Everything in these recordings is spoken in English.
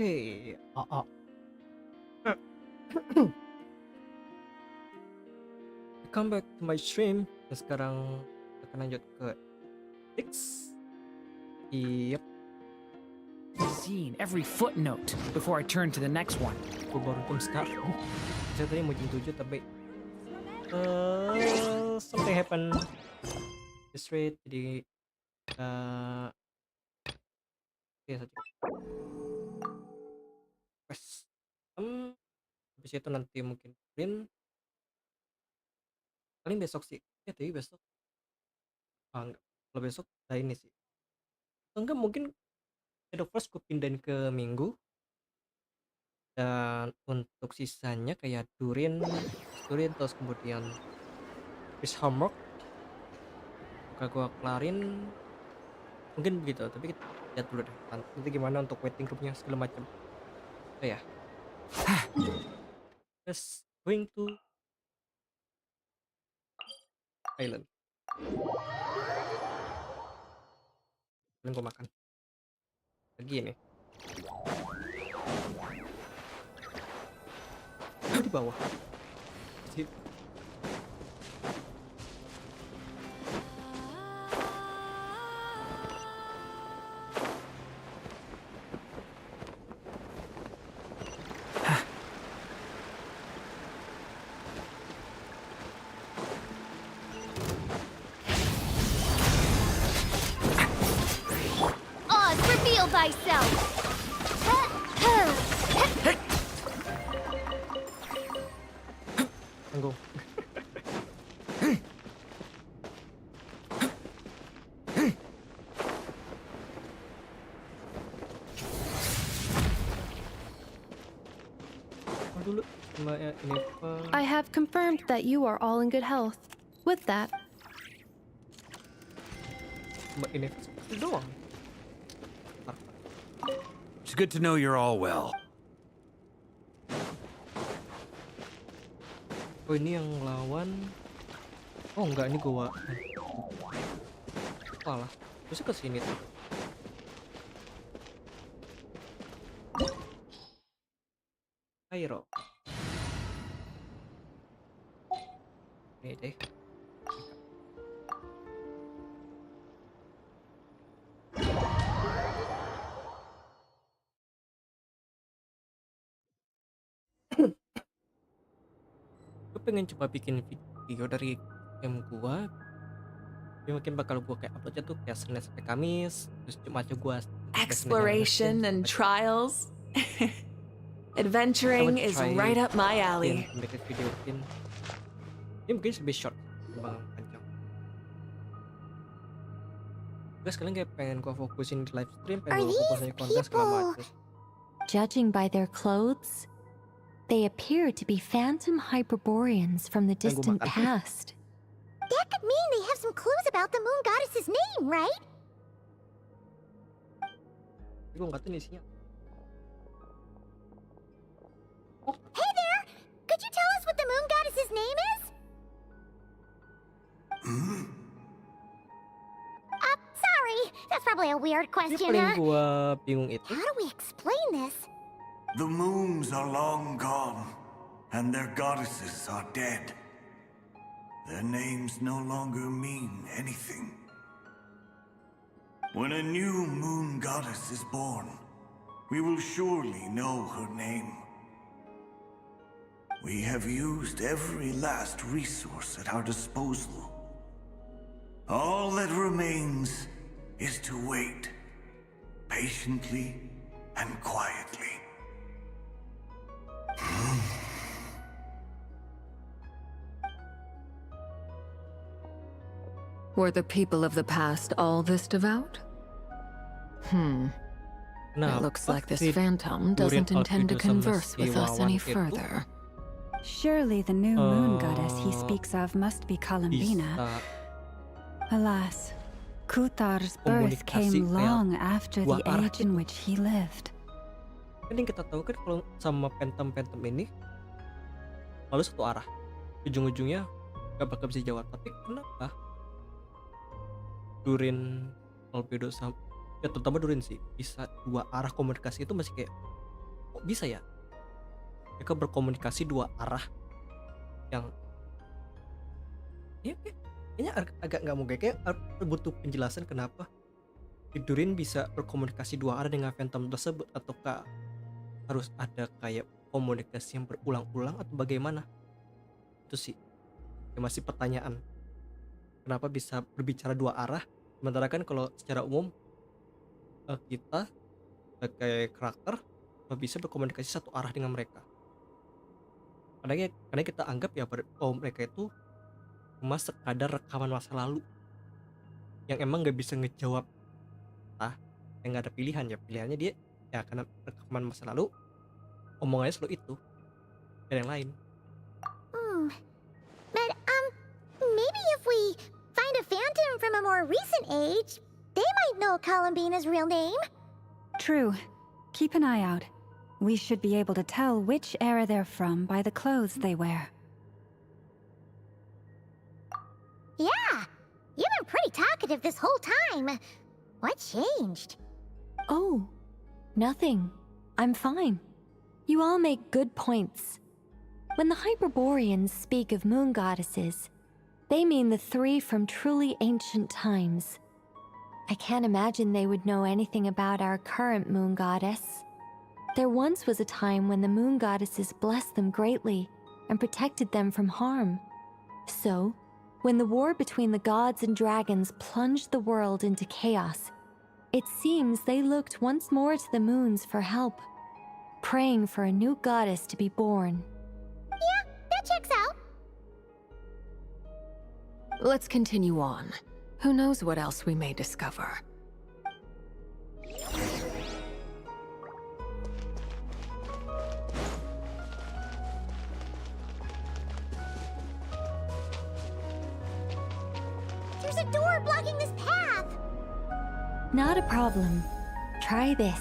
Hey, welcome back to my stream. Dan sekarang kita akan lanjut ke X. Yep, Seen every footnote before I turn to the next one. gue baru jam sekarang. Saya tadi mau jam 7 tapi something happen straight jadi oke saja. Wes, habis itu nanti mungkin paling besok sih. Ya tapi besok enggak. Kalau besok ada ini sih. Atau enggak mungkin Shadow Force gue pindahin ke Minggu. Dan untuk sisanya kayak Durin terus kemudian Chris Homework bakal gua kelarin mungkin begitu, tapi kita lihat dulu deh nanti gimana untuk waiting roomnya segala macam. Oh ya, just going to island. Paling gua makan lagi ini. Gua di bawah sih. Oz, reveal thyself! Tunggu. Dulu sama ini I have confirmed that you are all in good health. With that, sama ini doang. It's good to know you're all well. Oh ini yang lawan. Oh enggak, ini gua. Salah. Terus ke sini tuh. Airo. Ini deh. Gue pengen coba bikin video dari game gua. Tapi mungkin bakal gua kayak uploadnya tuh kayak Senin sampai Kamis, terus Jumat aja gua Exploration and trials. Adventuring is right up my alley. Make a video in. Ini mungkin lebih short, bang panjang. Gue sekarang kayak pengen gua fokusin di live stream, pengen gua fokusin di konten segala macam. Judging by their clothes, they appear to be phantom Hyperboreans from the distant past. That could mean they have some clues about the moon goddess's name, right? Gue nggak tahu nih isinya. Hey there! Could you tell us what the moon goddess's name is? Sorry. That's probably a weird Ini question, paling huh? gua bingung itu. How do we explain this? The moons are long gone, and their goddesses are dead. Their names no longer mean anything. When a new moon goddess is born, we will surely know her name. We have used every last resource at our disposal. All that remains is to wait, patiently and quietly. Were the people of the past all this devout? It looks like this phantom doesn't intend to converse with us any further. Surely the new moon goddess he speaks of must be Columbina. Alas, Kutar's birth came long after the age in which he lived. Kan yang kita tahu kan kalau sama phantom ini lalu satu arah, ujung-ujungnya gak bakal bisa jawab. Tapi kenapa Durin, Albedo sama ya terutama Durin sih bisa dua arah komunikasi itu masih kayak kok bisa ya mereka berkomunikasi dua arah yang ya, kayaknya agak nggak mungkin, kayak butuh penjelasan kenapa Durin bisa berkomunikasi dua arah dengan Phantom tersebut, ataukah harus ada kayak komunikasi yang berulang-ulang atau bagaimana. Itu sih yang masih pertanyaan, kenapa bisa berbicara dua arah sementara kan kalau secara umum kita sebagai karakter bisa berkomunikasi satu arah dengan mereka, karena kita anggap ya mereka itu cuma sekadar rekaman masa lalu yang emang nggak bisa ngejawab yang nggak ada pilihan, ya pilihannya dia ya karena rekaman masa lalu omongannya selalu itu dan yang lain. But maybe if we find a phantom from a more recent age, they might know Columbina's real name. True. Keep an eye out. We should be able to tell which era they're from by the clothes they wear. Yeah, you've been pretty talkative this whole time. What changed? Oh, nothing. I'm fine. You all make good points. When the Hyperboreans speak of moon goddesses, they mean the three from truly ancient times. I can't imagine they would know anything about our current moon goddess. There once was a time when the moon goddesses blessed them greatly and protected them from harm. So, when the war between the gods and dragons plunged the world into chaos, it seems they looked once more to the moons for help, praying for a new goddess to be born. Yeah, that checks out. Let's continue on. Who knows what else we may discover. There's a door blocking this path. Not a problem. Try this.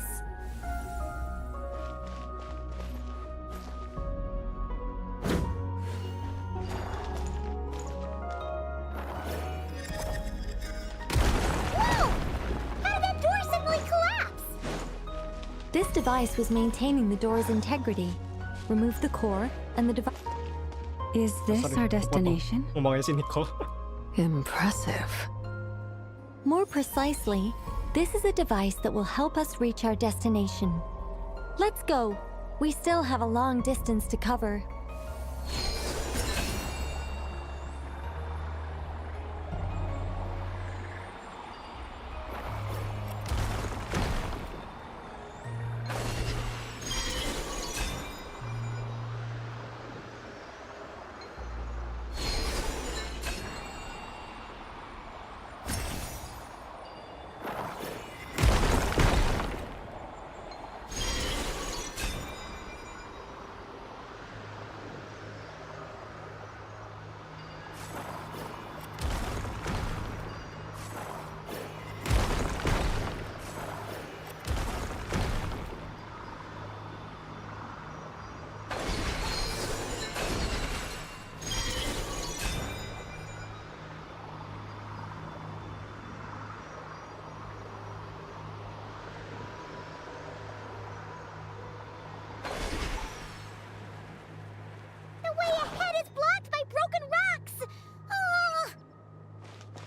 Whoa! How did that door suddenly collapse? This device was maintaining the door's integrity. Remove the core, and the device... Is this our destination? Ngomongnya si Nicole. Impressive. More precisely, this is a device that will help us reach our destination. Let's go. We still have a long distance to cover.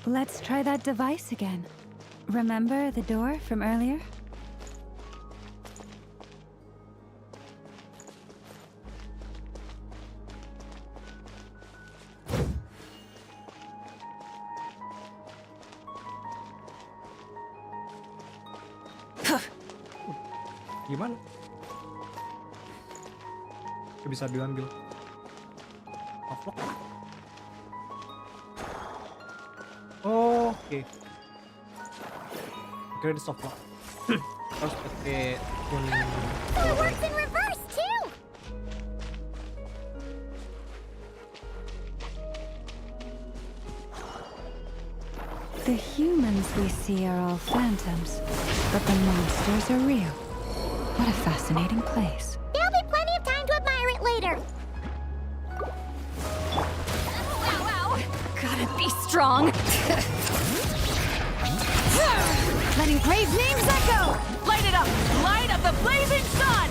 Let's try that device again. Remember the door from earlier? Gimana? Bisa diambil. Offlock. Oke. Kira di softlock. Harus pakai pun. It works in reverse too. The humans we see are all phantoms, but the monsters are real. What a fascinating place. There'll be plenty of time to admire it later. Gotta be strong. Letting brave names echo. Light it up. Light of the blazing sun.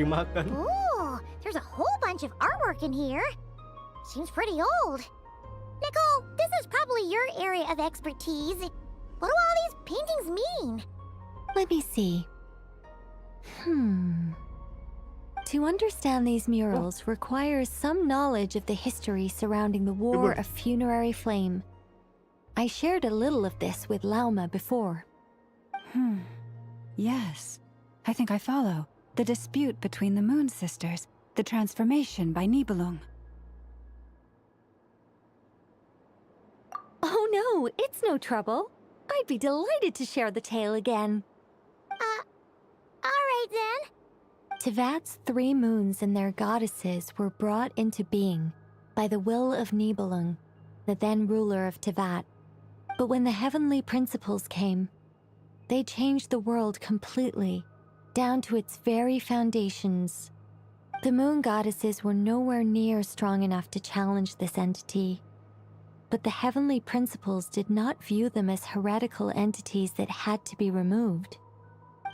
dimakan. Ooh, there's a whole bunch of artwork in here. Seems pretty old. Nicole, this is probably your area of expertise. What do all these paintings mean? Let me see. To understand these murals requires some knowledge of the history surrounding the War of Funerary Flame. I shared a little of this with Lauma before. Yes. I think I follow. The dispute between the Moon Sisters. The transformation by Nibelung. Oh no, it's no trouble. I'd be delighted to share the tale again. Alright then. Tevat's 3 moons and their goddesses were brought into being by the will of Nibelung, the then ruler of Tevat. But when the heavenly principles came, they changed the world completely, down to its very foundations. The moon goddesses were nowhere near strong enough to challenge this entity. But the heavenly principles did not view them as heretical entities that had to be removed.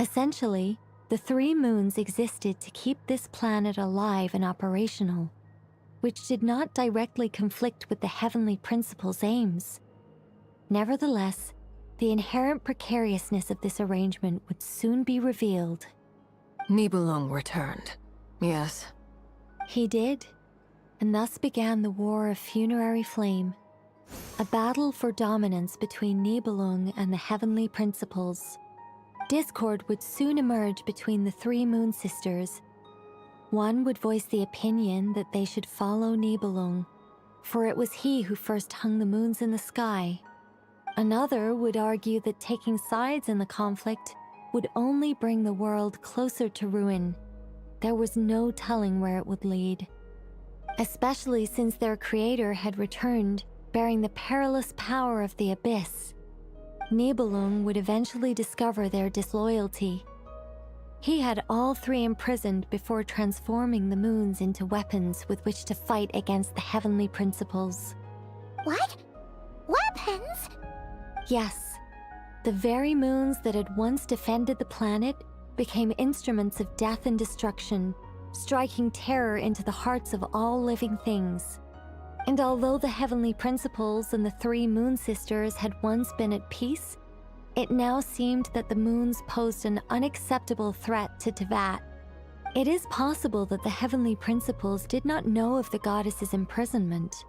Essentially, the 3 moons existed to keep this planet alive and operational, which did not directly conflict with the heavenly principles' aims. Nevertheless, the inherent precariousness of this arrangement would soon be revealed. Nibelung returned. Yes. He did, and thus began the War of Funerary Flame, a battle for dominance between Nibelung and the heavenly principles. Discord would soon emerge between the 3 moon sisters. One would voice the opinion that they should follow Nibelung, for it was he who first hung the moons in the sky. Another would argue that taking sides in the conflict would only bring the world closer to ruin. There was no telling where it would lead, especially since their creator had returned, bearing the perilous power of the abyss. Nibelung would eventually discover their disloyalty. He had all 3 imprisoned before transforming the moons into weapons with which to fight against the heavenly principles. What? Weapons? Yes, the very moons that had once defended the planet became instruments of death and destruction, striking terror into the hearts of all living things. And although the heavenly principles and the 3 moon sisters had once been at peace, it now seemed that the moons posed an unacceptable threat to Tevat. It is possible that the heavenly principles did not know of the goddess's imprisonment.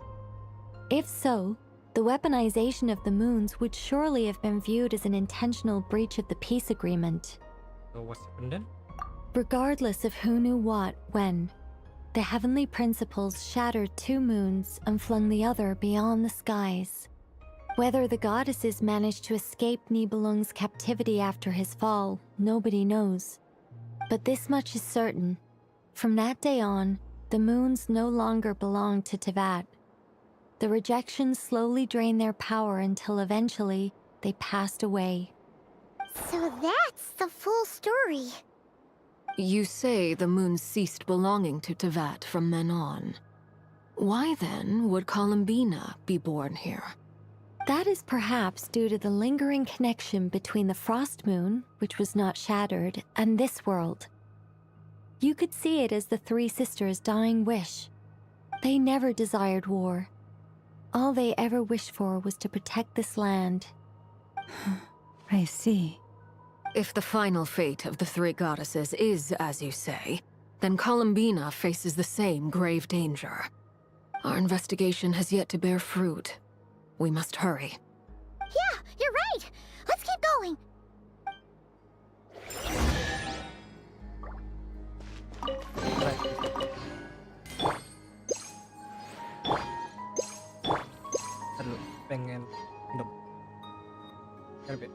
If so, the weaponization of the moons would surely have been viewed as an intentional breach of the peace agreement. So what's happened then? Regardless of who knew what, when, the heavenly principles shattered 2 moons and flung the other beyond the skies. Whether the goddesses managed to escape Nibelung's captivity after his fall, nobody knows. But this much is certain. From that day on, the moons no longer belonged to Tevat. The rejection slowly drained their power until eventually they passed away. So that's the full story. You say the moons ceased belonging to Tevat from then on. Why then would Columbina be born here? That is perhaps due to the lingering connection between the Frost Moon, which was not shattered, and this world. You could see it as the 3 sisters' dying wish. They never desired war. All they ever wished for was to protect this land. I see. If the final fate of the 3 goddesses is as you say, then Columbina faces the same grave danger. Our investigation has yet to bear fruit. We must hurry. Yeah, you're right. Let's keep going. Aduh, pengen minum. RB.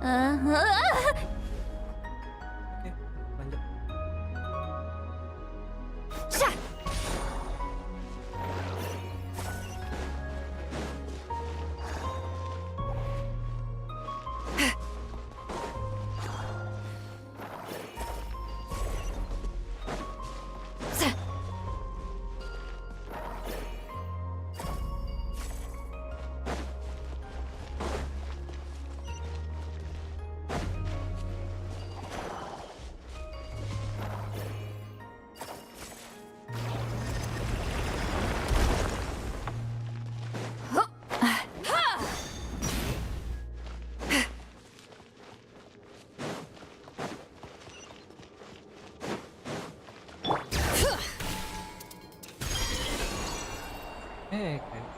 Oke, lanjut.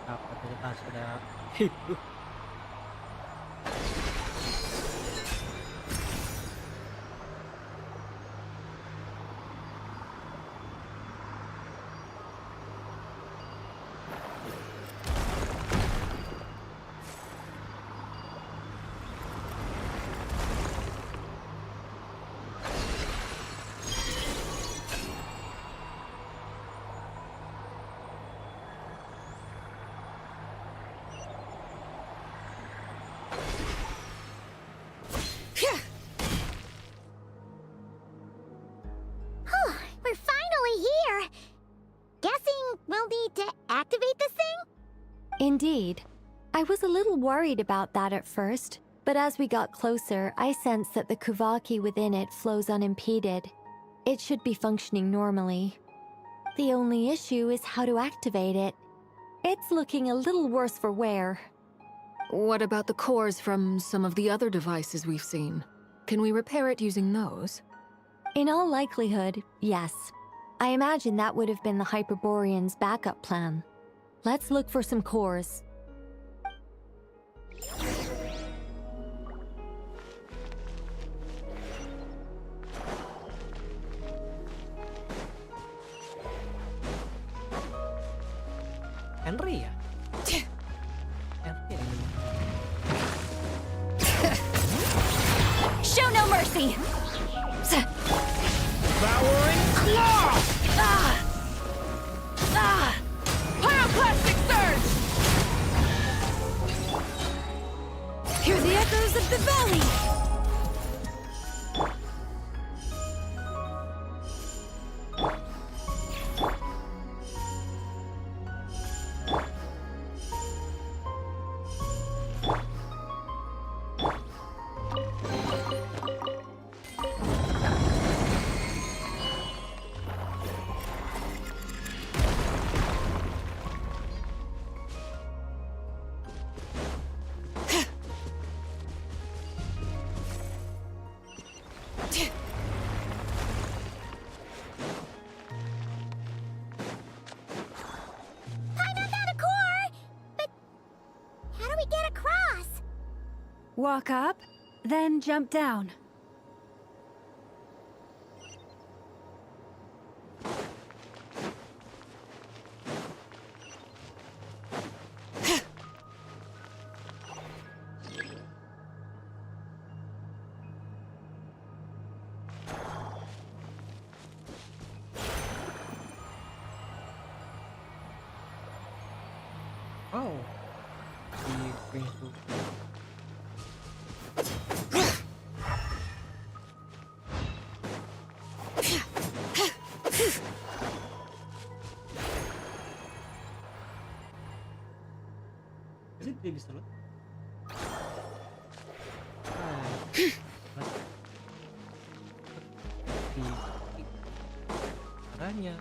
Kenapa ternyata sudah itu. We're finally here. Guessing we'll need to activate this thing? Indeed. I was a little worried about that at first, but as we got closer, I sensed that the Kuvaki within it flows unimpeded. It should be functioning normally. The only issue is how to activate it. It's looking a little worse for wear. What about the cores from some of the other devices we've seen? Can we repair it using those? In all likelihood, yes. I imagine that would have been the Hyperborean's backup plan. Let's look for some cores. Henry ya? Henry ini. Show no mercy! Devouring Claw! Pyroclastic Surge! Hear the echoes of the valley! Walk up, then jump down. Oh. Di pintu. Jadi dia bisa loh. Caranya.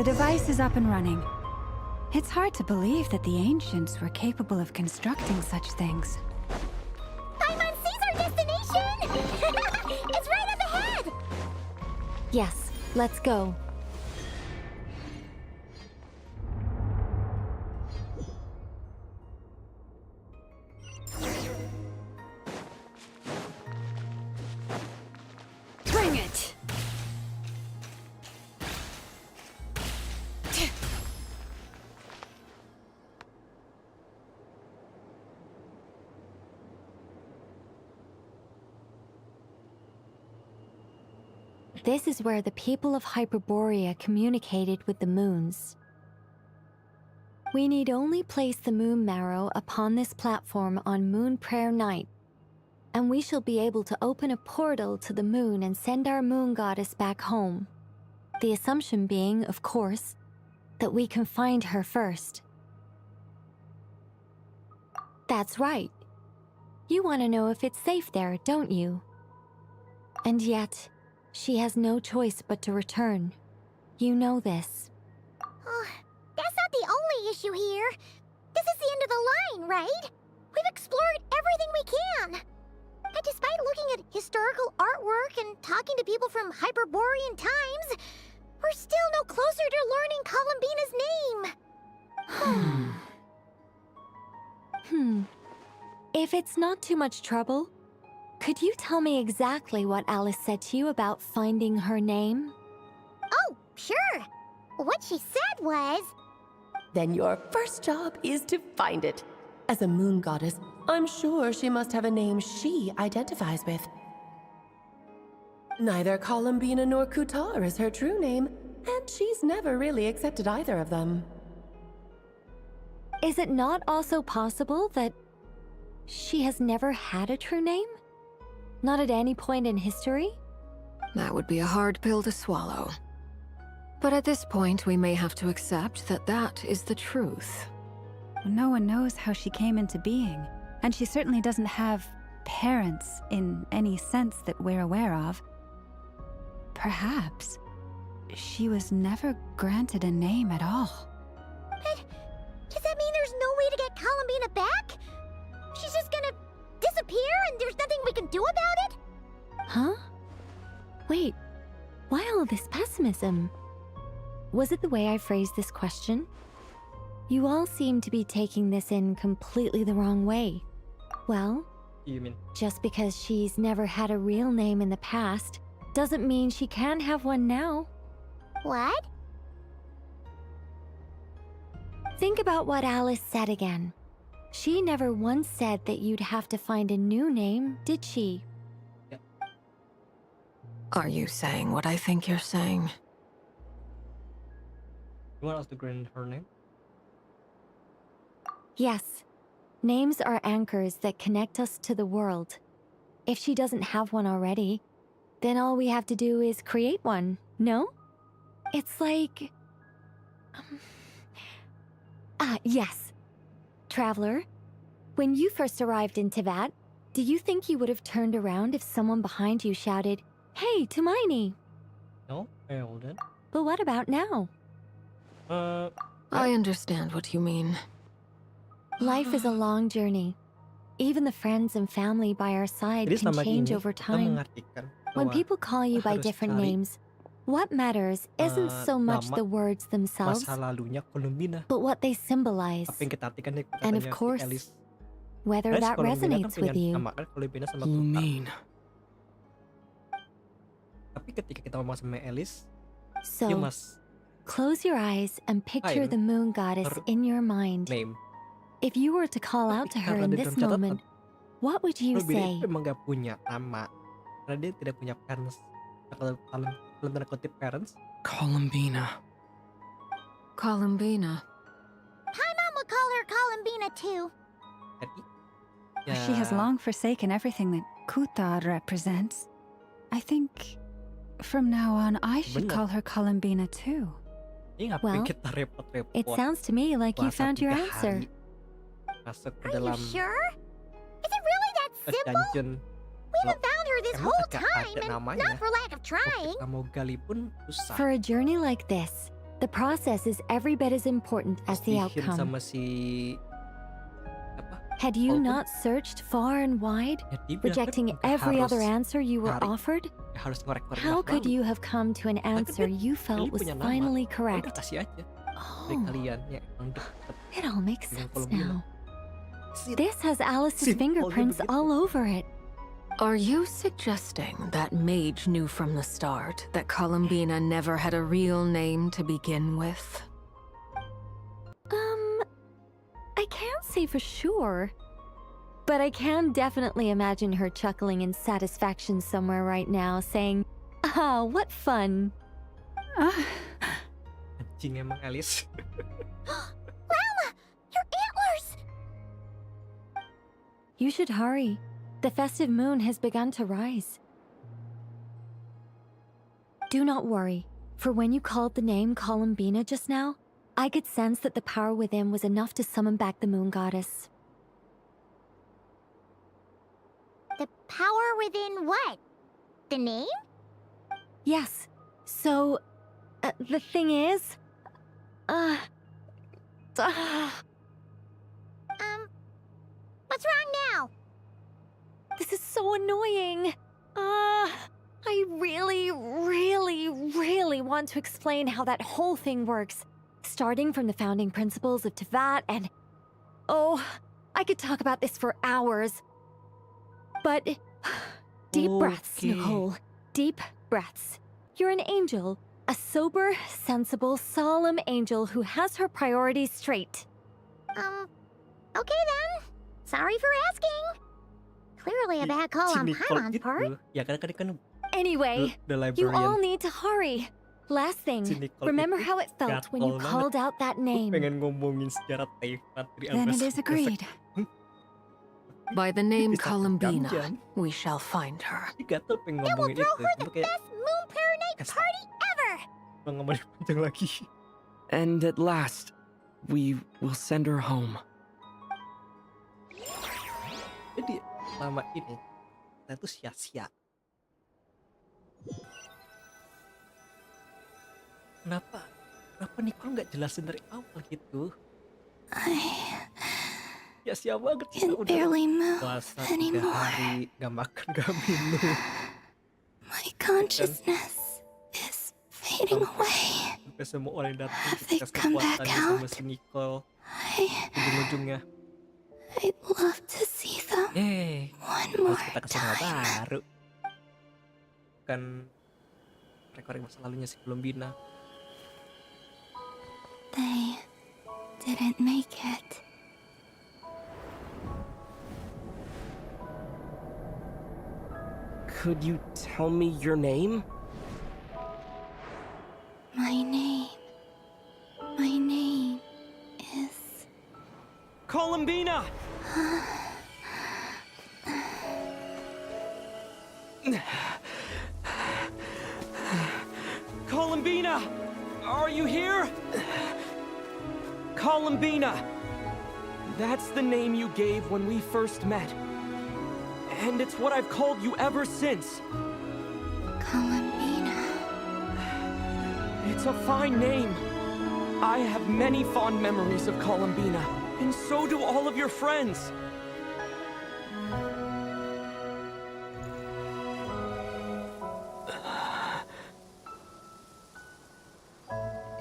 The device is up and running. It's hard to believe that the ancients were capable of constructing such things. Paimon sees our destination! It's right up ahead! Yes, let's go. Bring it! This is where the people of Hyperborea communicated with the moons. We need only place the moon marrow upon this platform on Moon Prayer Night, and we shall be able to open a portal to the moon and send our moon goddess back home. The assumption being, of course, that we can find her first. That's right. You want to know if it's safe there, don't you? And yet, she has no choice but to return. You know this. Oh, that's not the only issue here. This is the end of the line, right? We've explored everything we can. And despite looking at historical artwork and talking to people from Hyperborean times, we're still no closer to learning Columbina's name. If it's not too much trouble, could you tell me exactly what Alice said to you about finding her name? Oh, sure. What she said was... Then your first job is to find it. As a moon goddess, I'm sure she must have a name she identifies with. Neither Columbina nor Kutar is her true name, and she's never really accepted either of them. Is it not also possible that she has never had a true name? Not at any point in history? That would be a hard pill to swallow. But at this point, we may have to accept that that is the truth. No one knows how she came into being, and she certainly doesn't have parents in any sense that we're aware of. Perhaps she was never granted a name at all. But does that mean there's no way to get Columbina back? She's just gonna disappear and there's nothing we can do about it? Huh? Wait, why all this pessimism? Was it the way I phrased this question? You all seem to be taking this in completely the wrong way. Well, You mean? just because she's never had a real name in the past doesn't mean she can't have one now. What? Think about what Alice said again. She never once said that you'd have to find a new name, did she? Are you saying what I think you're saying? You want us to grant her name? Yes. Names are anchors that connect us to the world. If she doesn't have one already, then all we have to do is create one, no? It's like... yes. Traveler, when you first arrived in Teyvat, do you think you would have turned around if someone behind you shouted, "Hey, Tumaini"? No, I hold it. But what about now? I understand what you mean. Life is a long journey. Even the friends and family by our side Jadi can selama change ini over kita time. mengartikan When bahwa people call you by harus different cari names, what matters isn't so much nama the words themselves, masa lalunya Columbina. but what they symbolize, Apa yang kita artikan dari and of katanya si course, Alice. whether Alice that Columbina kan resonates with punya you. nama kan Columbina sama You Kutar. mean? Tapi ketika kita ngomong sama Alice, dia So, mas close your eyes and picture Time the moon goddess her in your mind. name. If you were to call out to her Karena in di this dalam catatan, moment, what would you Columbina say? itu memang gak punya nama. Karena dia tidak punya parents. Kalau dalam tanda kutip parents, Columbina. Columbina. Paimon would call her Columbina too. jadi She has long forsaken everything that Kutar represents. I think from now on I should Bener. call her Columbina too. Ini ngapain Well, kita repot-repot It sounds to me like you puasa found your 3 answer. hari masuk ke Are dalam you sure? Is it really that simple? dungeon. We haven't found her this Emang whole agak time, ada and namanya. not for lack of Kalau trying. kita mau gali pun susah. For a journey like this, The process is every bit as important as the Sihir outcome. sama si apa? Had you Walaupun not searched far and wide, ya dia bilang kan rejecting nggak every harus other answer you were cari, offered? nggak harus ngorek-ngorek How ulang could malu. you have come to an Kan answer dia you felt Kelly was punya nama. finally Ya udah correct? kasih aja dari Oh, kalian ya emang deket it all makes dengan sense Columbina. now. Sim- This has Alice's Simpelnya fingerprints begitu. all over it. Are you suggesting that mage knew from the start that Columbina never had a real name to begin with? I can't say for sure, but I can definitely imagine her chuckling in satisfaction somewhere right now, saying, "Ah, what fun." Anjing emang Alice. Llama! Your antlers! You should hurry. The festive moon has begun to rise. Do not worry, for when you called the name Columbina just now, I could sense that the power within was enough to summon back the moon goddess. The power within what? The name? Yes. So, the thing is, What's wrong now? this is so annoying. I really, really, really want to explain how that whole thing works, starting from the founding principles of Tevat and... Oh, I could talk about this for hours. But... Deep breaths, Okay. Nicole. Deep breaths. You're an angel. A sober, sensible, solemn angel who has her priorities straight. Okay then. Sorry for asking. Clearly a bad call Si on Nicole Paimon's itu, part. ya kan Anyway, the you all librarian. need to hurry. Last Si thing, Nicole remember itu how it felt when you gatel banget. called out that Gue name. pengen ngomongin sejarah Tevat dari Then Albert it is sampai agreed. By the name bisa Columbina, berjam-jam. we shall find her. Dia gatel pengen It will ngomongin throw itu. her Cuma the kayak best moon pair night Kasih. party ever! nggak ngomongin panjang lagi. And at last, we will send her home. Jadi selama ini kita tuh sia-sia. Kenapa Nicole nggak jelasin dari awal gitu? Sia-sia banget kita udah move puasa 3 hari, nggak makan, nggak minum. My consciousness is Sampai semua orang yang datang Have they tes come back kekuatannya sama out? si Nicole. I'd Ujung-ujungnya, love to see them yeay, one harus kita ke sana baru. Kan rekor masa lalunya si Columbina. They didn't make it. Could you tell me your name? My name is... Columbina! Columbina! Are you here? Columbina! That's the name you gave when we first met. And it's what I've called you ever since. Columbina. It's a fine name. I have many fond memories of Columbina, and so do all of your friends.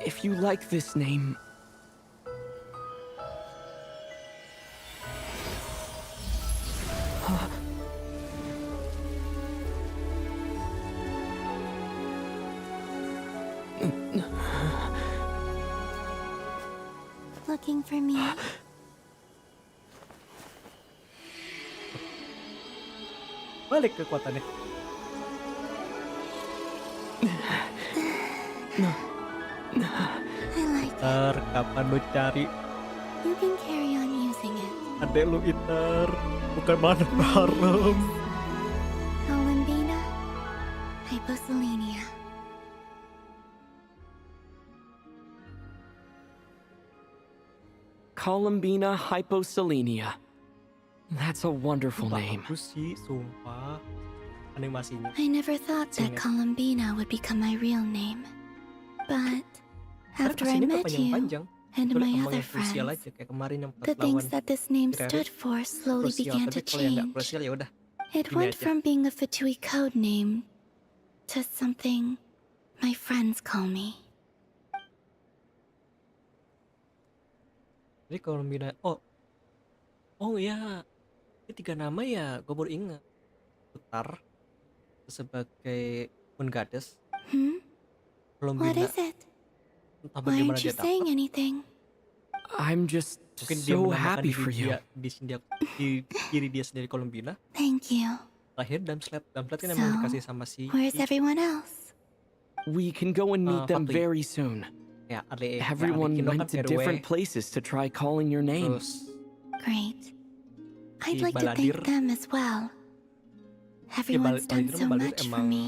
If you like this name, Looking for me? Balik kekuatannya. I like it. Kapan lu cari You can carry on using it. adek lu Iter? Bukan mana bareng. Columbina. Hyposelenia. Columbina Hyposelenia. That's a wonderful name. Bagus sih, sumpah. Animasinya. I never thought that Sing it. Columbina would become my real name. But Karena After I kasihnya nggak met you panjang-panjang. and Kecuali my emang other yang krusial friends, aja kayak kemarin yang pas the lawan things that this name Kiraris stood for slowly krusial. began Tapi to kalau yang nggak change. krusial ya udah It gini went aja. from being a Fatui code name to something my friends call me. Jadi kalau Mina, oh ya, ini 3 nama ya, gue baru ingat. Putar sebagai Moon Goddess, What Bina is it? entah Why bagaimana aren't you dia saying dapat. anything? I'm just Mungkin dia so menamakan happy for you. diri dia sendiri Bina, Thank you. lahir Dumbsled. Dumbsled kan So, emang dikasih sama si where's everyone else? We can go and meet them Fatui. very soon. Ya, Adek Everyone Kino went to kan different RW, places to try calling your name. terus Great. I'd Di like to Baladir. thank them as well. Everyone's done Baladir so Baladir much for emang me.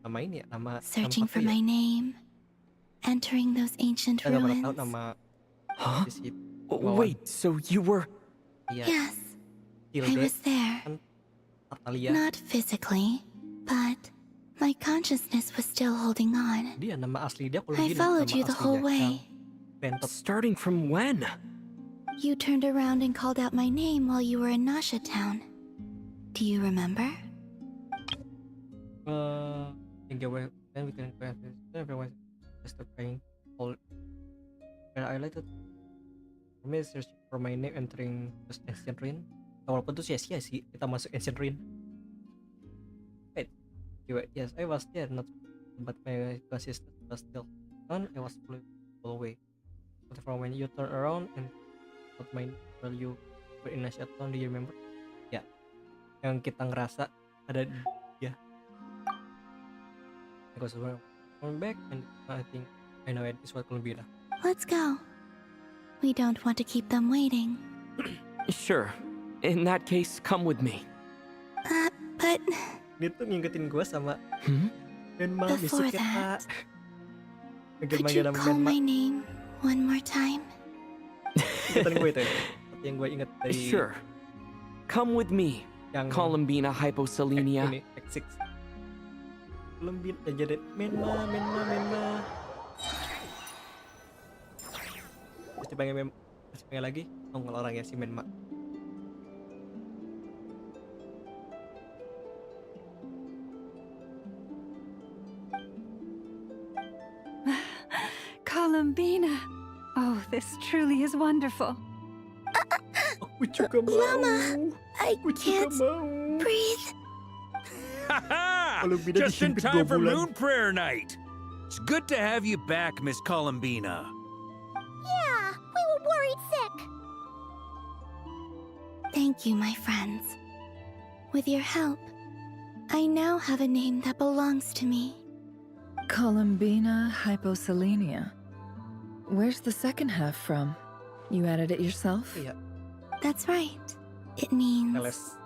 nama ini ya, nama Searching for Fatui ya. my name, entering those ancient Kita nggak pernah tahu ruins. nama Huh? si Wait, so you were... Iya, Yes, I Hilde was there. kan Atalia. Not physically, but my consciousness was still holding on. Dia nama asli dia I Bina, followed nama you the whole aslinya way. Bentot. Starting from when? You turned around and called out my name while you were in Nasha Town. Do you remember? Think away, then we can grab this. Everyone just praying. All. And I like to. For me, searching for my name entering this ancient ruin. Walaupun tuh sia-sia sih kita masuk ancient ruin. Wait, yes, I was there, not, but my consciousness was still on. I was blue all the way. But from when you turn around and not my while you were in Nasha Town, do you remember? Ya, yang kita ngerasa ada dia. I was going back and I think I know it is what Columbia. Let's go. We don't want to keep them waiting. Sure. In that case, come with me. But Dia tuh ngingetin gue sama Menma, before Misuketa. that, could Manggil-manggil you nama call Menma. my name one more time? Ingetan gue itu ya. Seperti yang gue inget dari Sure. Come with me, yang Columbina hyposelenia. ini X6. Columbia jadi Menma. Terus dipanggil lagi nongol orang ya si Menma. Columbina. Oh, this truly is wonderful. Aku juga mau. Llama, I Aku juga can't mau. breathe. Ha-ha! Columbina Just in dihimpit time 2 for bulan. Moon Prayer Night. It's good to have you back, Miss Columbina. Yeah, we were worried sick. Thank you, my friends. With your help, I now have a name that belongs to me. Columbina hyposelenia. Where's the second half from? You added it yourself? Iya, That's right. It means Teles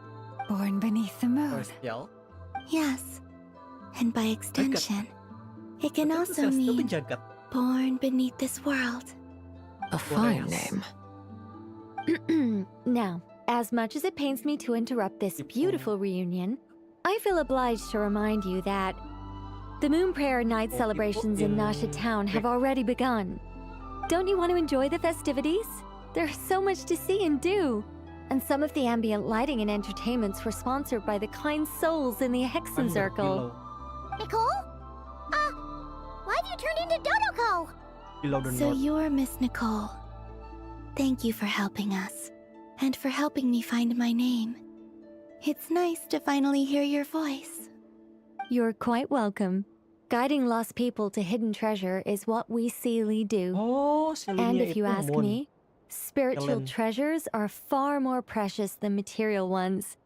Born beneath the moon. Celestial. yes. And by extension, it can Tapi itu also Celestial tuh mean jagat. born beneath this world. A fine Boreas. name. Now, as much as it pains me to interrupt this beautiful reunion, I feel obliged to remind you that the Moon Prayer Night Oh, celebrations people in in Nasha Town have Vic- already begun. Don't you want to enjoy the festivities? There's so much to see and do. And some of the ambient lighting and entertainments were sponsored by the kind souls in the Hexen Circle. Nicole? Why have you turned into Dono? Below the So north. you're Miss Nicole. Thank you for helping us, and for helping me find my name. It's nice to finally hear your voice. You're quite welcome. Guiding lost people to hidden treasure is what we Sealy do. Oh, si And Linia if you itu ask Moon. me, spiritual Helen. treasures are far more precious than material ones.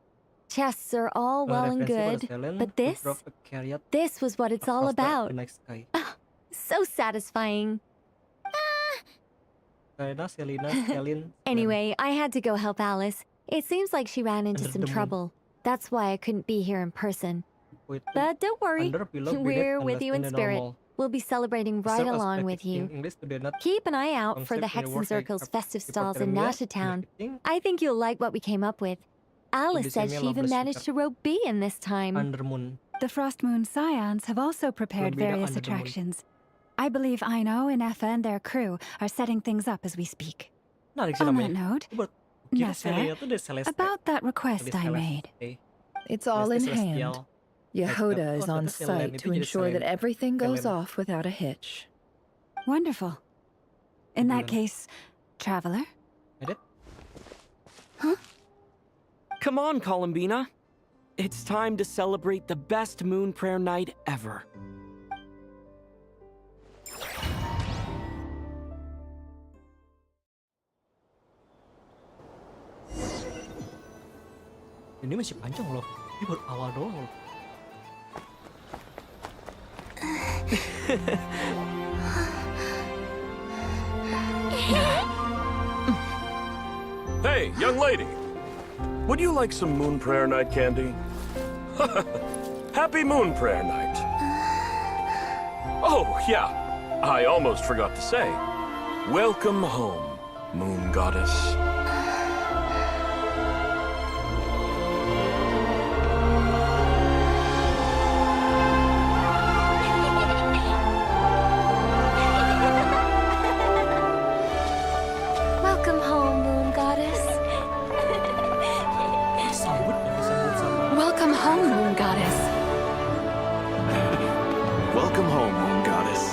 Chests are all well and Referensi pada good, Helen, but who this, drove a chariot this was what it's all across the about. night sky. So satisfying. Selina, Selin. Anyway, I had to go help Alice. It seems like she ran into Under some the moon. trouble. That's why I couldn't be here in person. Wait, But don't worry, under, below, beneath, we're and with less you than in the spirit. normal. We'll be celebrating right Serve as along with practice in you. English to do not Keep an eye out for the concept in Hexen work Circle's like festive stalls in hyperthermia, Nasha Town. lifting, I think you'll like what we came up with. Alice said Indonesia she even loveless managed to rope B in this time. Under moon. The Frost Moon Scions have also prepared Columbina various under the moon. attractions. I believe Aino and Effa and their crew are setting things up as we speak. Menarik sih On that namanya. note, Buat kira Nessa, serinya tuh dari Celeste. about that request Dari I made. Celeste. It's all in Celestial. hand. Yehoda is on site to ensure that everything goes off without a hitch. Wonderful. In that case, Traveler? Huh? Come on, Columbina. It's time to celebrate the best moon prayer night ever. Ini masih panjang loh. Ini baru awal doang loh. Hey, young lady. Would you like some moon prayer night candy? Happy moon prayer night. Oh, yeah. I almost forgot to say. Welcome home, moon goddess. Welcome home, Moon Goddess. Welcome home, Moon Goddess. Welcome home, Moon Goddess.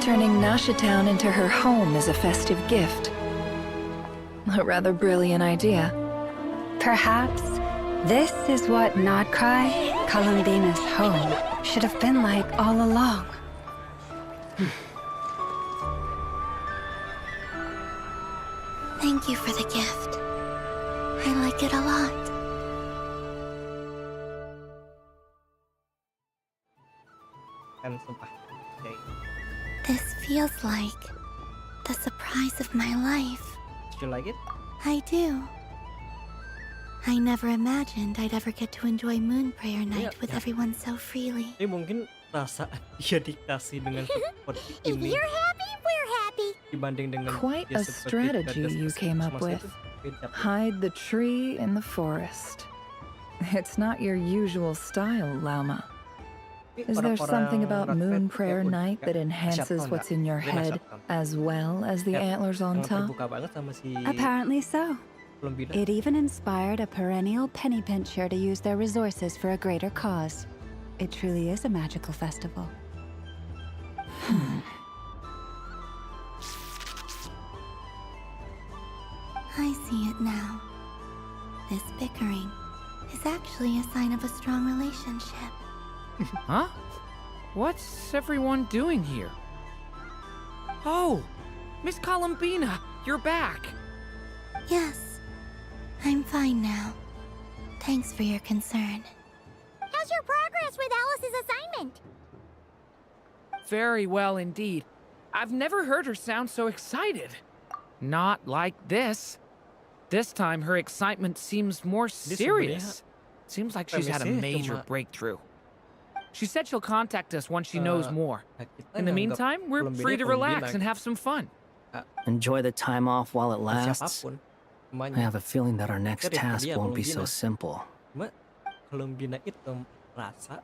Turning Nasha Town into her home is a festive gift. A rather brilliant idea. Perhaps this is what Nod-Krai, Columbina's home, should have been like all along. Thank you for the gift. I like it a lot. Kan sumpah. Okay. This feels like the surprise of my life. Do you like it? I do. I never imagined I'd ever get to enjoy Moon Prayer Night with everyone so freely. Tapi mungkin rasa dia dikasih dengan seperti If ini you're happy, we're happy. dibanding dengan Quite dia a seperti strategy gadis you came up maksudnya with. tuh beda. Hide the tree in the forest. It's not your usual style, Lauma. Tapi Is there something about orang-orang Moon Red Prayer kayak Night that udah enhances shutdown what's nggak? in your Dia nggak head shutdown. as well as the Kayak antlers on sangat top? terbuka banget sama si Apparently so. Columbina. It even inspired a perennial penny pincher to use their resources for a greater cause. It truly is a magical festival. I see it now. This bickering is actually a sign of a strong relationship. Huh? What's everyone doing here? Oh, Miss Columbina, you're back. Yes, I'm fine now. Thanks for your concern. How's your progress with Alice's assignment? Very well indeed. I've never heard her sound so excited. Not like this. This time her excitement seems more serious. Seems like she's had a major breakthrough. She said she'll contact us once she knows more. In the meantime, we're free to relax and have some fun. Enjoy the time off while it lasts. Siapapun I temannya. have a feeling that our next Kita task dia won't be so Columbina. simple. Cuma Columbina itu merasa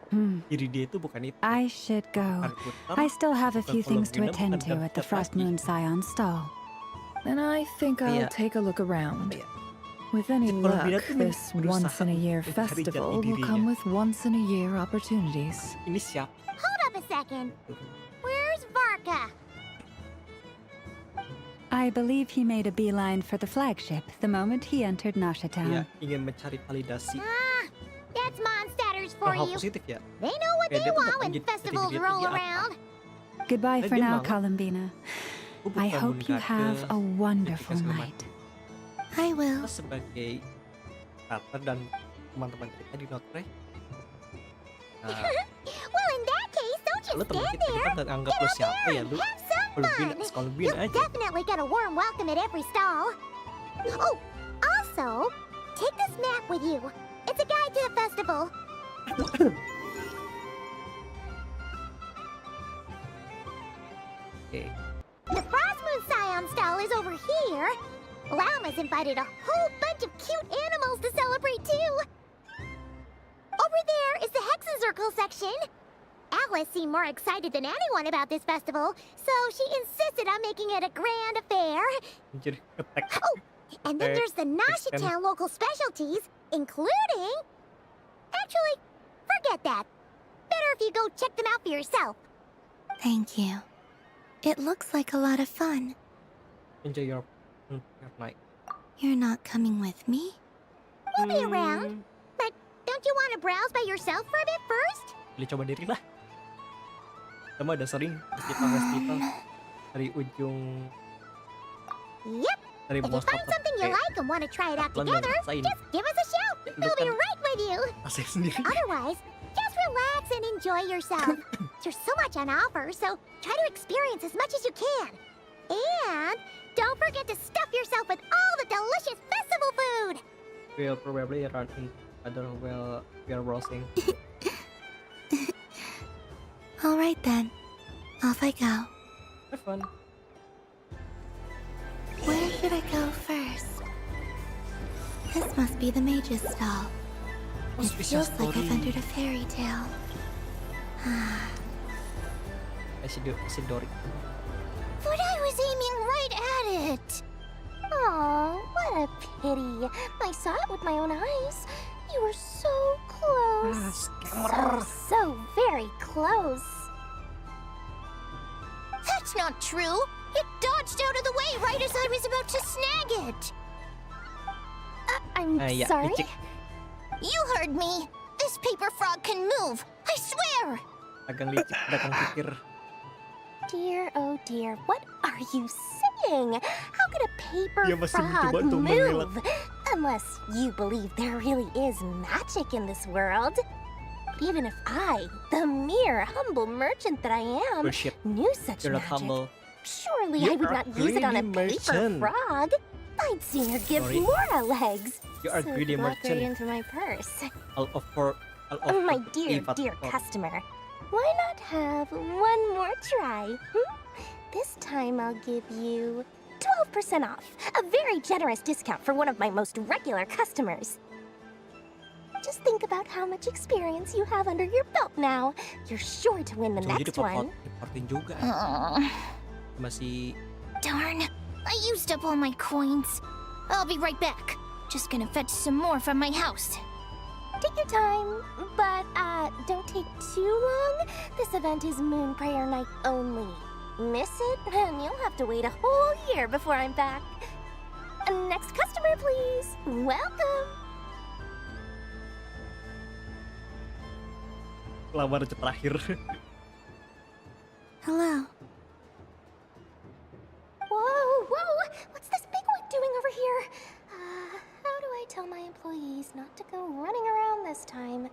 Hmm. diri dia itu bukan itu. I should go. Bukan Kutam, I still have a bukan few things to Columbina, attend bukan to at the Genshin Frost lagi. Moon Scion stall. And I think I'll Iya. take a look around. Iya. With any Si luck, Columbina tuh this berusaha once-in-a-year mencari jati festival will dirinya. come with once-in-a-year opportunities. Ini siapa? Hold up a second. Where's Varka? I believe he made a beeline for the flagship the moment he entered Nasha Dia Town. ingin mencari validasi. That's Monsters for Hal-hal you. positif ya. They know what Kayak they dia tuh want bakal when jadi festivals jati diri roll dia apa. around. Goodbye Eh, for dia now, mau. Columbina. Gue I bukan hope you have a wonderful segala night. I will. Kita sebagai partner dan teman-teman kita di Nod-Krai. Well, in that case, don't Lu just temen stand kita there. dan anggap lu siapa ya lu? Have some Columbina, fun. Columbina You'll aja. definitely get a warm welcome at every stall. Oh, also, take this map with you. It's a guide to the festival. Oke. The Frost Moon Scion stall is over here. Lauma's invited a whole bunch of cute animals to celebrate too. Over there is the Hexen Circle section. Alice seemed more excited than anyone about this festival, so she insisted on making it a grand affair. Anjir, ketek. Oh, and then there's the Nashitown local specialties, including... Actually, forget that. Better if you go check them out for yourself. Thank you. It looks like a lot of fun. Enjoy your night. You're not coming with me? We'll be around. But don't you want to browse by yourself for a bit first? Pilih coba diri lah. Kita mah udah sering festival dari ujung. Yep. Dari If you find something you like and want to try it out together, just give us a shout. We'll be right with you. Asik sendiri. Otherwise, just relax and enjoy yourself. There's so much on offer, so try to experience as much as you can. And don't forget to stuff yourself with all the delicious festival food. We'll probably run in other while we are browsing. All right then. Off I go. Have fun. Where should I go first? This must be the mage's stall. It feels like I've entered a fairy tale. I see Dory. But I was aiming right at it. Oh, what a pity. I saw it with my own eyes. You were so close. So very close. That's not true. It dodged out of the way right as I was about to snag it. I'm Yeah, sorry. licik. You heard me. This paper frog can move. I swear. Dagang licik, dagang pikir. Dear, oh dear, what are you saying? How could a paper Dia masih mencoba frog untuk mengelak. move? Unless you believe there really is magic in this world. But even if I, the mere humble merchant that I am, Bullshit. knew such You're not magic, humble. surely You I would are not use it on a greedy paper merchant. frog. I'd sooner give Sorry. Mora legs. You are so greedy it got right merchant. into my purse. I'll offer My dear, Ivat dear for- customer, why not have one more try? This time I'll give you 12% off. A very generous discount for one of my most regular customers. Just think about how much experience you have under your belt now. You're sure to win the Cuma next one. diportin juga. Masih Darn, I used up all my coins. I'll be right back. Just gonna fetch some more from my house. Take your time, but don't take too long. This event is Moon Prayer Night only. Miss it, and you'll have to wait a whole year before I'm back. Next customer, please. Welcome. lamar terakhir. Hello. Whoa, what's this big one doing over here? How do I tell my employees not to go running around this time?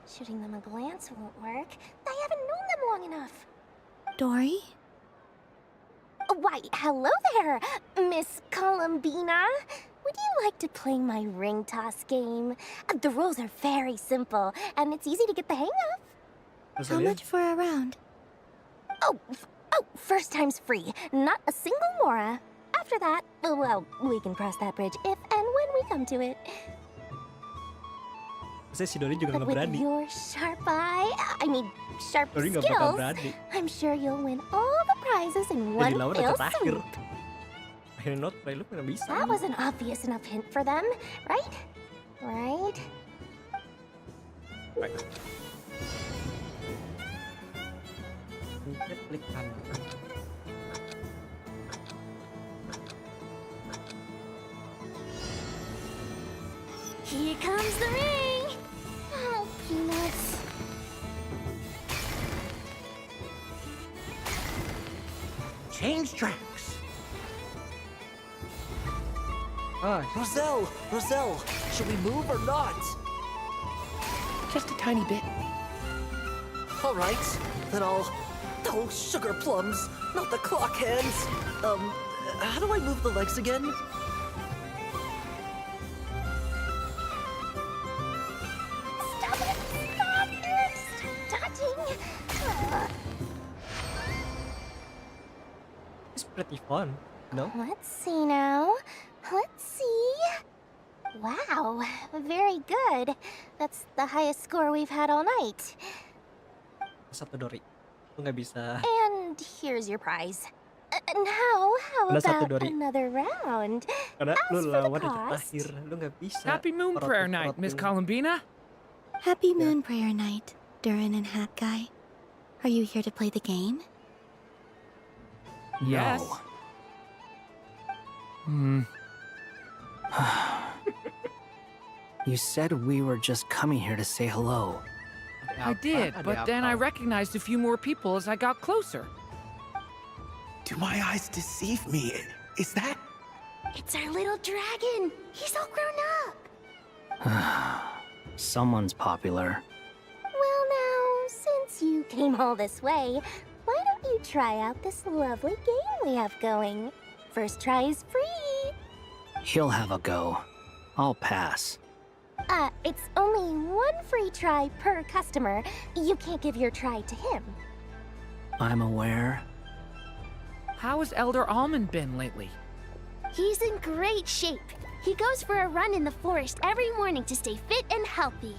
Shooting them a glance won't work. I haven't known them long enough. Dory? Why, hello there, Miss Columbina. Would you like to play my ring toss game? The rules are very simple, and it's easy to get the hang of. How much for a round? Oh, first time's free. Not a single mora. After that, well, we can cross that bridge if and when we come to it. Saya si Dory juga But nggak with berani. your sharp eye, sharp Dory nggak bakal skills, berani. I'm sure you'll win all the prizes in one Jadi lawan fell udah terakhir. swoop. Akhirnya Nod-Krai lu nggak bisa. That was an obvious enough hint for them, right? Right? Pencet klik kanan. Here comes the ring! Oh, peanuts. Change tracks. Roselle, should we move or not? Just a tiny bit. All right, then I'll... Oh, sugar plums, not the clock hands. How do I move the legs again? Stop it! Stop dodging! It's pretty fun, no? Let's see now. Let's see. Wow, very good. That's the highest score we've had all night. Satu Dori. Lu nggak bisa. And here's your prize. Now, how Ada satu about Dori. another round? Karena lu As for the lawan di cost, terakhir, lu nggak bisa. Happy Moon Prayer Night, Miss Columbina. Happy Moon Prayer Night, Durin and Hat Guy. Are you here to play the game? Yes. You said we were just coming here to say hello. I did, but then I recognized a few more people as I got closer. Do my eyes deceive me? Is that... it's our little dragon. He's all grown up. Someone's popular. Well now, since you came all this way, why don't you try out this lovely game we have going? First try is free. He'll have a go. I'll pass. It's only one free try per customer. You can't give your try to him. I'm aware. How has Elder Almond been lately? He's in great shape. He goes for a run in the forest every morning to stay fit and healthy.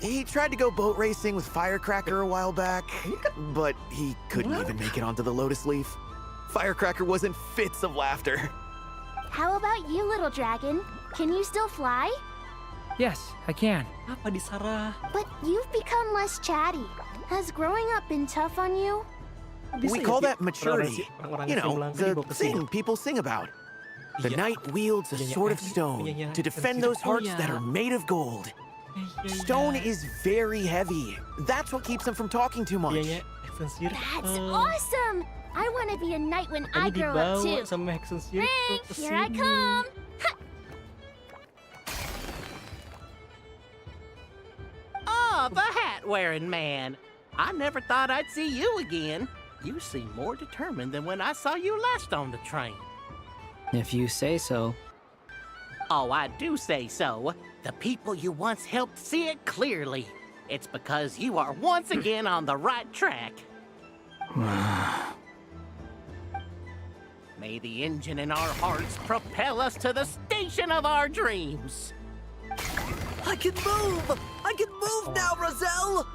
He tried to go boat racing with Firecracker a while back, but he couldn't even make it onto the Lotus Leaf. Firecracker was in fits of laughter. How about you, little dragon? Can you still fly? Yes, I can. Apa di Sarah? But you've become less chatty. Has growing up been tough on you? We call that maturity. You know, the thing people sing about. The knight wields a sword of stone to defend those hearts that are made of gold. Stone is very heavy. That's what keeps him from talking too much. That's awesome! I want to be a knight when I grow up too. Frank, here I come! Oh, the hat-wearing man. I never thought I'd see you again. You seem more determined than when I saw you last on the train. If you say so. Oh, I do say so. The people you once helped see it clearly. It's because you are once again on the right track. May the engine in our hearts propel us to the station of our dreams. I can move! I can move now, Roselle!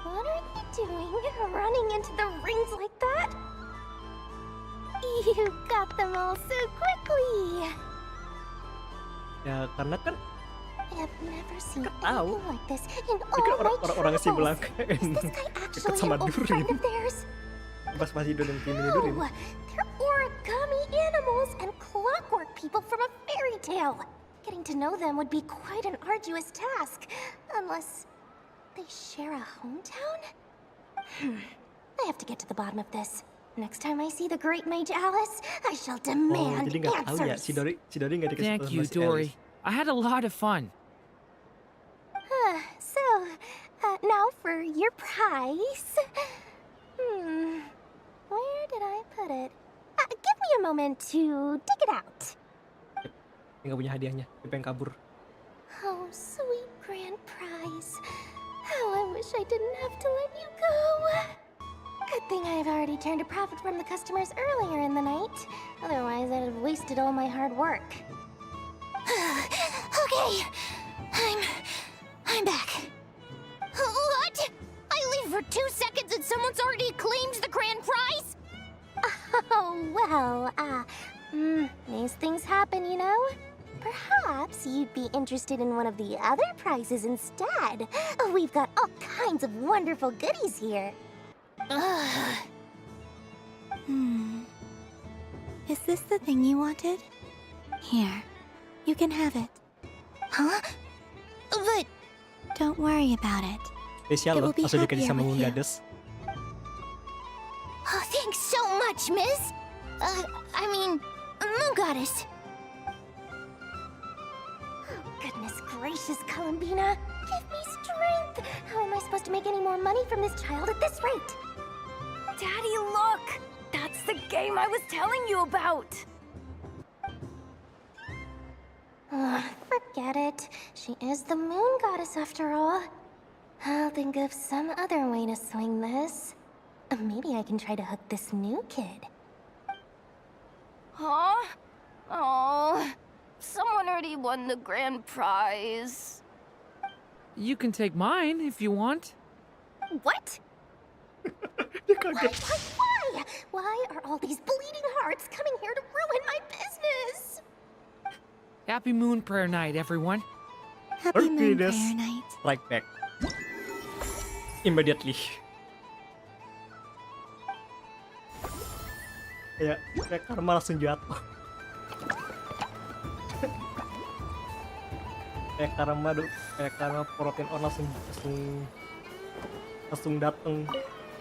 What are you doing, running into the rings like that? You got them all so quickly. Ya, karena kan I've never seen tahu. anything like this in all Kan my orang-orang si travels. Belaka Is this guy deket actually sama an old Durin. friend of theirs? Pas masih Durin Durin. No, they're origami animals and clockwork people from a fairy tale. Getting to know them would be quite an arduous task, unless they share a hometown? I have to get to the bottom of this. Next time I see the great mage Alice, I shall demand Jadi nggak tahu ya answers. si Dori nggak dikasih Thank tahu you, sama si Dory. Alice. I had a lot of fun. So, now for your prize. Where did I put it? Give me a moment to dig it out. Nggak punya hadiahnya, dia pengen kabur. Oh, sweet grand prize. How I wish I didn't have to let you go. Good thing I've already turned a profit from the customers earlier in the night. Otherwise, I'd have wasted all my hard work. Okay, I'm back. What? I leave for 2 seconds and someone's already claimed the grand prize? Oh, well, these things happen, you know? Perhaps you'd be interested in one of the other prizes instead. We've got all kinds of wonderful goodies here. Is this the thing you wanted? Here, you can have it. Huh? But... Don't worry about it. Spesial It loh, will be langsung dikasih happier sama with you. Mungades. Oh, thanks so much, miss. I mean, Moon Goddess. Oh, goodness gracious, Columbina. Give me strength. How am I supposed to make any more money from this child at this rate? Daddy, look! That's the game I was telling you about! Forget it. She is the Moon Goddess after all. I'll think of some other way to swing this. Maybe I can try to hook this new kid. Huh? Oh, someone already already won the grand prize. You can take mine if you want. What? Why? Why are all these bleeding hearts coming here to ruin my business? Happy Moon Prayer Night, everyone. Happy Moon Prayer Night. Like back. Immediately. Kayak karma langsung jatuh. kayak karma protein on langsung dateng.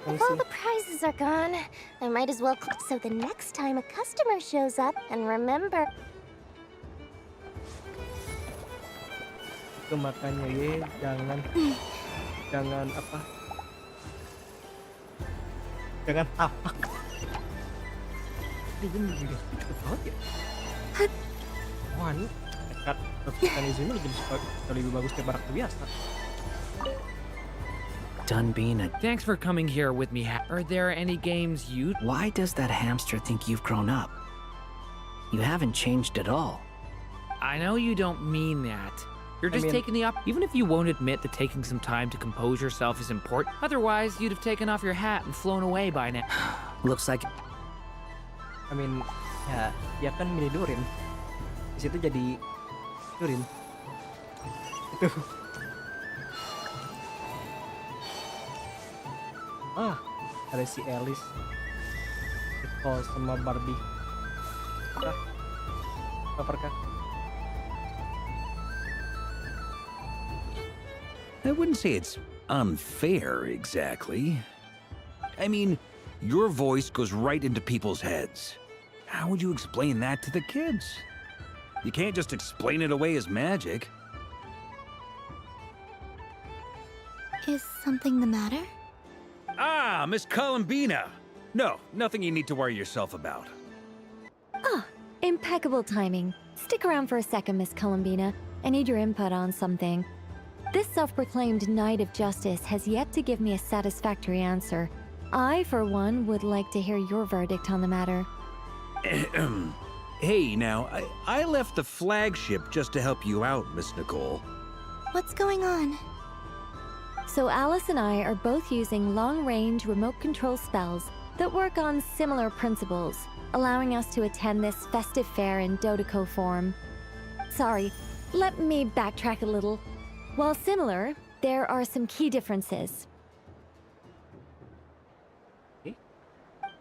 If all the prizes are gone, I might as well so the next time a customer shows up and remember. Itu makanya jangan apa? Jangan tapak. Ini cepet banget ya. Wah ini mekanisme lebih bagus daripada karakter biasa. Dunbina. Thanks for coming here with me. Are there any games you... Why does that hamster think you've grown up? You haven't changed at all. I know you don't mean that. You're just taking the up. Even if you won't admit that taking some time to compose yourself is important, otherwise you'd have taken off your hat and flown away by now. Looks like... I mean, ya kan mini Durin. Di situ jadi Durin. Itu. Ada si Alice, Nicole sama Barbie. Apakah? I wouldn't say it's unfair exactly. I mean, your voice goes right into people's heads. How would you explain that to the kids? You can't just explain it away as magic. Is something the matter? Ah, Miss Columbina! No, nothing you need to worry yourself about. Ah, impeccable timing. Stick around for a second, Miss Columbina. I need your input on something. This self-proclaimed Knight of Justice has yet to give me a satisfactory answer. I, for one, would like to hear your verdict on the matter. Hey, now, I left the flagship just to help you out, Miss Nicole. What's going on? So Alice and I are both using long-range remote control spells that work on similar principles, allowing us to attend this festive fair in Dodoco form. Sorry, let me backtrack a little. While similar, there are some key differences.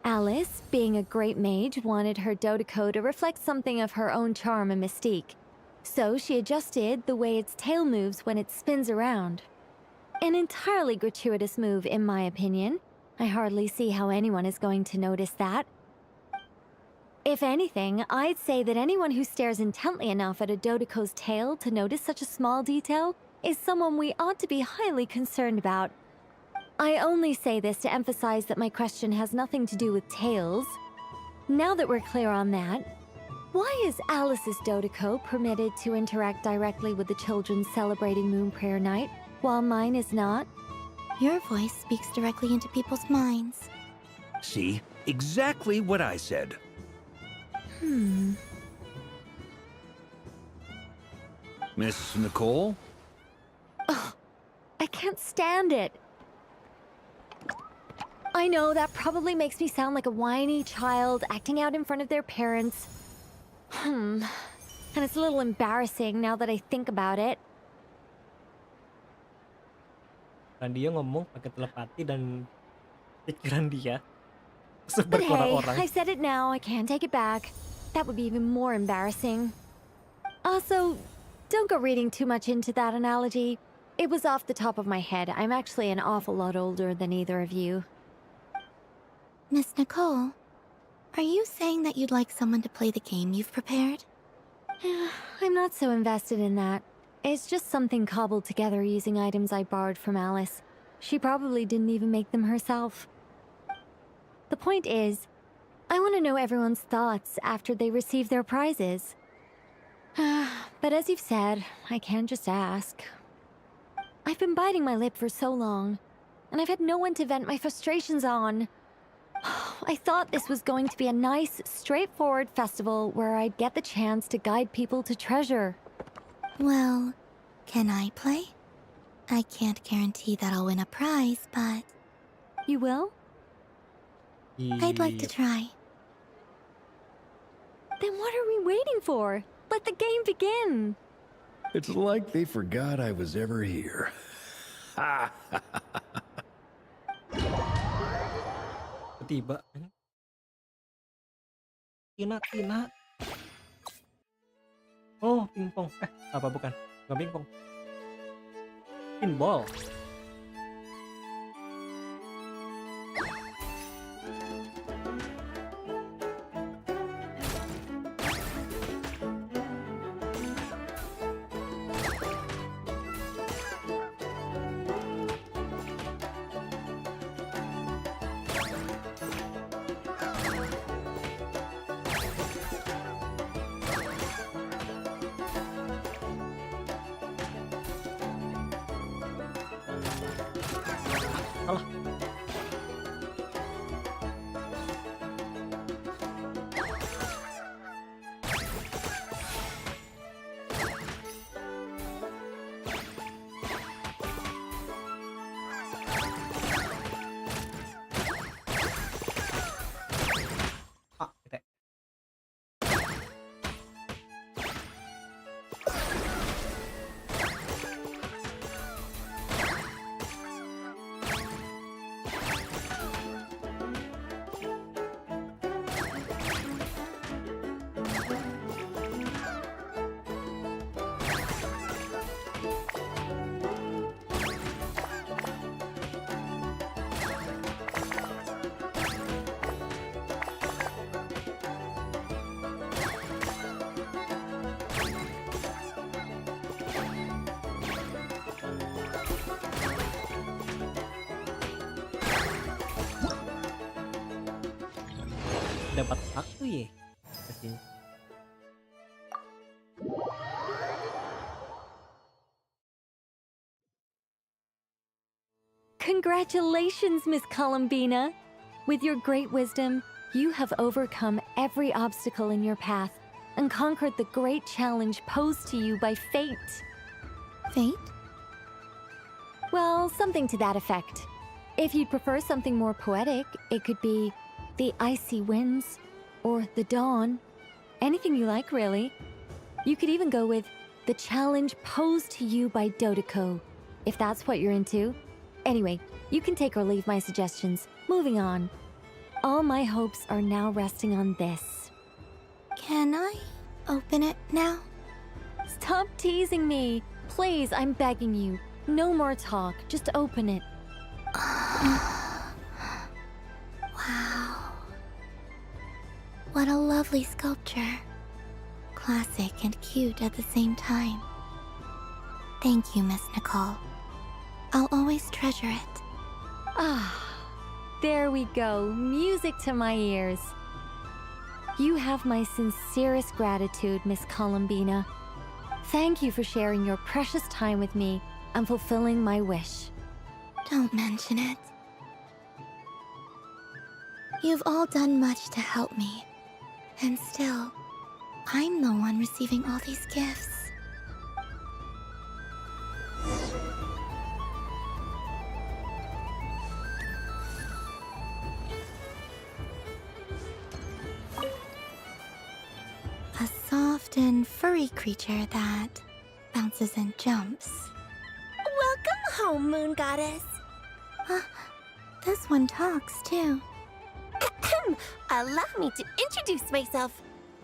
Alice, being a great mage, wanted her Dodoco to reflect something of her own charm and mystique. So she adjusted the way its tail moves when it spins around. An entirely gratuitous move, in my opinion. I hardly see how anyone is going to notice that. If anything, I'd say that anyone who stares intently enough at a Dodoco's tail to notice such a small detail is someone we ought to be highly concerned about. I only say this to emphasize that my question has nothing to do with tails. Now that we're clear on that, why is Alice's Dodoco permitted to interact directly with the children celebrating Moon Prayer Night, while mine is not? Your voice speaks directly into people's minds. See? Exactly what I said. Miss Nicole? Ugh, I can't stand it. I know that probably makes me sound like a whiny child acting out in front of their parents. And it's a little embarrassing now that I think about it. Dan dia ngomong pakai telepati dan pikiran dia But seperti hey, orang-orang. I said it now, I can't take it back. That would be even more embarrassing. Also, don't go reading too much into that analogy. It was off the top of my head. I'm actually an awful lot older than either of you. Miss Nicole, are you saying that you'd like someone to play the game you've prepared? I'm not so invested in that. It's just something cobbled together using items I borrowed from Alice. She probably didn't even make them herself. The point is, I want to know everyone's thoughts after they receive their prizes. But as you've said, I can't just ask. I've been biting my lip for so long, and I've had no one to vent my frustrations on. I thought this was going to be a nice, straightforward festival where I'd get the chance to guide people to treasure. Well, can I play? I can't guarantee that I'll win a prize, but... You will? I'd like to try. Then what are we waiting for? Let the game begin! It's like they forgot I was ever here. Tiba. Tina. Oh, pingpong. Apa bukan? Bukan pingpong. Pinball. Salah. Ah, bete. Dapat satu ya kesini. Congratulations, Miss Columbina! With your great wisdom, you have overcome every obstacle in your path and conquered the great challenge posed to you by fate. Fate? Well, something to that effect. If you'd prefer something more poetic, it could be the icy winds or the dawn. Anything you like, really. You could even go with the challenge posed to you by Dono, if that's what you're into. Anyway, you can take or leave my suggestions. Moving on. All my hopes are now resting on this. Can I open it now? Stop teasing me. Please, I'm begging you. No more talk. Just open it. Wow. What a lovely sculpture. Classic and cute at the same time. Thank you, Miss Nicole. I'll always treasure it. Ah, there we go. Music to my ears. You have my sincerest gratitude, Miss Columbina. Thank you for sharing your precious time with me and fulfilling my wish. Don't mention it. You've all done much to help me. And still, I'm the one receiving all these gifts. A soft and furry creature that bounces and jumps. Welcome home, Moon Goddess. This one talks too. Allow me to introduce myself.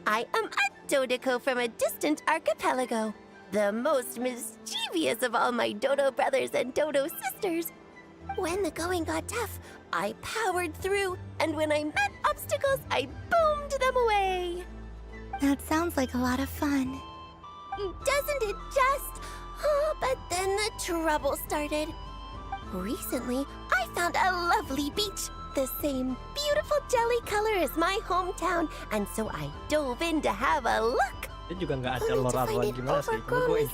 I am a Dono from a distant archipelago, the most mischievous of all my Dono brothers and Dono sisters. When the going got tough, I powered through, and when I met obstacles, I boomed them away. That sounds like a lot of fun. Doesn't it just? Oh, but then the trouble started. Recently, I found a lovely beach, the same beautiful jelly color as my hometown, and so I dove in to have a look. Dia juga nggak ada lore gimana sih, cuma gue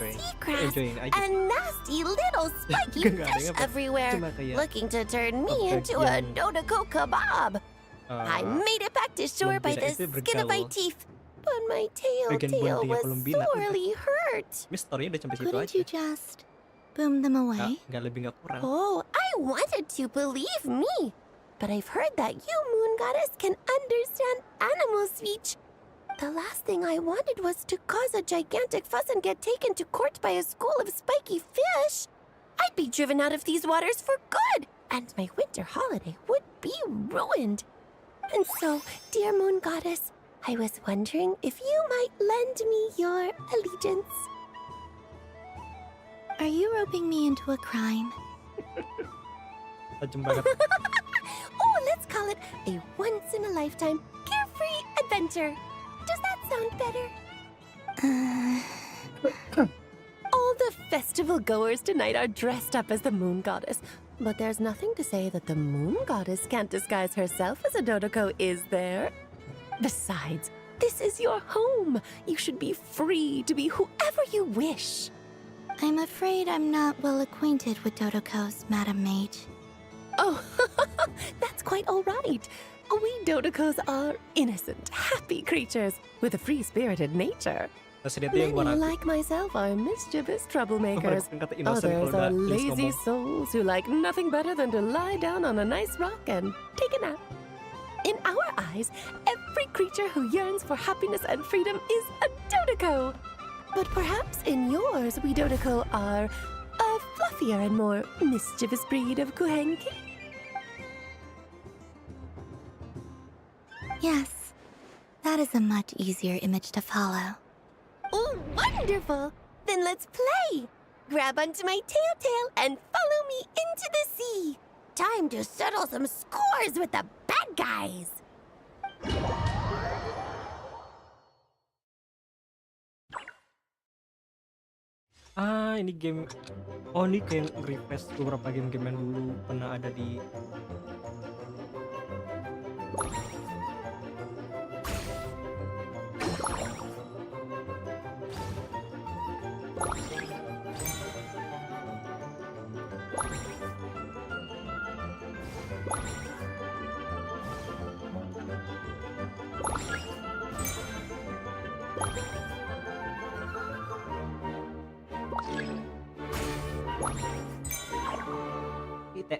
enjoying aja. And nasty little spiky fish everywhere, looking to turn me into a Dono kebab. I made it back to shore by the skin of my teeth, but my tail was sorely hurt. hurt. Story-nya udah sampai situ Couldn't aja. you just boom them away? Nggak lebih nggak kurang. Oh, I wanted to, believe me. But I've heard that you, Moon Goddess, can understand animal speech. The last thing I wanted was to cause a gigantic fuss and get taken to court by a school of spiky fish. I'd be driven out of these waters for good, and my winter holiday would be ruined. And so, dear Moon Goddess, I was wondering if you might lend me your allegiance. Are you roping me into a crime? Tajam banget. Oh, let's call it a once-in-a-lifetime carefree adventure. Does that sound better? All the festival goers tonight are dressed up as the Moon Goddess. But there's nothing to say that the Moon Goddess can't disguise herself as a Dodoko, is there? Besides, this is your home. You should be free to be whoever you wish. I'm afraid I'm not well acquainted with Dodokos, Madam Mage. Oh, that's quite all right. We Dodokos are innocent, happy creatures with a free-spirited nature. Many, like myself, are mischievous troublemakers. Others are lazy souls who like nothing better than to lie down on a nice rock and take a nap. In our eyes, every creature who yearns for happiness and freedom is a Dodoko. But perhaps in yours, we Dodoko are a fluffier and more mischievous breed of Kuhenki. Yes, that is a much easier image to follow. Oh, wonderful! Then let's play! Grab onto my tail and follow me into the sea! Time to settle some scores with the bad guys! Ini game. Oh, ini kayak refresh beberapa game-game yang dulu pernah ada di. Kita.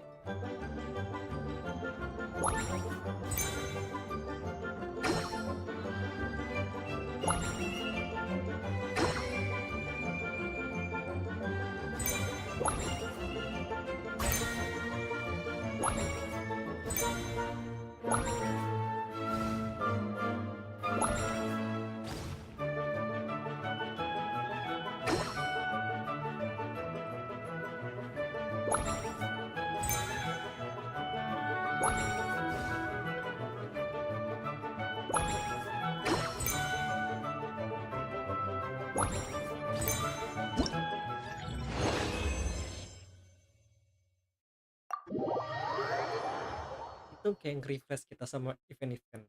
Itu kayak refresh kita sama event-event.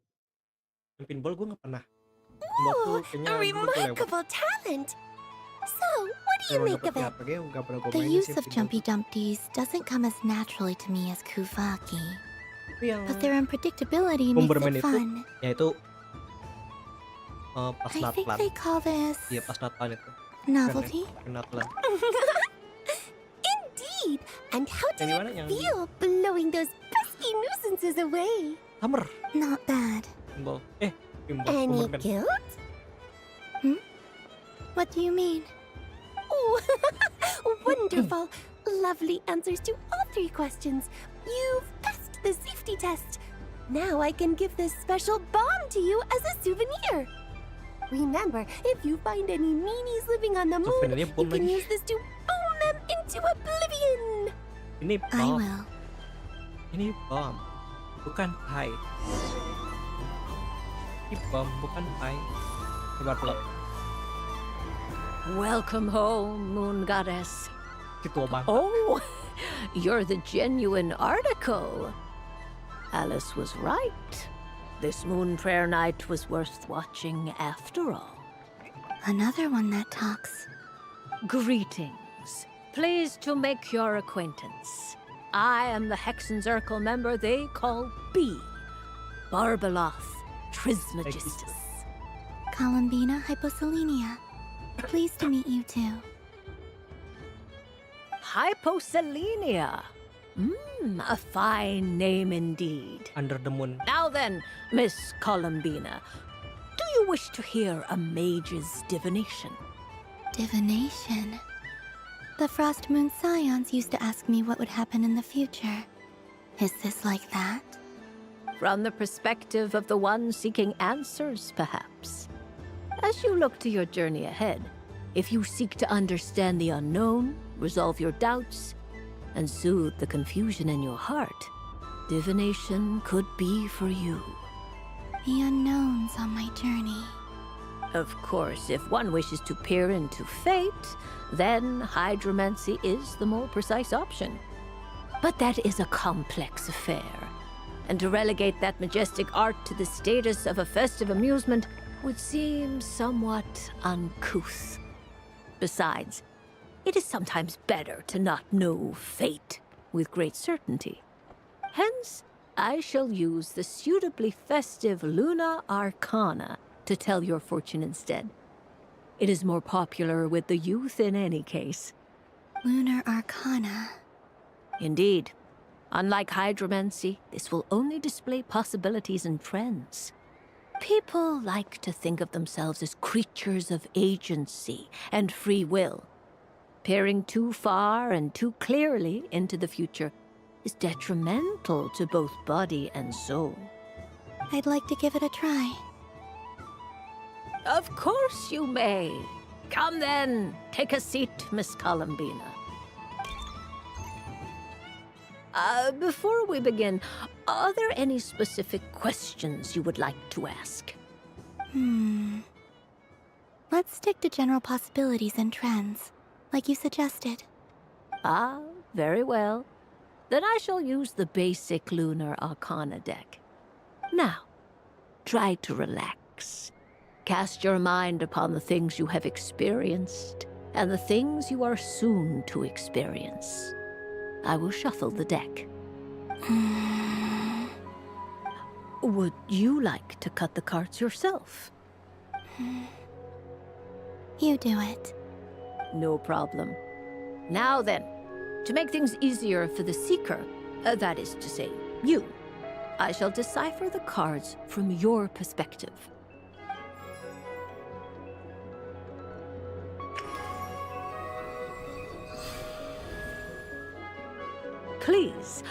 Yang pinball gue nggak pernah. Pinball tuh Ooh, kayaknya a gue tuh lewat. remarkable talent! So, what do you Kalau make dapet of it? HP nggak pernah gue The mainin use sih of pinball. jumpy dumpties doesn't come as naturally to me as Kuvaki. Tapi yang But their unpredictability gue makes bermain it itu, fun. yaitu pas I think Natlan. they call this Iya pas Natlan itu. novelty. Keren ya, Natlan. Indeed! And how do Yang you dimana yang feel blowing those pesky nuisances away? Summer Not bad. pinball. Pinball. Any Bomberman. guilt? What do you mean? Oh, wonderful! Lovely answers to all three questions. You've passed the safety test. Now I can give this special bomb to you as a souvenir. Remember, if you find any meanies living on the moon, Souvenirnya you bom can lagi. use this to boom them into oblivion. Ini I bom. will. Ini bom. Bukan pie. Ini bom bukan pie. Coba pelak. Welcome home, Moon Goddess. Tua banget. Oh, you're the genuine article. Alice was right. This moon prayer night was worth watching after all. Another one that talks. Greetings. Pleased to make your acquaintance. I am the Hexenzirkel member they call B. Barbeloth Trismegistus. Columbina hyposelenia. Pleased to meet you too. Hyposelenia. A fine name indeed. Under the moon. Now then, Miss Columbina, do you wish to hear a mage's divination? Divination? The Frost Moon Scions used to ask me what would happen in the future. Is this like that? From the perspective of the one seeking answers, perhaps. As you look to your journey ahead, if you seek to understand the unknown, resolve your doubts, and soothe the confusion in your heart, divination could be for you. The unknowns on my journey. Of course, if one wishes to peer into fate, then hydromancy is the more precise option. But that is a complex affair, and to relegate that majestic art to the status of a festive amusement would seem somewhat uncouth. Besides, it is sometimes better to not know fate with great certainty. Hence, I shall use the suitably festive Luna Arcana to tell your fortune instead. It is more popular with the youth in any case. Lunar Arcana. Indeed. Unlike hydromancy, this will only display possibilities and trends. People like to think of themselves as creatures of agency and free will. Peering too far and too clearly into the future is detrimental to both body and soul. I'd like to give it a try. Of course you may. Come then, take a seat, Miss Columbina. Before we begin, are there any specific questions you would like to ask? Let's stick to general possibilities and trends, like you suggested. Ah, very well. Then I shall use the basic Lunar Arcana deck. Now, try to relax. Cast your mind upon the things you have experienced and the things you are soon to experience. I will shuffle the deck. Would you like to cut the cards yourself? You do it. No problem. Now then, to make things easier for the seeker, that is to say, you, I shall decipher the cards from your perspective. Please,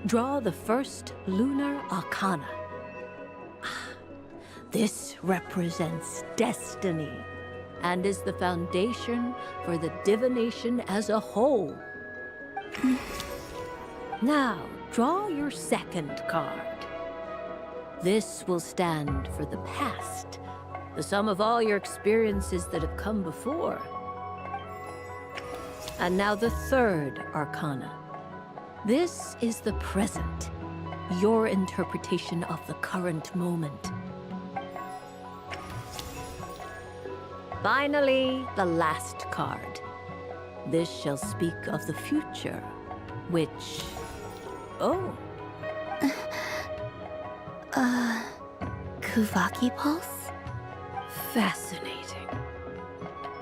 draw the first Lunar Arcana. This represents destiny and is the foundation for the divination as a whole. Now, draw your second card. This will stand for the past, the sum of all your experiences that have come before. And now the third Arcana. This is the present, your interpretation of the current moment. Finally, the last card. This shall speak of the future, which... Oh. Kuvaki Pulse? Fascinating.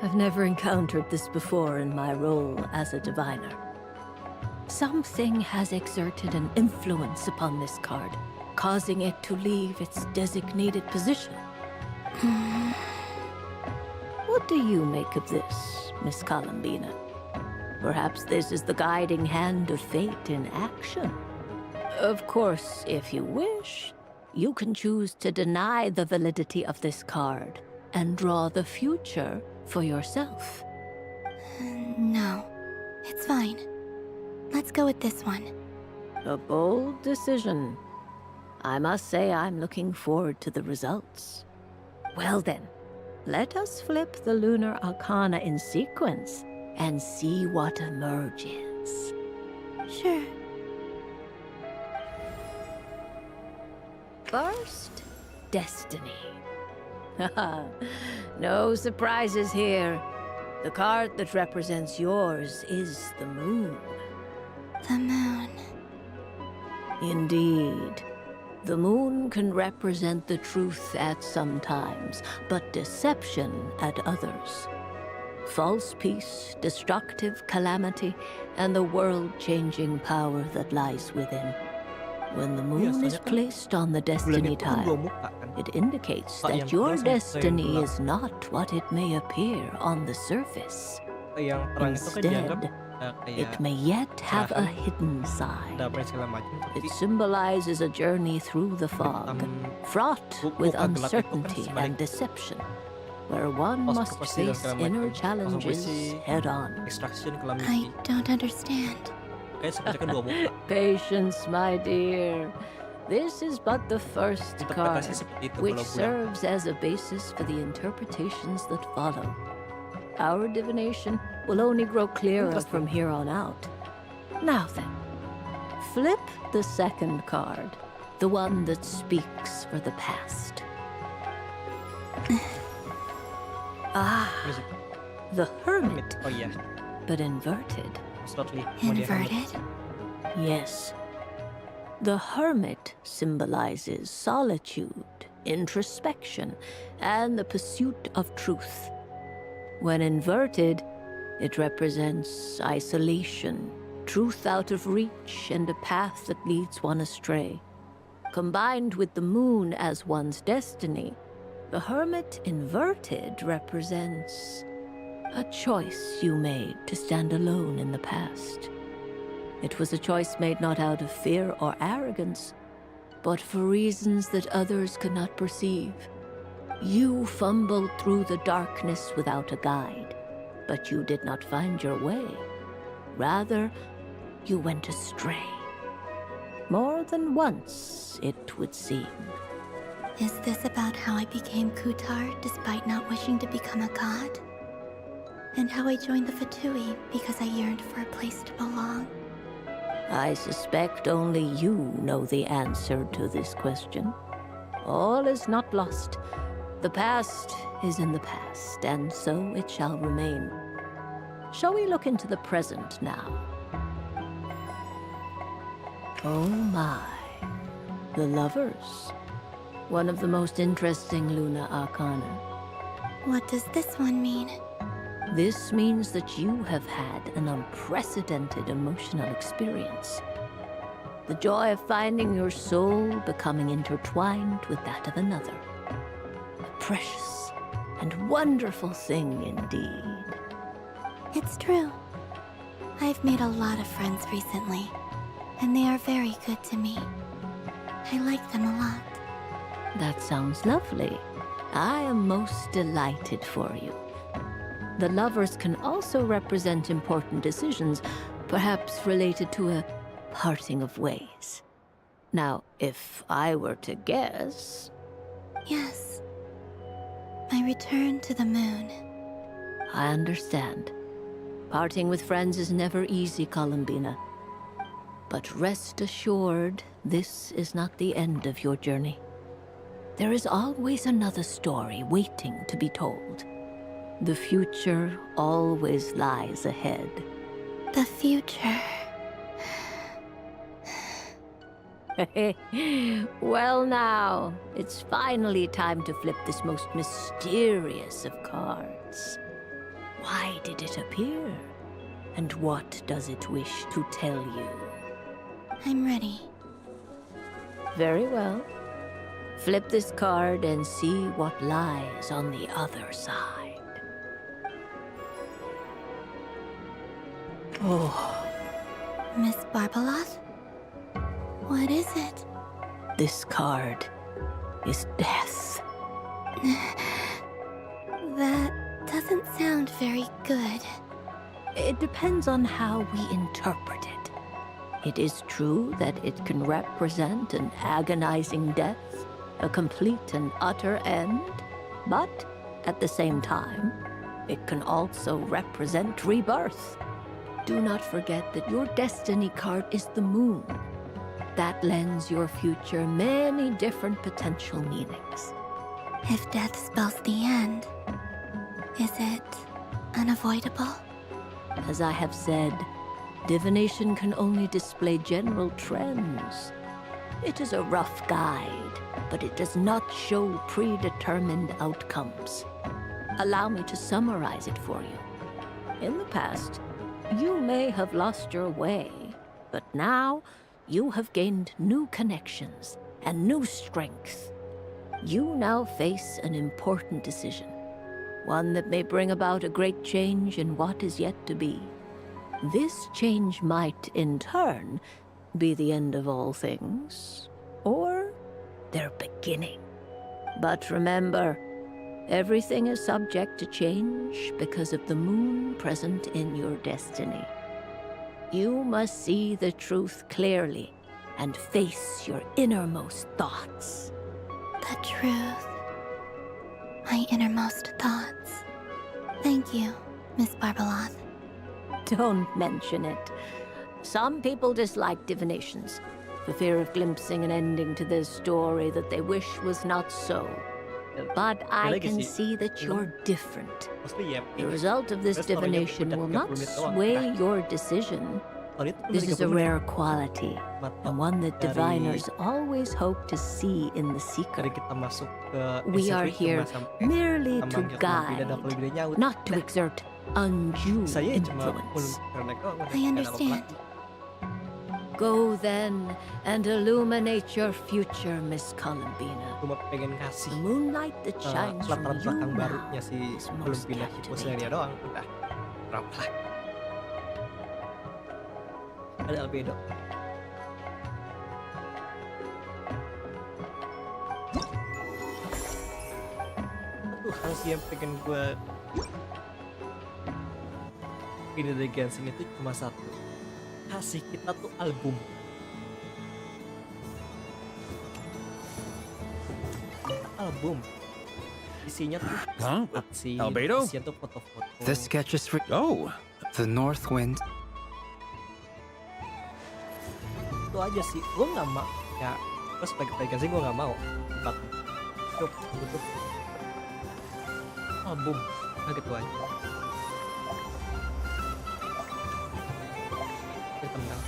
I've never encountered this before in my role as a diviner. Something has exerted an influence upon this card, causing it to leave its designated position. What do you make of this, Miss Columbina? Perhaps this is the guiding hand of fate in action. Of course, if you wish, you can choose to deny the validity of this card and draw the future for yourself. No, it's fine. Let's go with this one. A bold decision. I must say I'm looking forward to the results. Well then, let us flip the Lunar Arcana in sequence and see what emerges. Sure. First, Destiny. No surprises here. The card that represents yours is the moon. The moon. Indeed. The moon can represent the truth at some times, but deception at others. false peace, destructive calamity, and the world-changing power that lies within. When the moon is placed on the destiny tile, it indicates that your destiny is not what it may appear on the surface. Instead, it may yet have a hidden side. It symbolizes a journey through the fog, fraught with uncertainty and deception, where one must face inner challenges head-on. I don't understand. Patience, my dear. This is but the first card, which serves as a basis for the interpretations that follow. Our divination will only grow clearer from here on out. Now then, flip the second card, the one that speaks for the past. The Hermit, but inverted. Inverted? Yes. The Hermit symbolizes solitude, introspection, and the pursuit of truth. When inverted, it represents isolation, truth out of reach, and a path that leads one astray. Combined with the moon as one's destiny, the Hermit inverted represents a choice you made to stand alone in the past. It was a choice made not out of fear or arrogance, but for reasons that others could not perceive. You fumbled through the darkness without a guide, but you did not find your way. Rather, you went astray. More than once, it would seem. Is this about how I became Kutar despite not wishing to become a god? And how I joined the Fatui because I yearned for a place to belong? I suspect only you know the answer to this question. All is not lost. The past is in the past, and so it shall remain. Shall we look into the present now? Oh my. The Lovers. One of the most interesting Luna Arcana. What does this one mean? This means that you have had an unprecedented emotional experience. The joy of finding your soul becoming intertwined with that of another. A precious and wonderful thing indeed. It's true. I've made a lot of friends recently, and they are very good to me. I like them a lot. That sounds lovely. I am most delighted for you. The Lovers can also represent important decisions, perhaps related to a parting of ways. Now, if I were to guess... Yes. My return to the moon. I understand. Parting with friends is never easy, Columbina. But rest assured, this is not the end of your journey. There is always another story waiting to be told. The future always lies ahead. The future. Well now, it's finally time to flip this most mysterious of cards. Why did it appear? And what does it wish to tell you? I'm ready. Very well. Flip this card and see what lies on the other side. Oh. Miss Barbeloth? What is it? This card is death. That doesn't sound very good. It depends on how we interpret it. It is true that it can represent an agonizing death, a complete and utter end, but at the same time, it can also represent rebirth. Do not forget that your destiny card is the moon. That lends your future many different potential meanings. If death spells the end, is it unavoidable? As I have said, divination can only display general trends. It is a rough guide, but it does not show predetermined outcomes. Allow me to summarize it for you. In the past, you may have lost your way, but now you have gained new connections and new strength. You now face an important decision, one that may bring about a great change in what is yet to be. This change might, in turn, be the end of all things, or their beginning. But remember, everything is subject to change because of the moon present in your destiny. You must see the truth clearly and face your innermost thoughts. The truth. My innermost thoughts. Thank you, Miss Barbeloth. Don't mention it. Some people dislike divinations, for fear of glimpsing an ending to their story that they wish was not so. But I can see that you're different. The result of this divination will not sway your decision. This is a rare quality, and one that diviners always hope to see in the seeker. We are here merely to guide, not to exert undue influence. I understand. Go then and illuminate your future, Miss Columbina. The moonlight that shines from you now is most captivating. Ada albedo. Hal sih yang pengen gue ini dari Genshin itu cuma satu, kasih kita tuh album. Album isinya tuh Albedo? isinya tuh foto-foto. This sketch is for the North Wind. Itu aja sih, gue nggak mau ya, gue sebagai pegawai gue nggak mau butuh album, nah gitu aja. Tenang.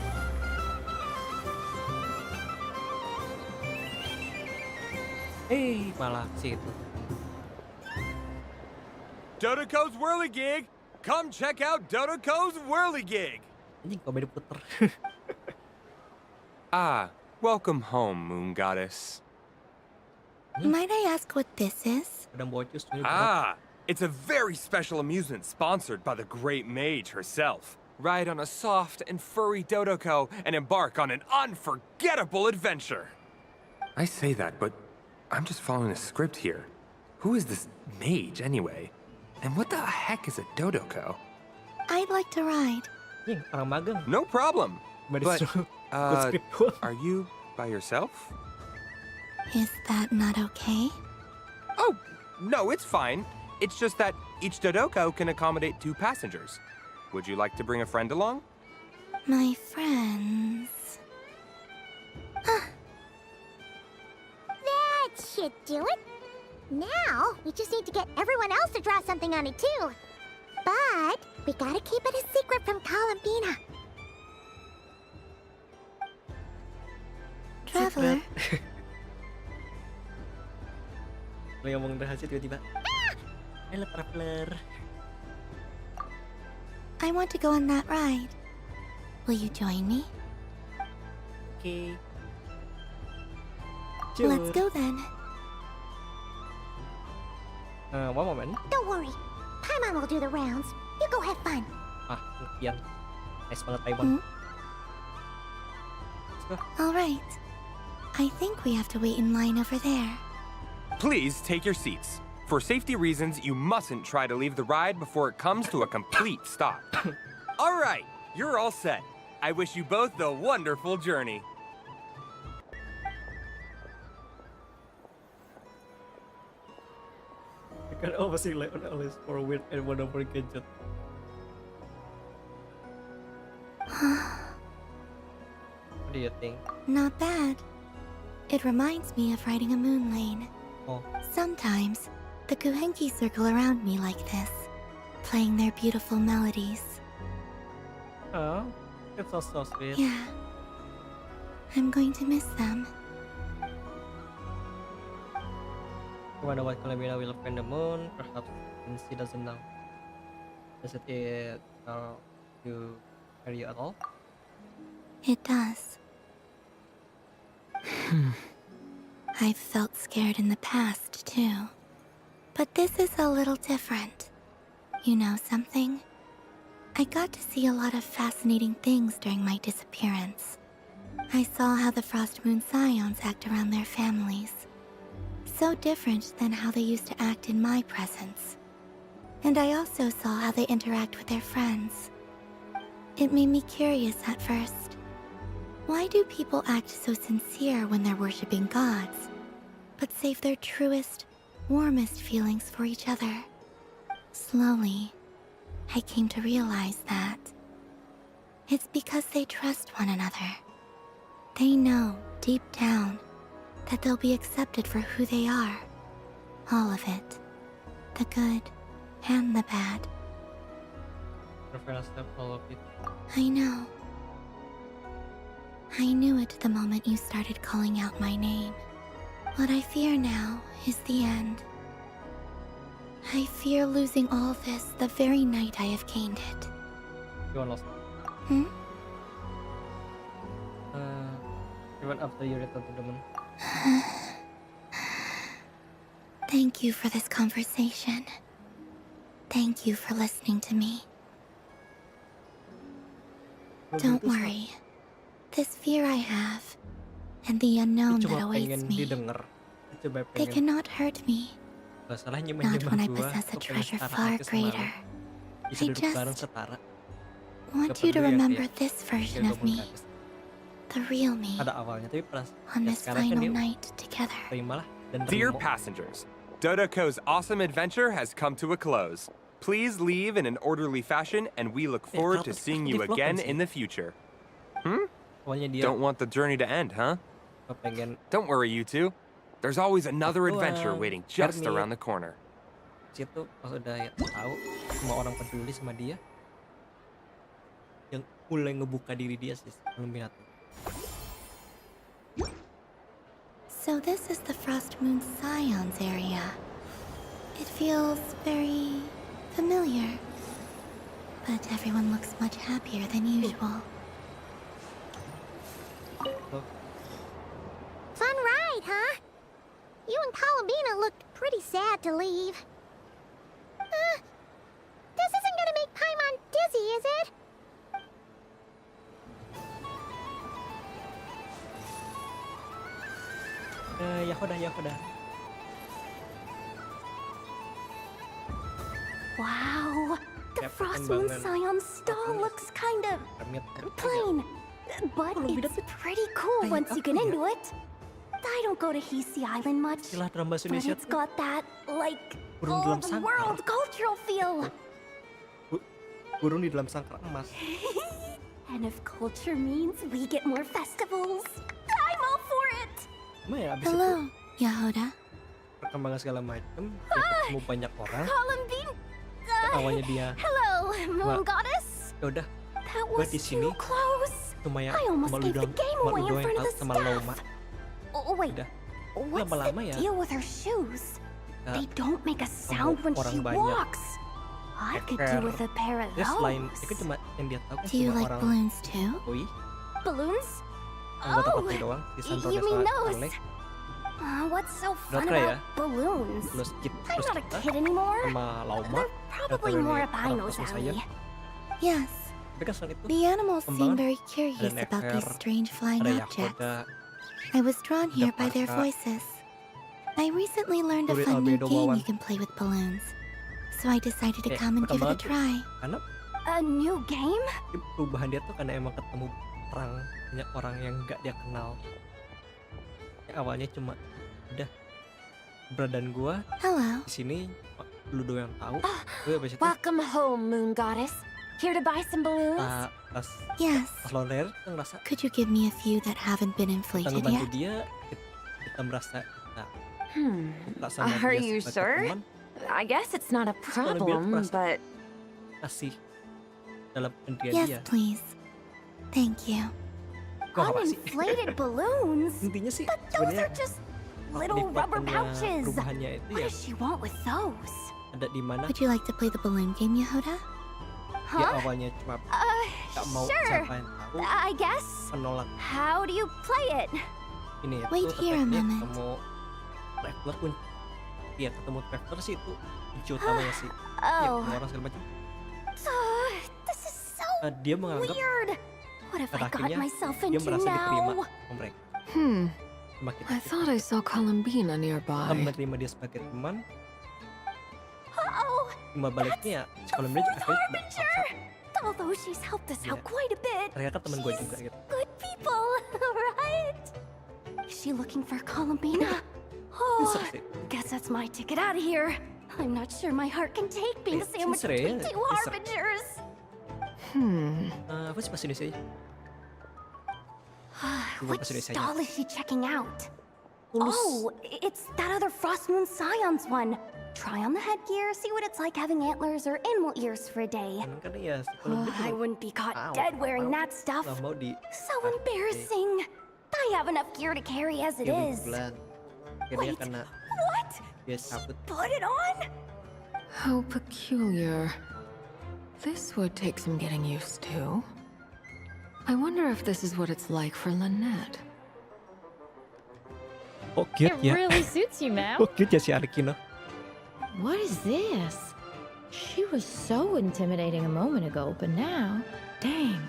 Malah sih itu. Dodoco's Whirligig! Come check out Dodoco's Whirligig! Anjing kok beda puter. Welcome home, Moon Goddess. Might I ask what this is? It's a very special amusement sponsored by the great mage herself. Ride on a soft and furry Dodoco and embark on an unforgettable adventure. I say that, but I'm just following a script here. Who is this mage, anyway? And what the heck is a Dodoco? I'd like to ride. Orang magang. No problem. But, are you by yourself? Is that not okay? Oh, no, it's fine. It's just that each Dodoco can accommodate 2 passengers. Would you like to bring a friend along? My friends. That should do it. Now, we just need to get everyone else to draw something on it too. But we gotta keep it a secret from Columbina. Traveler. Lagi ngomong rahasia tiba-tiba. Hello, traveler. I want to go on that ride. Will you join me? Okay. Let's go then. One moment. Don't worry. Paimon will do the rounds. You go have fun. Impian. Nice banget Paimon. All right. I think we have to wait in line over there. Please take your seats. For safety reasons, you mustn't try to leave the ride before it comes to a complete stop. All right, you're all set. I wish you both a wonderful journey. I can always rely on Alice for a weird and wonderful gadget. What do you think? Not bad. It reminds me of riding a moon lane. Sometimes, the Kuhenki circle around me like this, playing their beautiful melodies. Oh, it's so sweet. Yeah. I'm going to miss them. I wonder what Columbina will find the moon. Perhaps she doesn't know. Does it you scare you at all? It does. I've felt scared in the past, too. But this is a little different. You know something? I got to see a lot of fascinating things during my disappearance. I saw how the Frost Moon Scions act around their families. So different than how they used to act in my presence. And I also saw how they interact with their friends. It made me curious at first. Why do people act so sincere when they're worshipping gods, but save their truest, warmest feelings for each other? Slowly, I came to realize that it's because they trust one another. They know, deep down, that they'll be accepted for who they are. All of it. The good and the bad. All of it. I know. I knew it the moment you started calling out my name. What I fear now is the end. I fear losing all this the very night I have gained it. You lost. Hmm? Even after you return to the moon. Thank you for this conversation. Thank you for listening to me. Don't worry. This fear I have, and the unknown that awaits me, they cannot hurt me. Not when I possess a treasure far greater. I just want you to remember this version of me. The real me. On this final night together. Dear passengers, Dodoko's awesome adventure has come to a close. Please leave in an orderly fashion, and we look forward to seeing you again in the future. Don't want the journey to end, huh? Don't worry, you two. There's always another adventure waiting just around the corner. Situ pas udah tahu semua orang peduli sama dia, yang mulai ngebuka diri dia sih minat. So this is the Frost Moon Scions area. It feels very familiar, but everyone looks much happier than usual. Fun ride, huh? You and Columbina looked pretty sad to leave. This isn't gonna make Paimon dizzy, is it? Yahoda. Wow, the Frost Moon Scion stall looks kind of plain, but it's pretty cool once you get into it. I don't go to Hisi Island much, but it's got that, like, old-world cultural feel. Burung di dalam sangkar emas. And if culture means we get more festivals, I'm all for it! Hello, Yahoda. Perkembangan segala macam, dia ketemu banyak orang. Awalnya dia hello, Moon Goddess. Yaudah, That gue was di sini too close. cuma I almost gave the game away in front of the sama Loma. Oh, wait. What's Lama-lama the ya. deal with her shoes? They don't make a sound when she walks. I could do with a pair of Dia selain those. itu cuma yang dia tahu kan Do you cuma like orang balloons too? Koi, Balloons? anggota partai doang di Santo You mean Desa those? Alek. What's so fun Nod-Krai ya. about balloons? Terus I'm not a kid anymore. sama Lauma. Probably more albinos, Ellie. Yes. Tapi kan selain itu The animals seem kembangan very curious ada about these Nefer, strange flying ada objects. Yahoda, I was drawn here by their Parka. voices. I recently learned a Turin fun new Albedo game Wawan. you can play with balloons. So I decided to Kayak come and give it a perkembangan try. karena A new game? perubahan dia tuh karena emang ketemu banyak orang yang gak dia kenal. Ya, awalnya cuma udah keberadaan gua Hello. di sini lu doang yang tahu. Gue habis itu Welcome home, Moon Goddess. Here to buy some balloons? pas Yes. lo leher kita ngerasa Could you give me a few that haven't been kita inflated ngebantu yet? dia, kita merasa kita suka sama Are dia you sebagai sure? teman, I guess it's not a kalau dia problem, merasa but kasih dalam pendirian Yes, dia. please. Thank you. Gua apa sih? Uninflated balloons? Intinya sih But those sebenarnya are just little rubber penikmatannya pouches. perubahannya itu What ya does she want with those? ada di mana Would you like to play the balloon game, Yahoda? Dia Huh? awalnya cuma gak mau Sure. siapa yang tahu, I guess. menolak. How do you play it? Ini ya, Wait tuh here a dia moment. ketemu traveler pun. Iya, ketemu traveler sih itu kunci utamanya sih. Iya, Oh. ketemu orang segala macam. This is so Dia menganggap weird. What have pada I got akhirnya myself dia into merasa diterima now? sama mereka. Semakin I thought I saw Columbina nearby. menerima dia sebagai teman, Oh, timbal baliknya ya, si Columbina juga akhirnya berpaksa. although she's helped us out Yeah. quite a bit. Ternyata teman gue juga gitu. Good people, right? Is she looking for Columbina? Oh, Bisa sih. guess that's my ticket out of here. I'm not sure my heart can take being sandwiched sincere, between two bisa. harbingers. Apa sih bahasa Indonesia? Coba Which bahasa Indonesia. stall is she checking out? Oh, it's that other Frost Moon Scions one. Try on the headgear, see what it's like having antlers or animal ears for a day. Kan ya, si Columbina I wouldn't be caught dead wearing that stuff. Gak mau di So embarrassing. I have enough gear to carry as it is. bulan. Akhirnya Wait, kena what? dia cabut. Put it on? How peculiar. This would take some getting used to. I wonder if this is what it's like for Lynette. Oh, cute It ya. really suits you, ma'am. Oh, cute ya si Arkina. What is this? She was so intimidating a moment ago, but now, dang,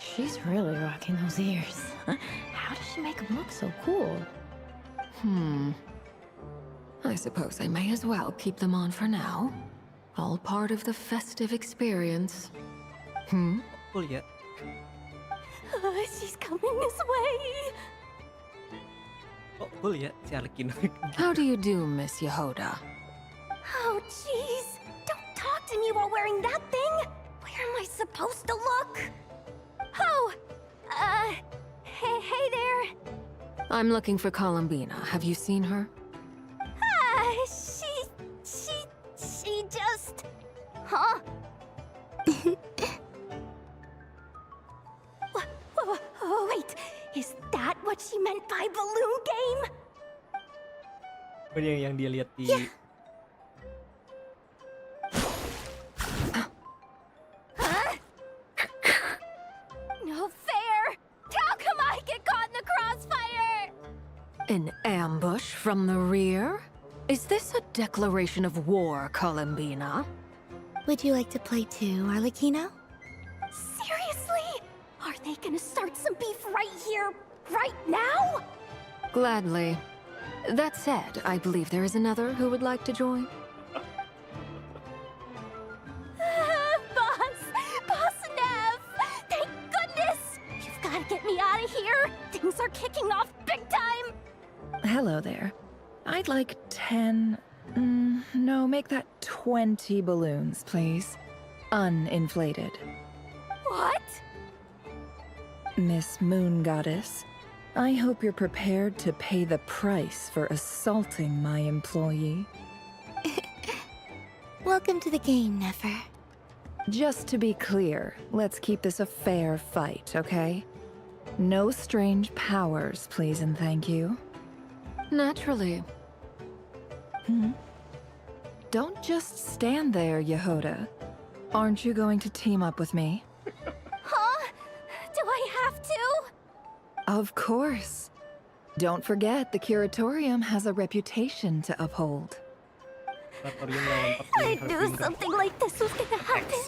she's really rocking those ears. How does she make them look so cool? I suppose I may as well keep them on for now. All part of the festive experience. Cool ya. She's coming this way. Oh, cool ya si Arkina. How do you do, Miss Yehoda? Oh, jeez. Don't talk to me while wearing that thing. Where am I supposed to look? Oh, hey there. I'm looking for Columbina. Have you seen her? She just... Huh? Wait, is that what she meant by balloon game? Oh, yang dia lihat di Huh? No fair! How come I get caught in the crossfire? An ambush from the rear? Is this a declaration of war, Columbina? Would you like to play too, Arlecchino? Seriously? Are they gonna start some beef right here, right now? Gladly. That said, I believe there is another who would like to join. Boss Nev! Thank goodness! You've gotta get me out of here! Things are kicking off big time! Hello there. I'd like 10... no, make that 20 balloons, please. Uninflated. What? Miss Moon Goddess, I hope you're prepared to pay the price for assaulting my employee. Welcome to the game, Nefer. Just to be clear, let's keep this a fair fight, okay? No strange powers, please and thank you. Naturally. Don't just stand there, Yehoda. Aren't you going to team up with me? Huh? Do I have to? Of course. Don't forget, the Curatorium has a reputation to uphold. I knew something like this was gonna happen.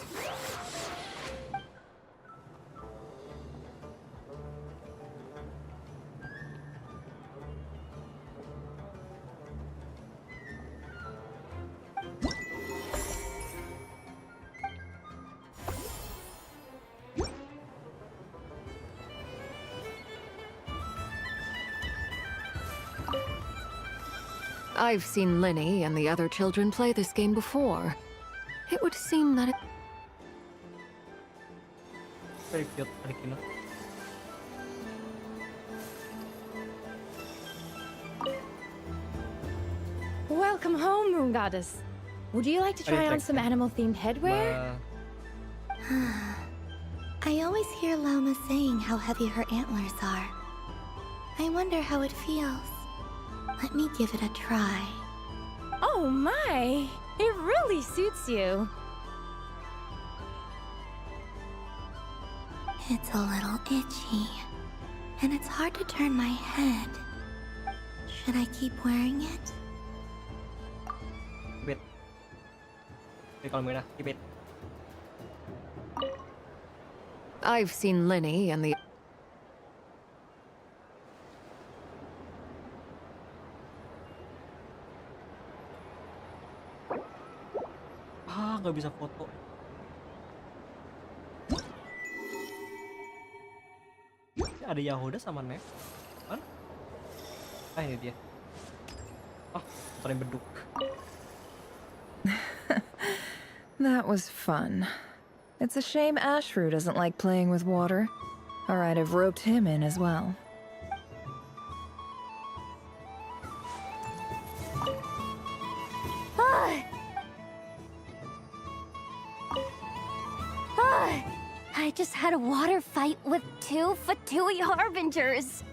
I've seen Linny and the other children play this game before. It would seem that it... Very cute, Arkina. Welcome home, Moon Goddess. Would you like to try on some animal-themed headwear? I always hear Llama saying how heavy her antlers are. I wonder how it feels. Let me give it a try. Oh my! It really suits you. It's a little itchy, and it's hard to turn my head. Should I keep wearing it? Keep it. Tapi kalau merah, keep it. I've seen Lenny and the... Nggak bisa foto. Ini ada Yahuda sama Nev. Mana? Ini dia. Saling beduk. That was fun. It's a shame Ashru doesn't like playing with water. Alright, I've roped him in as well. I just had a water fight with 2 Fatui Harbingers.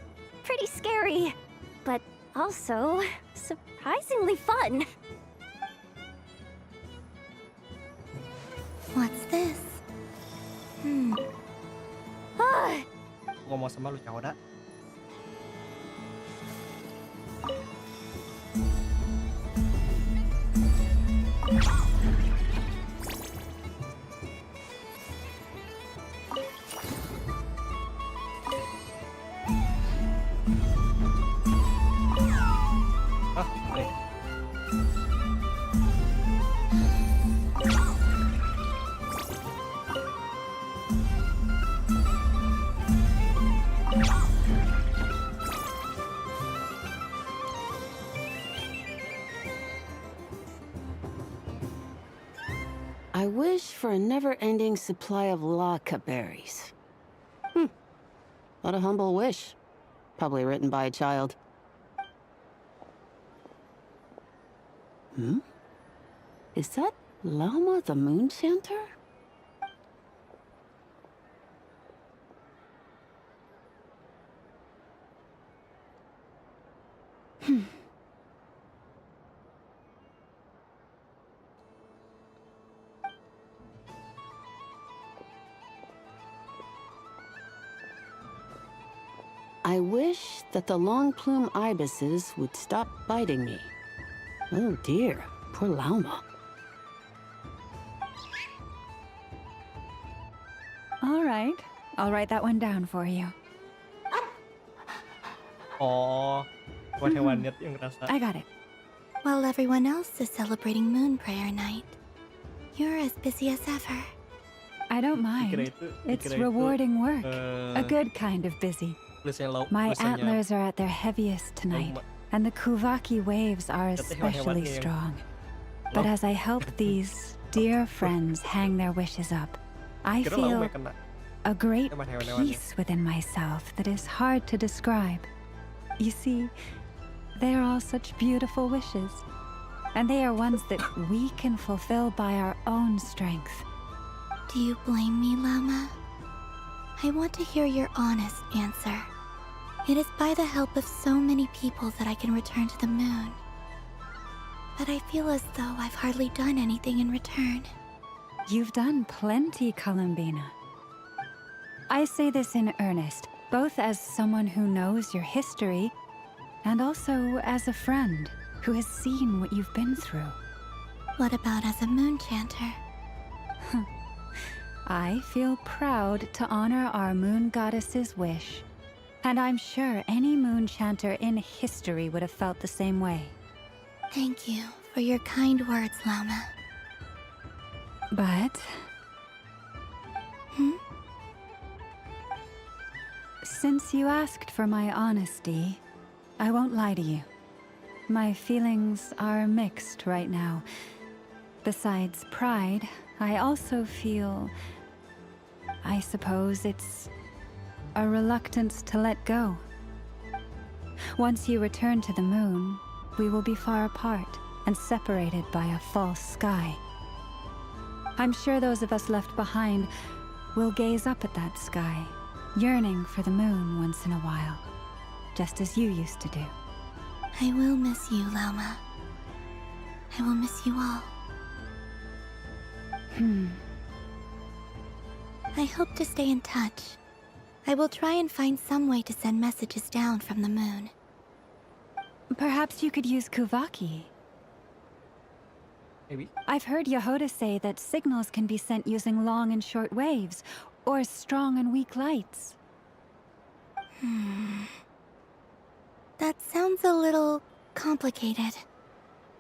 Pretty scary, but also surprisingly fun. What's this? Ngomong sama lu, Yahuda. I wish for a never-ending supply of laka berries. What a humble wish. Probably written by a child. Is that Lama the Moon Chanter? I wish that the long plume ibises would stop biting me. Oh dear, poor Lauma. All right, I'll write that one down for you. Buat hewannya yang ngerasa. I got it. While everyone else is celebrating Moon Prayer Night, you're as busy as ever. I don't mind. It's rewarding work. A good kind of busy. My antlers are at their heaviest tonight, and the Kuvaki waves are especially strong. But as I help these dear friends hang their wishes up, I feel a great peace within myself that is hard to describe. You see, they are all such beautiful wishes, and they are ones that we can fulfill by our own strength. Do you blame me, Lama? I want to hear your honest answer. It is by the help of so many people that I can return to the moon. But I feel as though I've hardly done anything in return. You've done plenty, Columbina. I say this in earnest, both as someone who knows your history, and also as a friend who has seen what you've been through. What about as a moon chanter? I feel proud to honor our moon goddess's wish. And I'm sure any moon chanter in history would have felt the same way. Thank you for your kind words, Lama. But... Since you asked for my honesty, I won't lie to you. My feelings are mixed right now. Besides pride, I also feel... I suppose it's a reluctance to let go. Once you return to the moon, we will be far apart and separated by a false sky. I'm sure those of us left behind will gaze up at that sky, yearning for the moon once in a while, just as you used to do. I will miss you, Lama. I will miss you all. I hope to stay in touch I will try and find some way to send messages down from the moon. Perhaps you could use Kuvaki. Maybe. I've heard Yehoda say that signals can be sent using long and short waves, or strong and weak lights. That sounds a little complicated.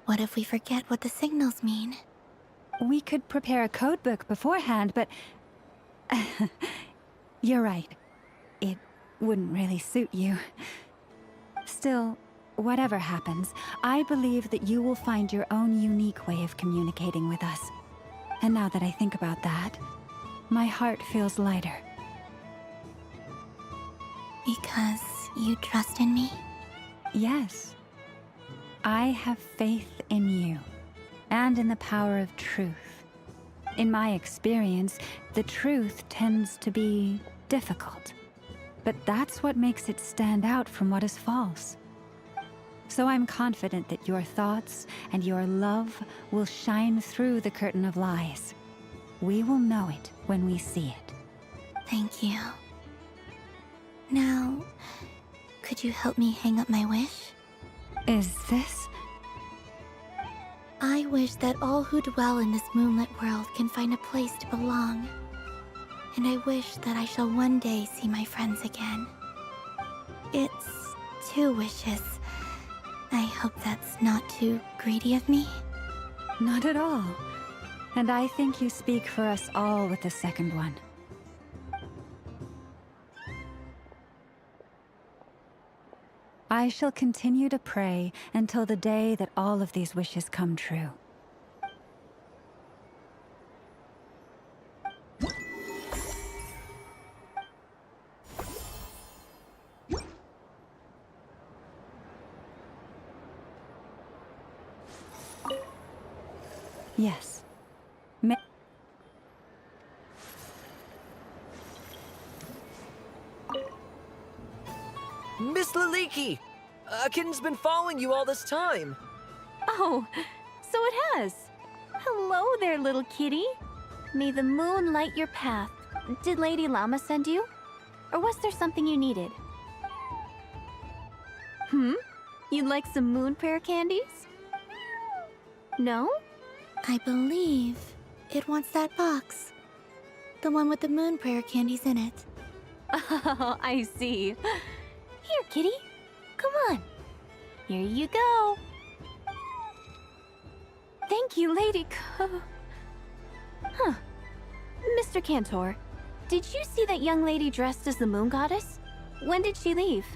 What if we forget what the signals mean? We could prepare a codebook beforehand, but... You're right. It wouldn't really suit you. Still, whatever happens, I believe that you will find your own unique way of communicating with us. And now that I think about that, my heart feels lighter. Because you trust in me? Yes. I have faith in you, and in the power of truth. In my experience, the truth tends to be difficult. But that's what makes it stand out from what is false. So I'm confident that your thoughts and your love will shine through the curtain of lies. We will know it when we see it. Thank you. Now, could you help me hang up my wish? Is this? I wish that all who dwell in this moonlit world can find a place to belong. And I wish that I shall one day see my friends again. It's 2 wishes. I hope that's not too greedy of me. Not at all. And I think you speak for us all with the second one. I shall continue to pray until the day that all of these wishes come true. Yes. Miss Laliki! Akin's been following you all this time. Oh, so it has. Hello there, little kitty. May the moon light your path. Did Lady Llama send you? Or was there something you needed? You'd like some moon prayer candies? No? I believe it wants that box. The one with the moon prayer candies in it. Oh, I see. Here, kitty. Come on. Here you go. Thank you, Lady Mr. Cantor, did you see that young lady dressed as the moon goddess? When did she leave?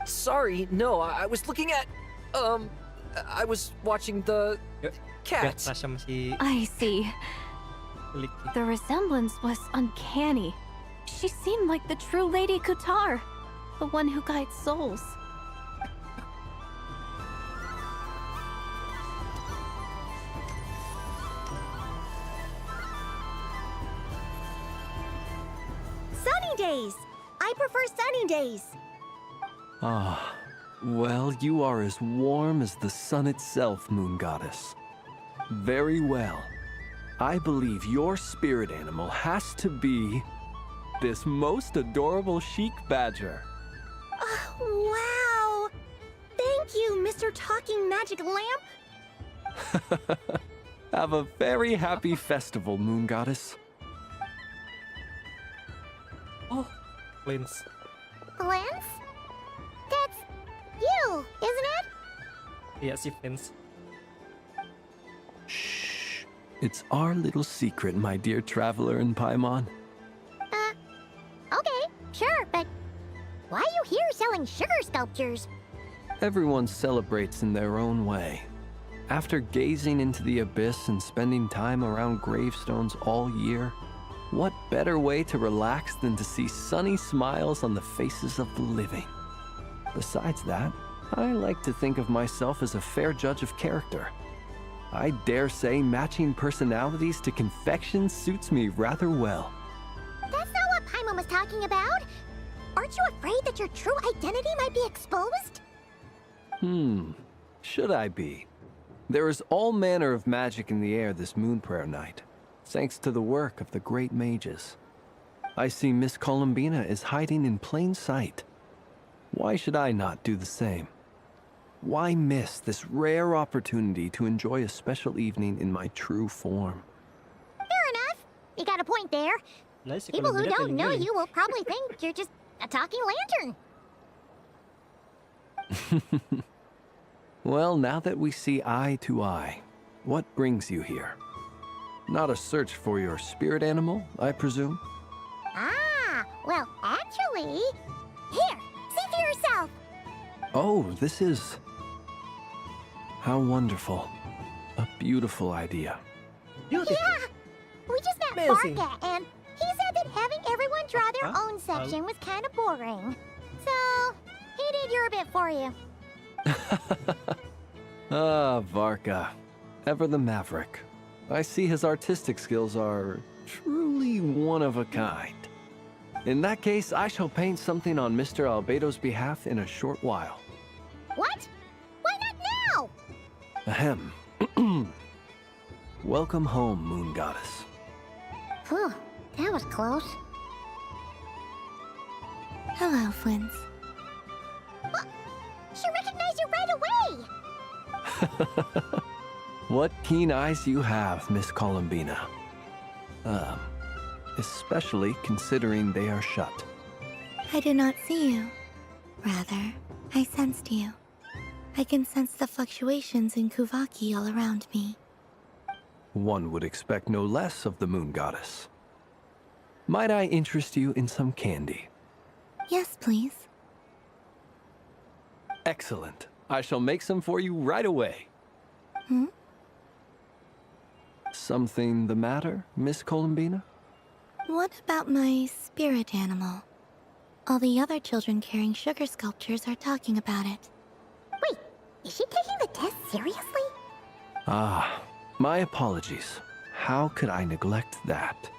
Sorry, no, I was looking at... I was watching the... cat. I see. The resemblance was uncanny. She seemed like the true Lady Kutar, the one who guides souls. Sunny days! I prefer sunny days. Ah, well, you are as warm as the sun itself, Moon Goddess. Very well. I believe your spirit animal has to be this most adorable chic badger. Wow! Thank you, Mr. Talking Magic Lamp. Have a very happy festival, Moon Goddess. Oh, Lens. Lens? That's you, isn't it? Iya sih, Lens. Shh. It's our little secret, my dear traveler in Paimon. Okay, sure, but why are you here selling sugar sculptures? Everyone celebrates in their own way. After gazing into the abyss and spending time around gravestones all year, what better way to relax than to see sunny smiles on the faces of the living? Besides that, I like to think of myself as a fair judge of character. I dare say matching personalities to confection suits me rather well. That's not what Paimon was talking about. Aren't you afraid that your true identity might be exposed? Should I be? There is all manner of magic in the air this moon prayer night, thanks to the work of the great mages. I see Miss Columbina is hiding in plain sight. Why should I not do the same? Why miss this rare opportunity to enjoy a special evening in my true form? Fair enough. You got a point there. People who don't know you will probably think you're just a talking lantern. Well, now that we see eye to eye, what brings you here? Not a search for your spirit animal, I presume? Ah, well, actually... Here, see for yourself. Oh, this is... How wonderful. A beautiful idea. Yeah, we just met Barca, and he said that having everyone draw their own section was kind of boring. So, he did your bit for you. Ah, Varka. Ever the maverick. I see his artistic skills are truly one of a kind. In that case, I shall paint something on Mr. Albedo's behalf in a short while. What? Why not now? Ahem. Welcome home, Moon Goddess. Whew, that was close. Hello, Flins. She recognized you right away! What keen eyes you have, Miss Columbina. Especially considering they are shut. I did not see you. Rather, I sensed you. I can sense the fluctuations in Kuvaki all around me. One would expect no less of the Moon Goddess. Might I interest you in some candy? Yes, please. Excellent. I shall make some for you right away. Hmm? Something the matter, Miss Columbina? What about my spirit animal? All the other children carrying sugar sculptures are talking about it. Wait, is she taking the test seriously? Ah, my apologies. How could I neglect that?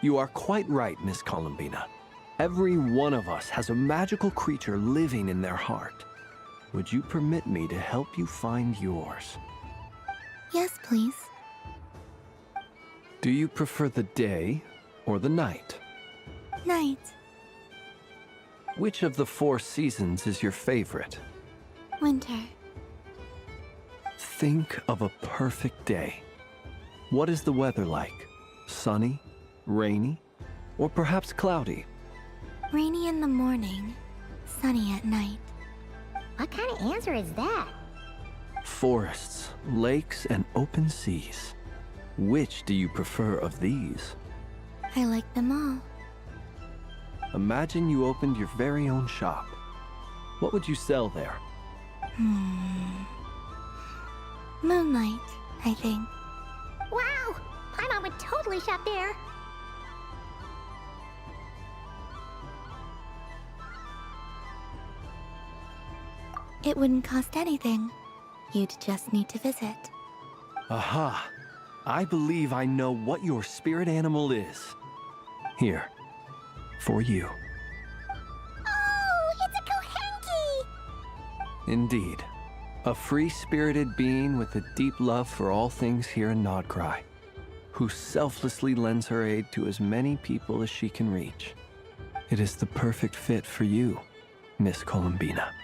You are quite right, Miss Columbina. Every one of us has a magical creature living in their heart. Would you permit me to help you find yours? Yes, please. Do you prefer the day or the night? Night. Which of the 4 seasons is your favorite? Winter. Think of a perfect day. What is the weather like? Sunny, rainy, or perhaps cloudy? Rainy in the morning, sunny at night. What kind of answer is that? Forests, lakes, and open seas. Which do you prefer of these? I like them all. Imagine you opened your very own shop. What would you sell there? Moonlight, I think. Wow! Paimon would totally shop there. It wouldn't cost anything. You'd just need to visit. Aha! I believe I know what your spirit animal is. Here, for you. Oh, it's a Kohenki! Indeed. A free-spirited being with a deep love for all things here in Nod-Krai, who selflessly lends her aid to as many people as she can reach. It is the perfect fit for you, Miss Columbina.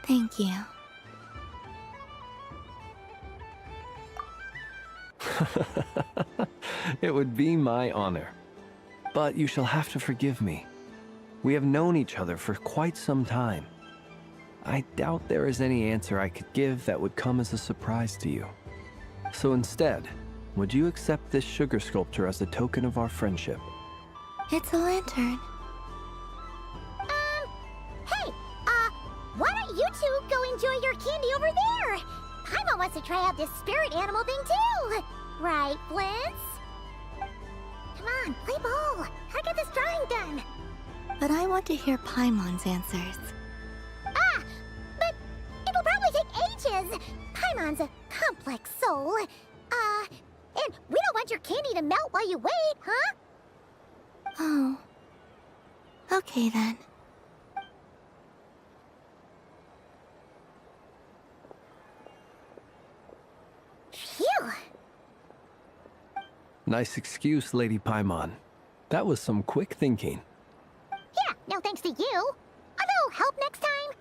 Thank you. It would be my honor. But you shall have to forgive me. We have known each other for quite some time. I doubt there is any answer I could give that would come as a surprise to you. So instead, would you accept this sugar sculpture as a token of our friendship? It's a lantern. Hey, why don't you two go enjoy your candy over there? Paimon wants to try out this spirit animal thing too. Right, Flint's? Come on, play ball. I get this drawing done. But I want to hear Paimon's answers. Ah, but it'll probably take ages. Paimon's a complex soul. And we don't want your candy to melt while you wait, huh? Oh. Okay then. Phew. Nice excuse, Lady Paimon. That was some quick thinking. Yeah, no thanks to you. A little help next time?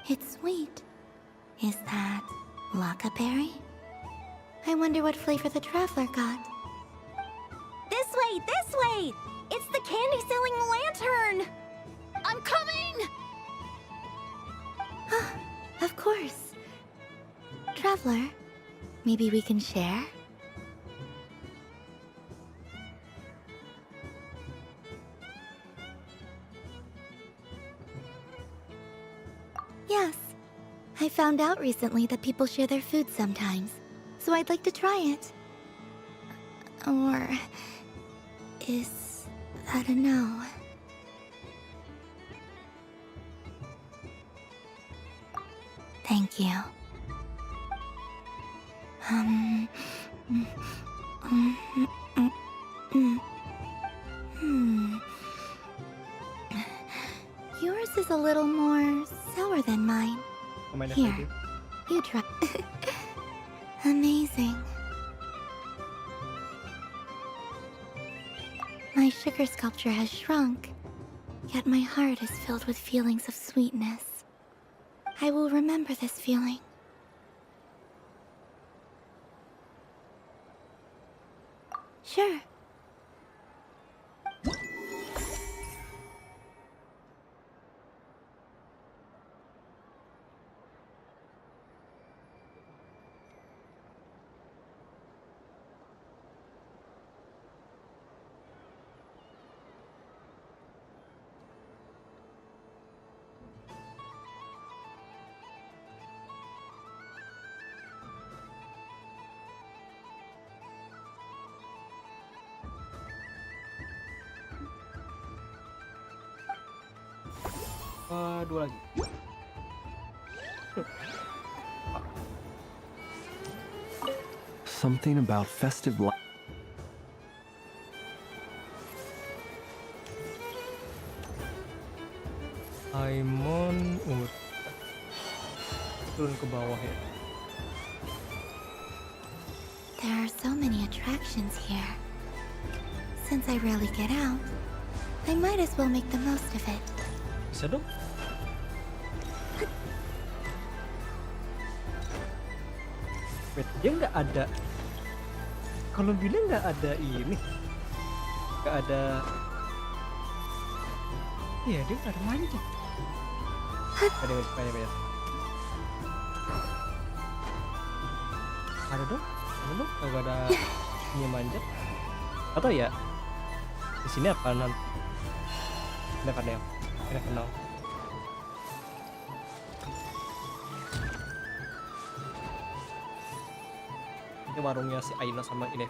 It's sweet. Is that Lockaberry? I wonder what flavor the traveler got. This way, this way! It's the candy-selling lantern! I'm coming! Of course. Traveler, maybe we can share? Yes. I found out recently that people share their food sometimes, so I'd like to try it. Or... is that a no? Thank you. Yours is a little more sour than mine. Here, you try. Amazing. My sugar sculpture has shrunk, yet my heart is filled with feelings of sweetness. I will remember this feeling. Sure. Dua lagi. Something about festive life. Paimon, turun ke bawah ya. There are so many attractions here. Since I rarely get out, I might as well make the most of it. Bisa dong? Wait, dia nggak ada. Kalau bilang nggak ada ini, nggak ada. Iya, dia nggak ada manjat. Ada banyak. Ada dong, nggak ada ini manjat. Atau ya di sini apa nanti? Ini kan ya, ini kenal. Ini warungnya si Aina sama ini.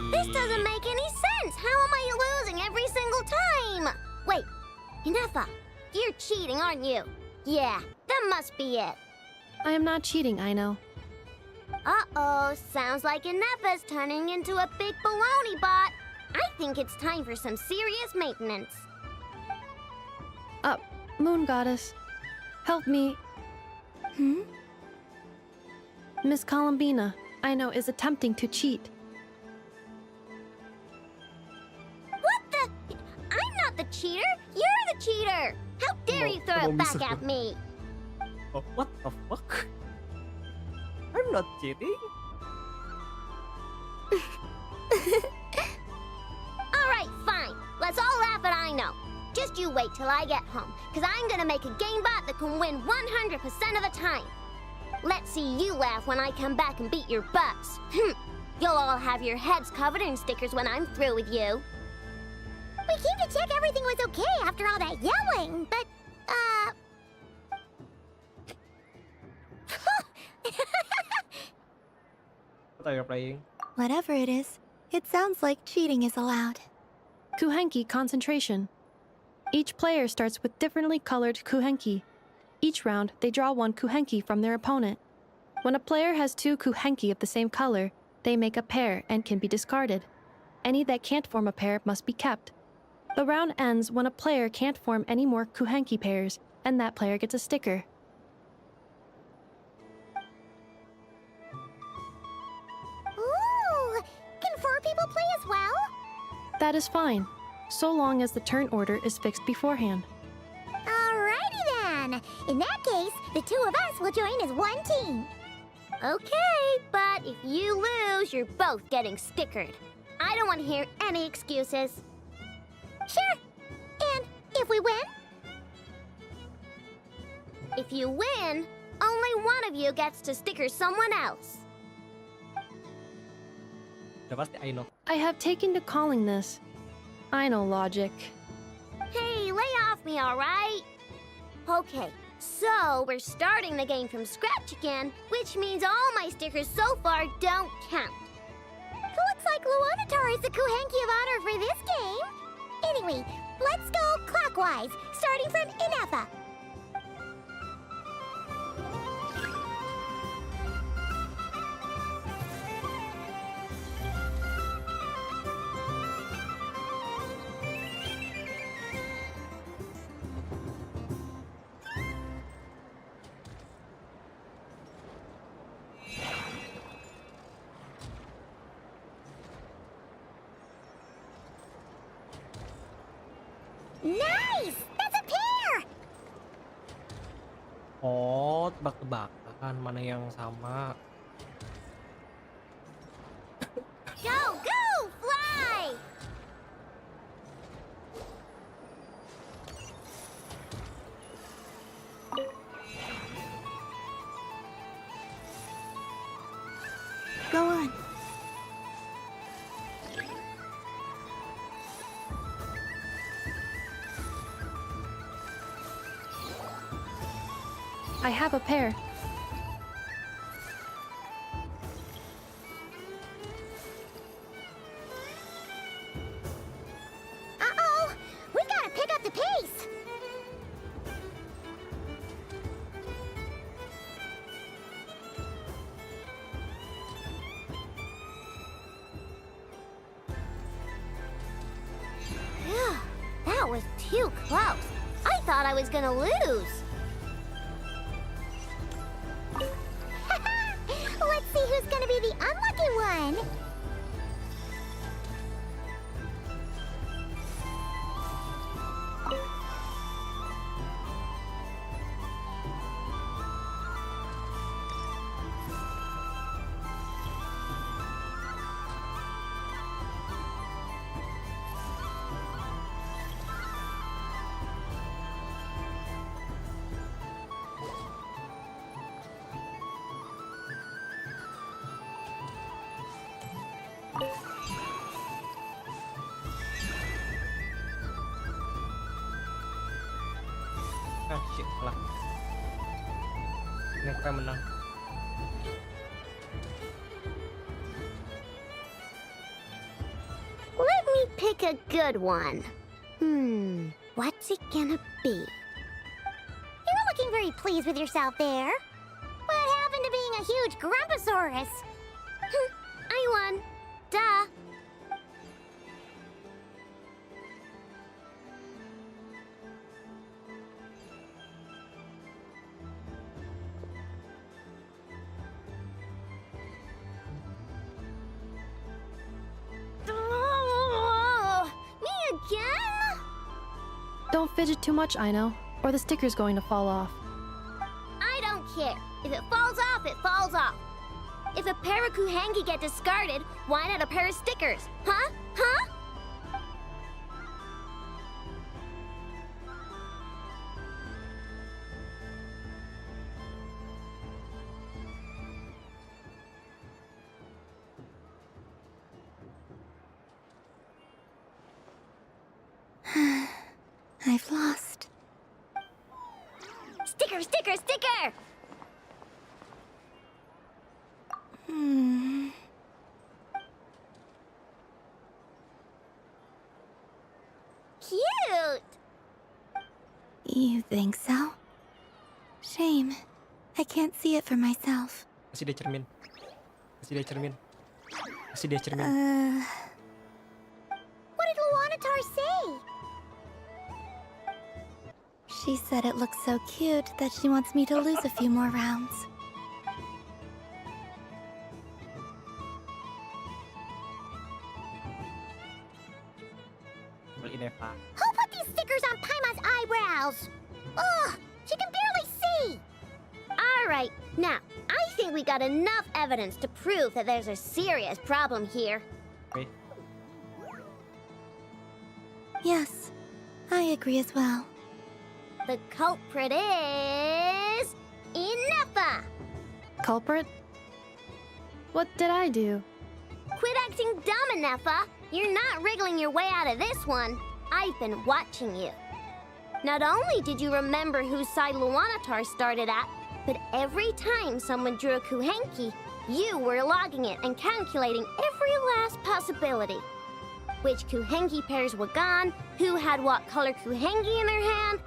This doesn't make any sense! How am I losing every single time? Wait, Inefa, you're cheating, aren't you? Yeah, that must be it. I am not cheating, Aino. Uh-oh, sounds like Inefa's turning into a big baloney bot. I think it's time for some serious maintenance. Moon Goddess, help me. Miss Columbina, Aino is attempting to cheat. What the? I'm not the cheater! You're the cheater! How dare you throw it back at me? Oh, what the fuck? I'm not cheating. Alright, fine. Let's all laugh at Aino. Just you wait till I get home, because I'm gonna make a game bot that can win 100% of the time. Let's see you laugh when I come back and beat your butts. You'll all have your heads covered in stickers when I'm through with you. We came to check everything was okay after all that yelling, but, What are you playing? Whatever it is, it sounds like cheating is allowed. Kuhenki concentration. Each player starts with differently colored kuhenki. Each round, they draw one kuhenki from their opponent. When a player has two kuhenki of the same color, they make a pair and can be discarded. Any that can't form a pair must be kept. The round ends when a player can't form any more Kuhenki pairs, and that player gets a sticker. Ooh! Can 4 people play as well? That is fine, so long as the turn order is fixed beforehand. Alrighty then! In that case, the 2 of us will join as one team. Okay, but if you lose, you're both getting stickered. I don't want to hear any excuses. Sure. And if we win? If you win, only one of you gets to sticker someone else. Udah pasti Aino. I have taken to calling this. I know logic. Hey, lay off me, alright? Okay, so we're starting the game from scratch again, which means all my stickers so far don't count. Looks like Luonatar is the Kuhenki of honor for this game. Anyway, let's go clockwise, starting from Inefa. Nice! That's a pair! Oh, tebak-tebakan mana yang sama. Go, go, fly! Go on. I have a pair. Uh-oh! We gotta pick up the pace! Phew, that was too close. I thought I was gonna lose. Let's see who's gonna be the unlucky one! Ah, shit, kalah. Nod-Krai menang. Let me pick a good one. What's it gonna be? You're looking very pleased with yourself there. What happened to being a huge Grumposaurus? I won. Duh. Oh, me again? Don't fidget too much, Aino, or the sticker's going to fall off. I don't care. If it falls off, it falls off. If a pair of Kuhenki get discarded, why not a pair of stickers? Huh? Huh? I've lost. Sticker, sticker, sticker! Cute! You think so? Shame. I can't see it for myself. Kasih dia cermin. Kasih dia cermin. Kasih dia cermin. What did Luonatar say? She said it looks so cute that she wants me to lose a few more rounds. Who put these stickers on Paimon's eyebrows? Ugh, she can barely see! Alright, now, I think we got enough evidence to prove that there's a serious problem here. Yes, I agree as well. The culprit is... Ineffa! Culprit? What did I do? Quit acting dumb, Ineffa! You're not wriggling your way out of this one. I've been watching you. Not only did you remember whose side Luanatar started at, but every time someone drew a Kuhenki, you were logging it and calculating every last possibility. Which Kuhenki pairs were gone, who had what color Kuhenki in their hand,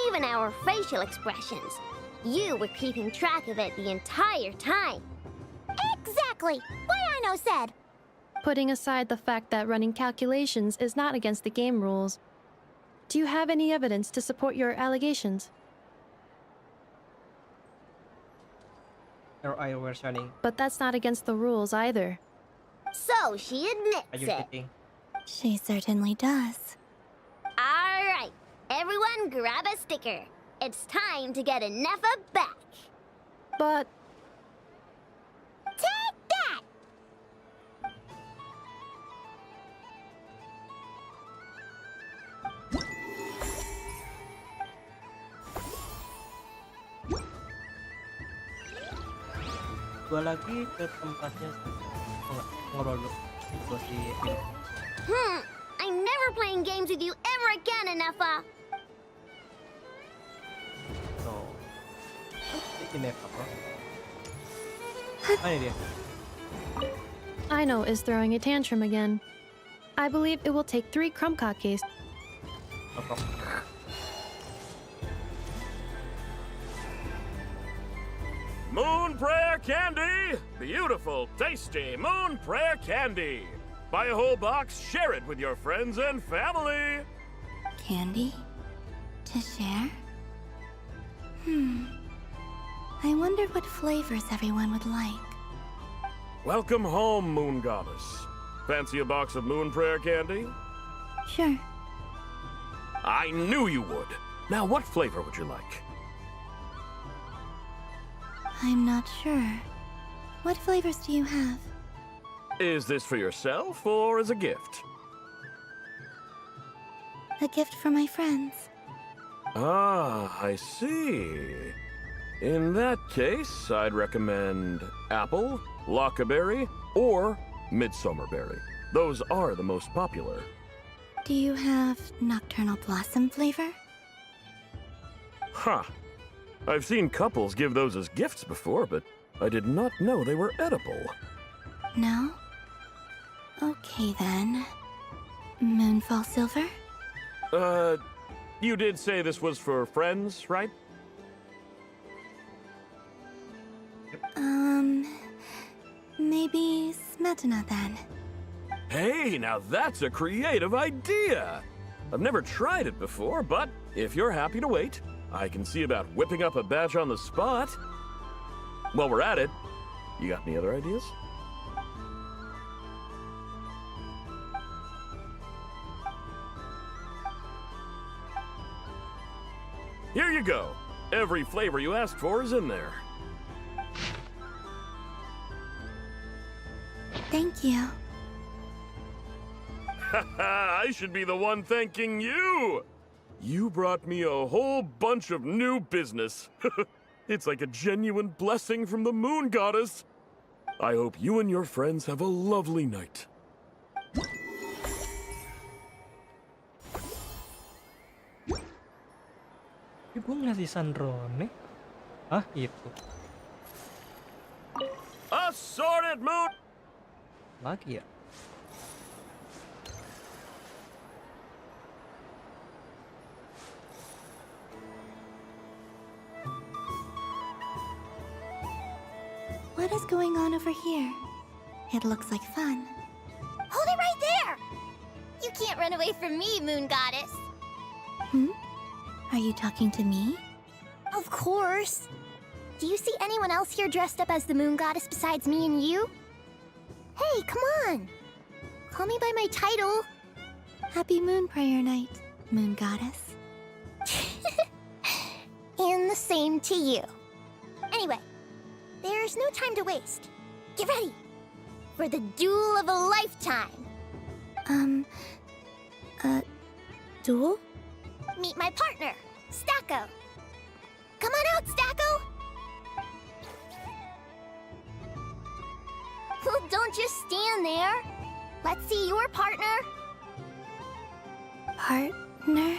even our facial expressions. You were keeping track of it the entire time. Exactly! What Ino said! Putting aside the fact that running calculations is not against the game rules, do you have any evidence to support your allegations? Your eye were shining. But that's not against the rules either. So she admits Are you it. kidding? She certainly does. Alright, everyone grab a sticker. It's time to get Ineffa back. But... Take that! Gua lagi ke tempatnya. Ngobrol dulu. Gua si ini. I'm never playing games with you ever again, Ineffa. So, ini apa? Ini dia. Ino is throwing a tantrum again. I believe it will take 3 Krumkakes. Moon Prayer Candy! Beautiful, tasty Moon Prayer Candy! Buy a whole box, share it with your friends and family! Candy? To share? I wonder what flavors everyone would like. Welcome home, Moon Goddess. Fancy a box of Moon Prayer Candy? Sure. I knew you would! Now, what flavor would you like? I'm not sure. What flavors do you have? Is this for yourself or as a gift? A gift for my friends. Ah, I see. In that case, I'd recommend apple, lockaberry, or midsummerberry. Those are the most popular. Do you have nocturnal blossom flavor? Huh. I've seen couples give those as gifts before, but I did not know they were edible. No? Okay then. Moonfall silver? You did say this was for friends, right? Maybe Smetana then. Hey, now that's a creative idea! I've never tried it before, but if you're happy to wait, I can see about whipping up a batch on the spot. While we're at it, you got any other ideas? Here you go. Every flavor you asked for is in there. Thank you. Haha, I should be the one thanking you! You brought me a whole bunch of new business. It's like a genuine blessing from the Moon Goddess. I hope you and your friends have a lovely night. Gue ngeliat si Sandrone. Hah, itu. Assorted Moon! Lagi ya? What is going on over here? It looks like fun. Hold it right there! You can't run away from me, Moon Goddess. Are you talking to me? Of course. Do you see anyone else here dressed up as the moon goddess besides me and you? Hey, come on. Call me by my title. Happy Moon Prayer Night, Moon Goddess. And the same to you. Anyway, there's no time to waste. Get ready for the duel of a lifetime. Duel? Meet my partner, Stacko. Come on out, Stacko. Well, don't just stand there. Let's see your partner. Partner?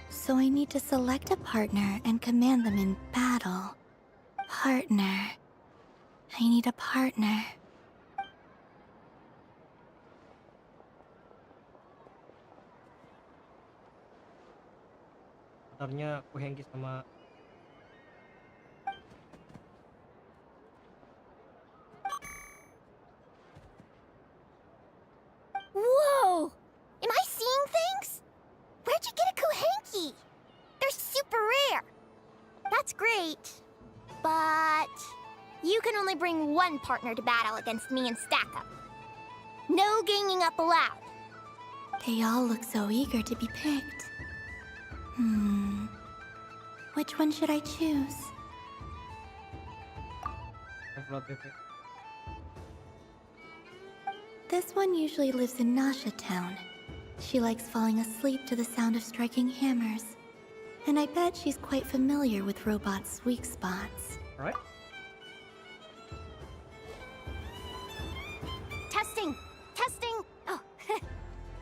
So I need to select a partner and command them in battle. Partner. I need a partner. Sebenarnya Kuhengi sama Whoa! Am I seeing things? Where'd you get a Kuhenki? They're super rare. That's great. But you can only bring one partner to battle against me and Stacko. No ganging up allowed. They all look so eager to be picked. Which one should I choose? This one usually lives in Nasha Town. She likes falling asleep to the sound of striking hammers. And I bet she's quite familiar with robots' weak spots. Alright. Testing! Testing! Oh,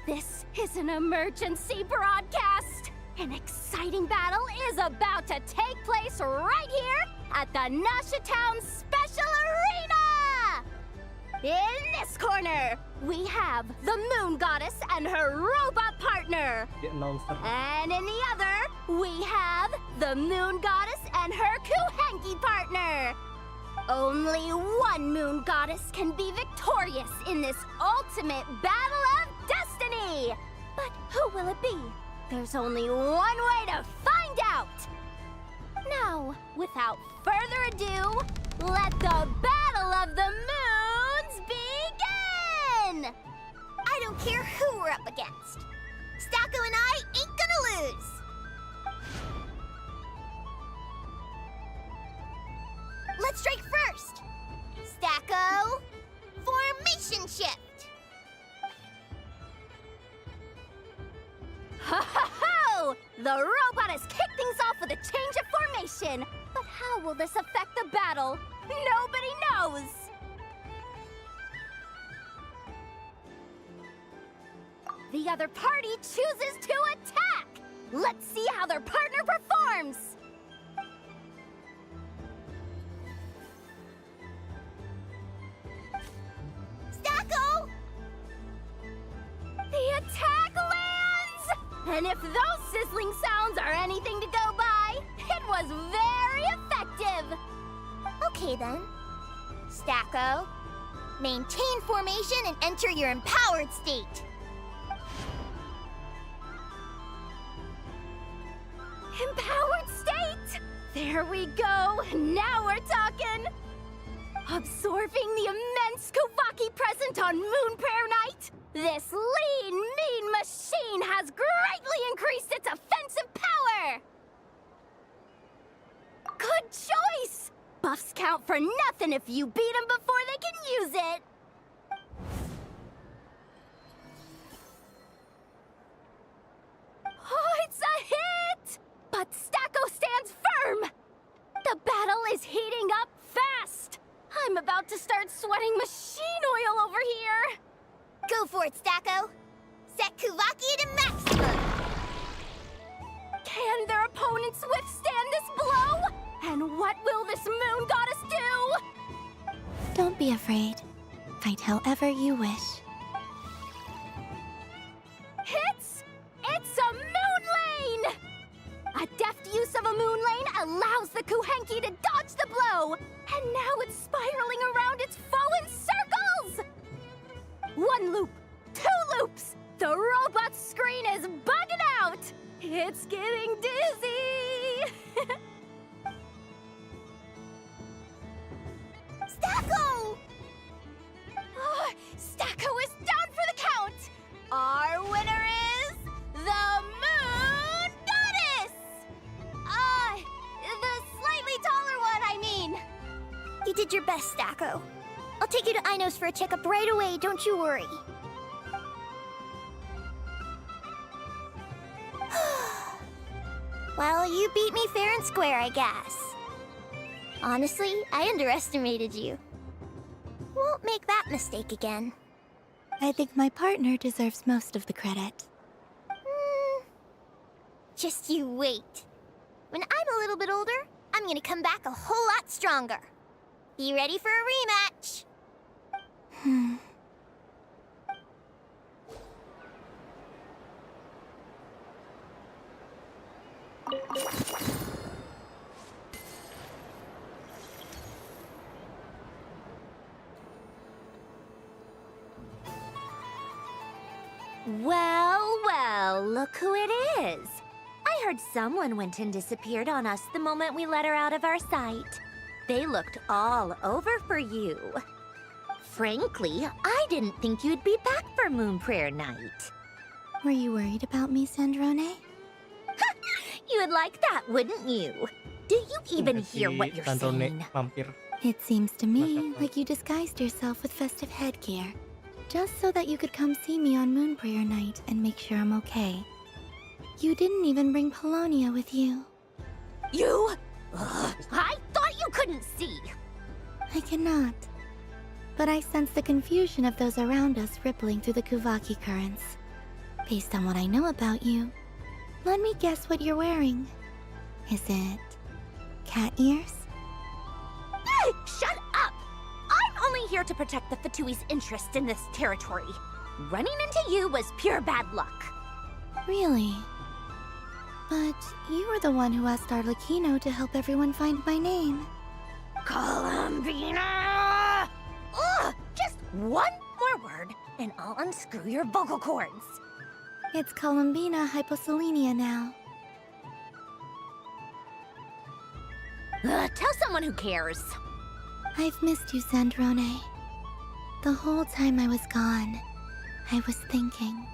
this is an emergency broadcast! An exciting battle is about to take place right here at the Nasha Town Special Arena! In this corner, we have the Moon Goddess and her robot partner. And in the other, we have the Moon Goddess and her Kuhenki partner. Only one Moon Goddess can be victorious in this ultimate battle of destiny. But who will it be? There's only one way to find out. Now, without further ado, let the Battle of the Moons begin! I don't care who we're up against. Stacko and I ain't gonna lose. Let's strike first. Stacko, formation shift. Ho-ho-ho! The robot has kicked things off with a change of formation. But how will this affect the battle? Nobody knows! The other party chooses to attack! Let's see how their partner performs! Stacko! The attack lands! And if those sizzling sounds are anything to go by, it was very effective! Okay then. Stacko, maintain formation and enter your empowered state. Empowered state! There we go! Now we're talking! Absorbing the immense Kuvaki present on Moon Prayer Night, this lean, mean machine has greatly increased its offensive power! Good choice! Buffs count for nothing if you beat them before they can use it! Oh, it's a hit! But Stacko stands firm! The battle is heating up fast! I'm about to start sweating machine oil over here! Go for it, Stacko. Set Kuvaki to maximum. Can their opponents withstand this blow? And what will this moon goddess do? Don't be afraid. Fight however you wish. It's a moon lane! A deft use of a moon lane allows the Kuhenki to dodge the blow And now it's spiraling around its foe in circles! 1 loop, 2 loops! The robot's screen is bugging out! It's getting dizzy! Stacko! Oh, Stacko is down for the count! Our winner is the Moon Goddess! The slightly taller one, I mean. You did your best, Stacko. I'll take you to Ainos for a checkup right away, don't you worry. Well, you beat me fair and square, I guess. Honestly, I underestimated you. Won't make that mistake again. I think my partner deserves most of the credit. Just you wait. When I'm a little bit older, I'm gonna come back a whole lot stronger. Be ready for a rematch. Well, well, look who it is. I heard someone went and disappeared on us the moment we let her out of our sight. They looked all over for you. Frankly, I didn't think you'd be back for Moon Prayer Night. Were you worried about me, Sandrone? You would like that, wouldn't you? Do you even hear what you're saying? It seems to me like you disguised yourself with festive headgear, just so that you could come see me on Moon Prayer Night and make sure I'm okay. You didn't even bring Polonia with you. You? Ugh, I thought you couldn't see. I cannot. But I sense the confusion of those around us rippling through the Kuvaki currents. Based on what I know about you, let me guess what you're wearing. Is it cat ears? Shut up! I'm only here to protect the Fatui's interest in this territory. Running into you was pure bad luck. Really? But you were the one who asked Arlecchino to help everyone find my name. Columbina! Ugh! Just one more word, and I'll unscrew your vocal cords. It's Columbina Hyposelenia now. Tell someone who cares. I've missed you, Sandrone. The whole time I was gone, I was thinking.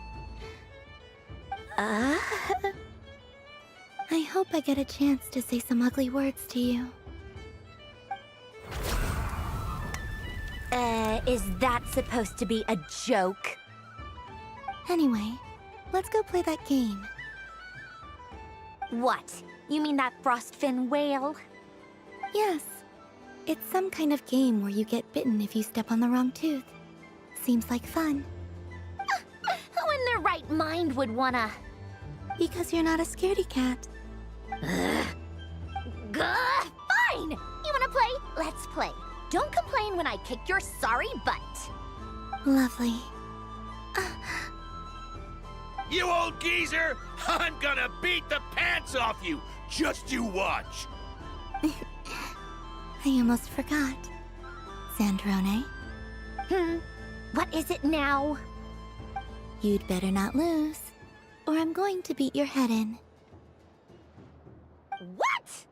I hope I get a chance to say some ugly words to you. Is that supposed to be a joke? Anyway, let's go play that game. What? You mean that frostfin whale? Yes. It's some kind of game where you get bitten if you step on the wrong tooth. Seems like fun. Who in their right mind would wanna... Because you're not a scaredy cat. Fine! You wanna play? Let's play. Don't complain when I kick your sorry butt. Lovely. You old geezer! I'm gonna beat the pants off you! Just you watch! I almost forgot. Sandrone? What is it now? You'd better not lose, or I'm going to beat your head in. What?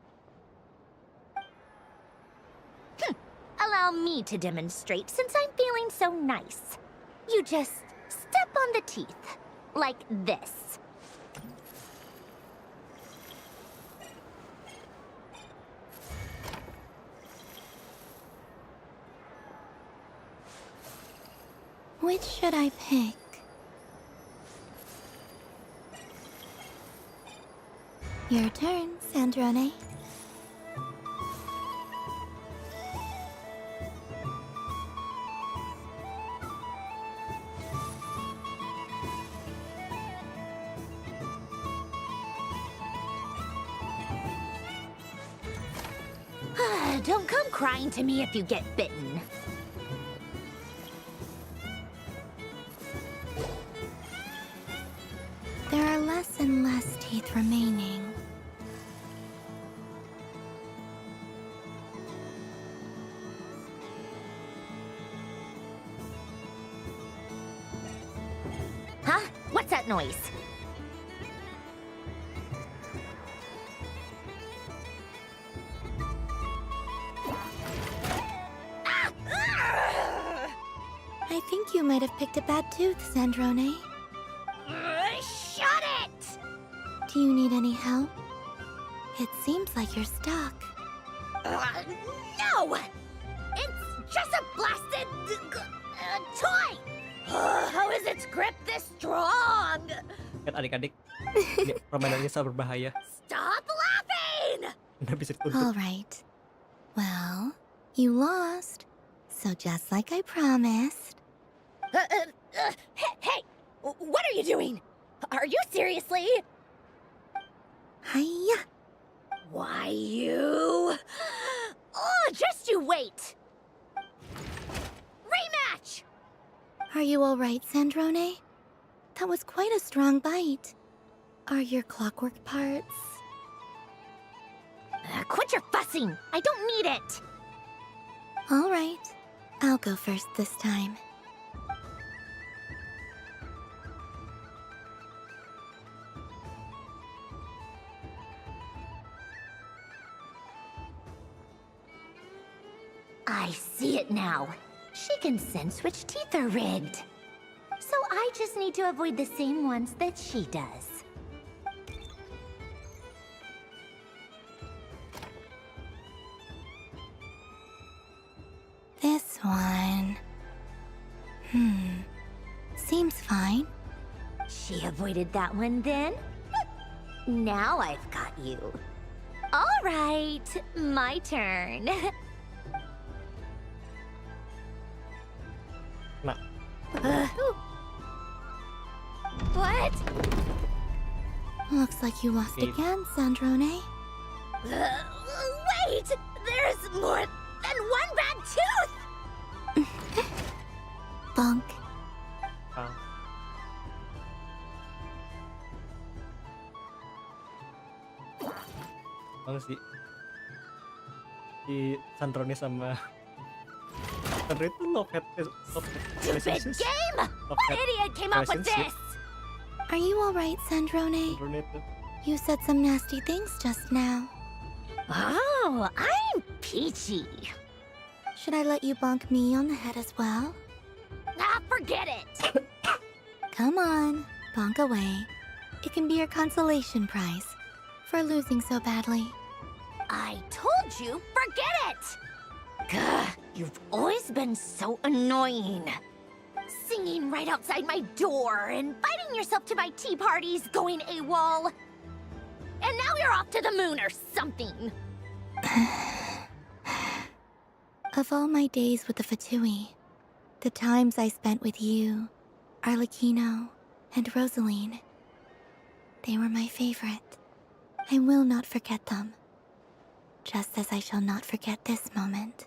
Allow me to demonstrate since I'm feeling so nice. You just step on the teeth, like this. Which should I pick? Your turn, Sandrone. Don't come crying to me if you get bitten. There are less and less teeth remaining. What's that noise? I think you might have picked a bad tooth, Sandrone. Shut it! Do you need any help? It seems like you're stuck. No! It's just a blasted toy! How is its grip this strong? Kan adik-adik, ini permainannya sangat berbahaya. Stop laughing! Nggak bisa dituntut. All right. Well, you lost. So just like I promised. Hey! What are you doing? Are you seriously? Hiya. Why, you... Oh, just you wait! Rematch! Are you all right, Sandrone? That was quite a strong bite. Are your clockwork parts? Quit your fussing! I don't need it! All right. I'll go first this time. I see it now. She can sense which teeth are rigged. So I just need to avoid the same ones that she does. This one... Seems fine. She avoided that one then? Now I've got you. All right, my turn. Nah. What? Looks like you lost again, Sandrone. Wait! There's more than one bad tooth! Bonk. Bang si Sandrone sama Sandrone itu Stupid game! What idiot came up with this? Are you alright, Sandrone? You said some nasty things just now. Oh, I'm peachy. Should I let you bonk me on the head as well? Ah, forget it! Come on, bonk away. It can be your consolation prize for losing so badly. I told you, forget it! Gah, you've always been so annoying. Singing right outside my door, inviting yourself to my tea parties, going AWOL. And now you're off to the moon or something. Of all my days with the Fatui, the times I spent with you, Arlecchino, and Rosaline, they were my favorite. I will not forget them. Just as I shall not forget this moment.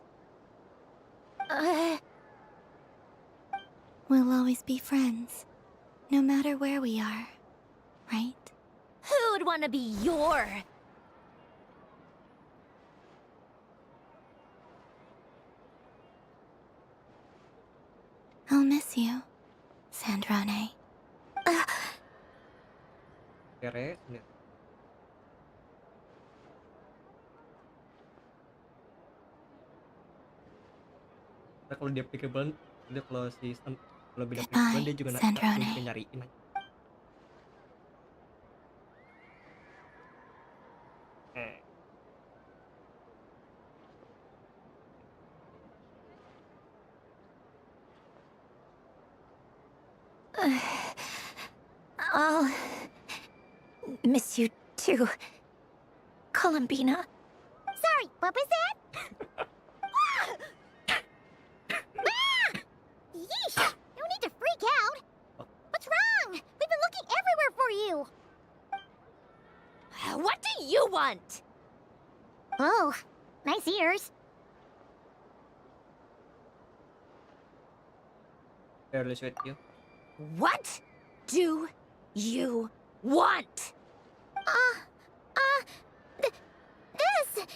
We'll always be friends, no matter where we are, right? Who'd want to be your... I'll miss you, Sandrone. Kere, nah, kalau dia pickable, dia kalau si kalau beda pickable dia juga bisa nyariin. I'll miss you too, Columbina. Sorry, what was that? Yeesh! No need to freak out. What's wrong? We've been looking everywhere for you. What do you want? Oh, nice ears. Careless with you. What do you want? This!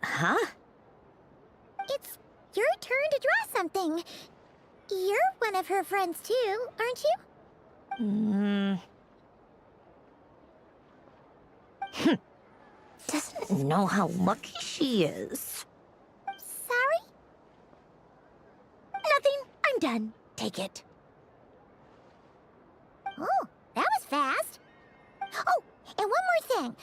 Huh? It's your turn to draw something. You're one of her friends too, aren't you? Doesn't know how lucky she is. Sorry? Nothing. I'm done. Take it. Oh, that was fast. Oh, and one more thing.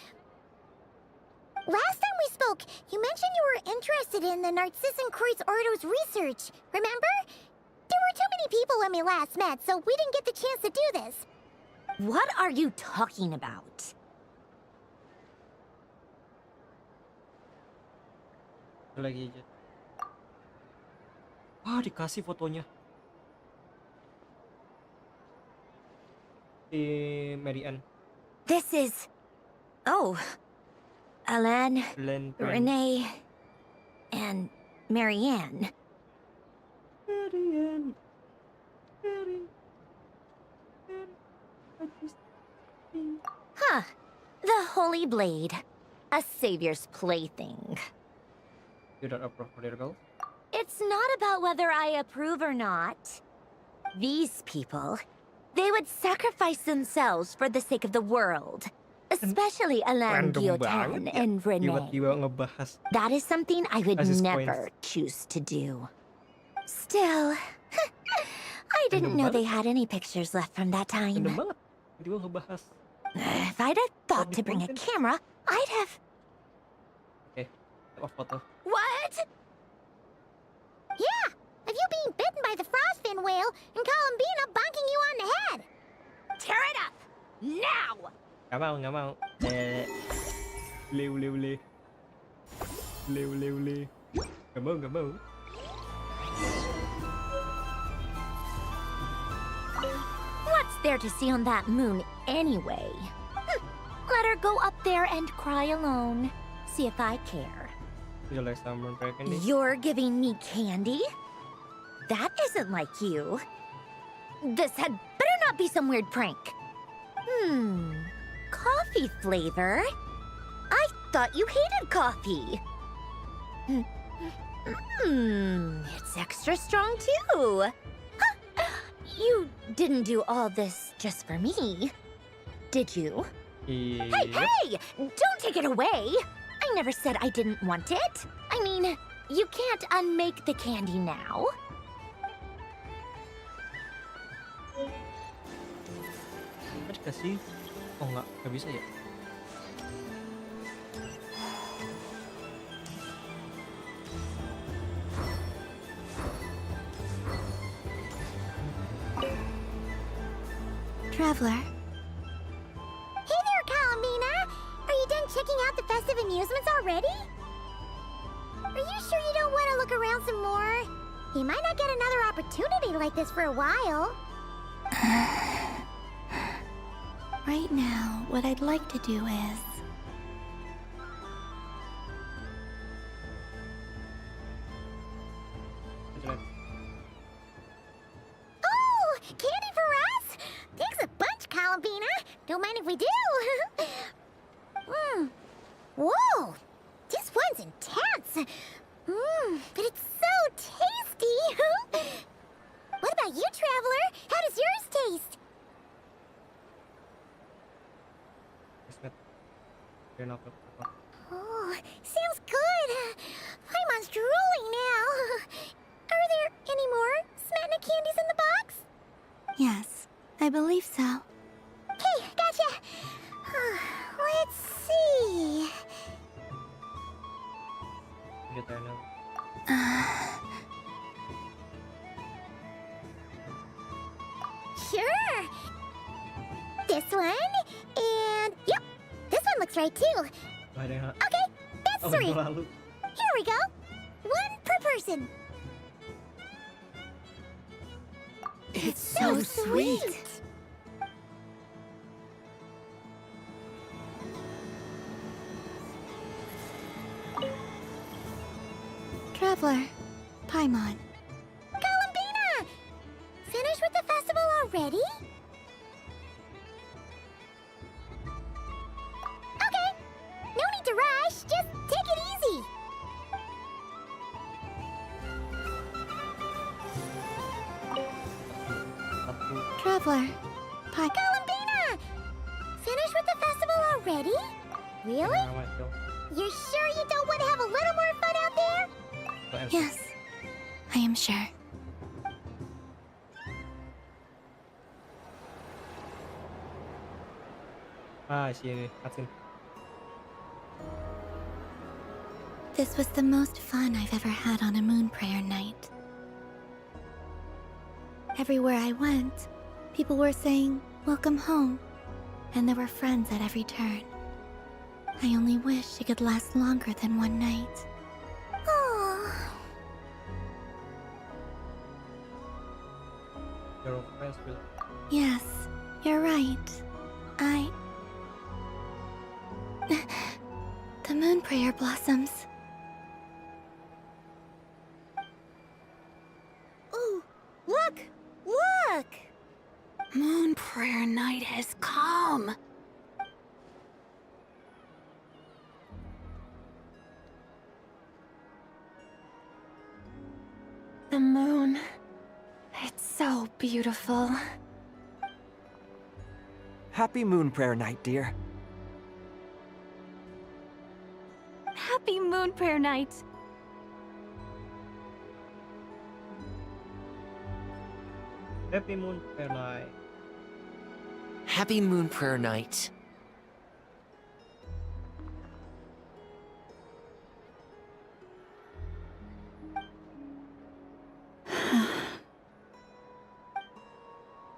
Last time we spoke, you mentioned you were interested in the Narcissan Kreuz Ordo's research, remember? There were too many people when we last met, so we didn't get the chance to do this. What are you talking about? Lagi aja. Ah, dikasih fotonya. Si Marianne. This is... Oh. Alain, Renee, and Marianne. Marianne. Huh. The Holy Blade. A savior's plaything. You don't approve of their goals? It's not about whether I approve or not. These people, they would sacrifice themselves for the sake of the world. Especially Alain Guillotin and Renee. That is something I would never choose to do. Still, I didn't know they had any pictures left from that time. If I'd have thought to bring a camera, I'd have... Okay, foto. What? Yeah, of you being bitten by the frostfin whale and Columbina bonking you on the head. Tear it up! Now! Nggak mau. Le. Nggak mau. What's there to see on that moon anyway? Let her go up there and cry alone. See if I care. You're giving me candy? That isn't like you. This had better not be some weird prank. Coffee flavor? I thought you hated coffee. It's extra strong too. Huh. You didn't do all this just for me, did you? Hey! Don't take it away! I never said I didn't want it. I mean, you can't unmake the candy now. Dikasih. Oh nggak bisa ya? Traveler. Hey there, Columbina! Are you done checking out the festive amusements already? Are you sure you don't want to look around some more? You might not get another opportunity like this for a while. Right now, what I'd like to do is... Oh! Candy for us? Thanks a bunch, Columbina. Don't mind if we do. Whoa! This one's intense. But it's so tasty. What about you, Traveler? How does yours taste? Oh, sounds good. I'm drooling now. Are there any more Smetna candies in the box? Yes, I believe so. Okay, gotcha. Let's see. Sure. This one, and yep, this one looks right too. Okay, that's 3. Here we go. 1 per person. It's so sweet. Traveler, Paimon. Columbina! Finished with the festival already? Okay, no need to rush, just take it easy. Traveler, Hi, Columbina! Finished with the festival already? Really? You're sure you don't want to have a little more fun out there? Yes, I am sure. Cutscene. This was the most fun I've ever had on a moon prayer night. Everywhere I went, people were saying, "Welcome home," and there were friends at every turn. I only wish it could last longer than one night. Oh, Your friends will. Yes, you're right. The moon prayer blossoms. ooh, look! Look! Moon prayer night has come. The moon. It's so beautiful. Happy Moon Prayer Night, dear. Happy moon prayer night. Happy Moon Prayer Night. Happy Moon Prayer Night.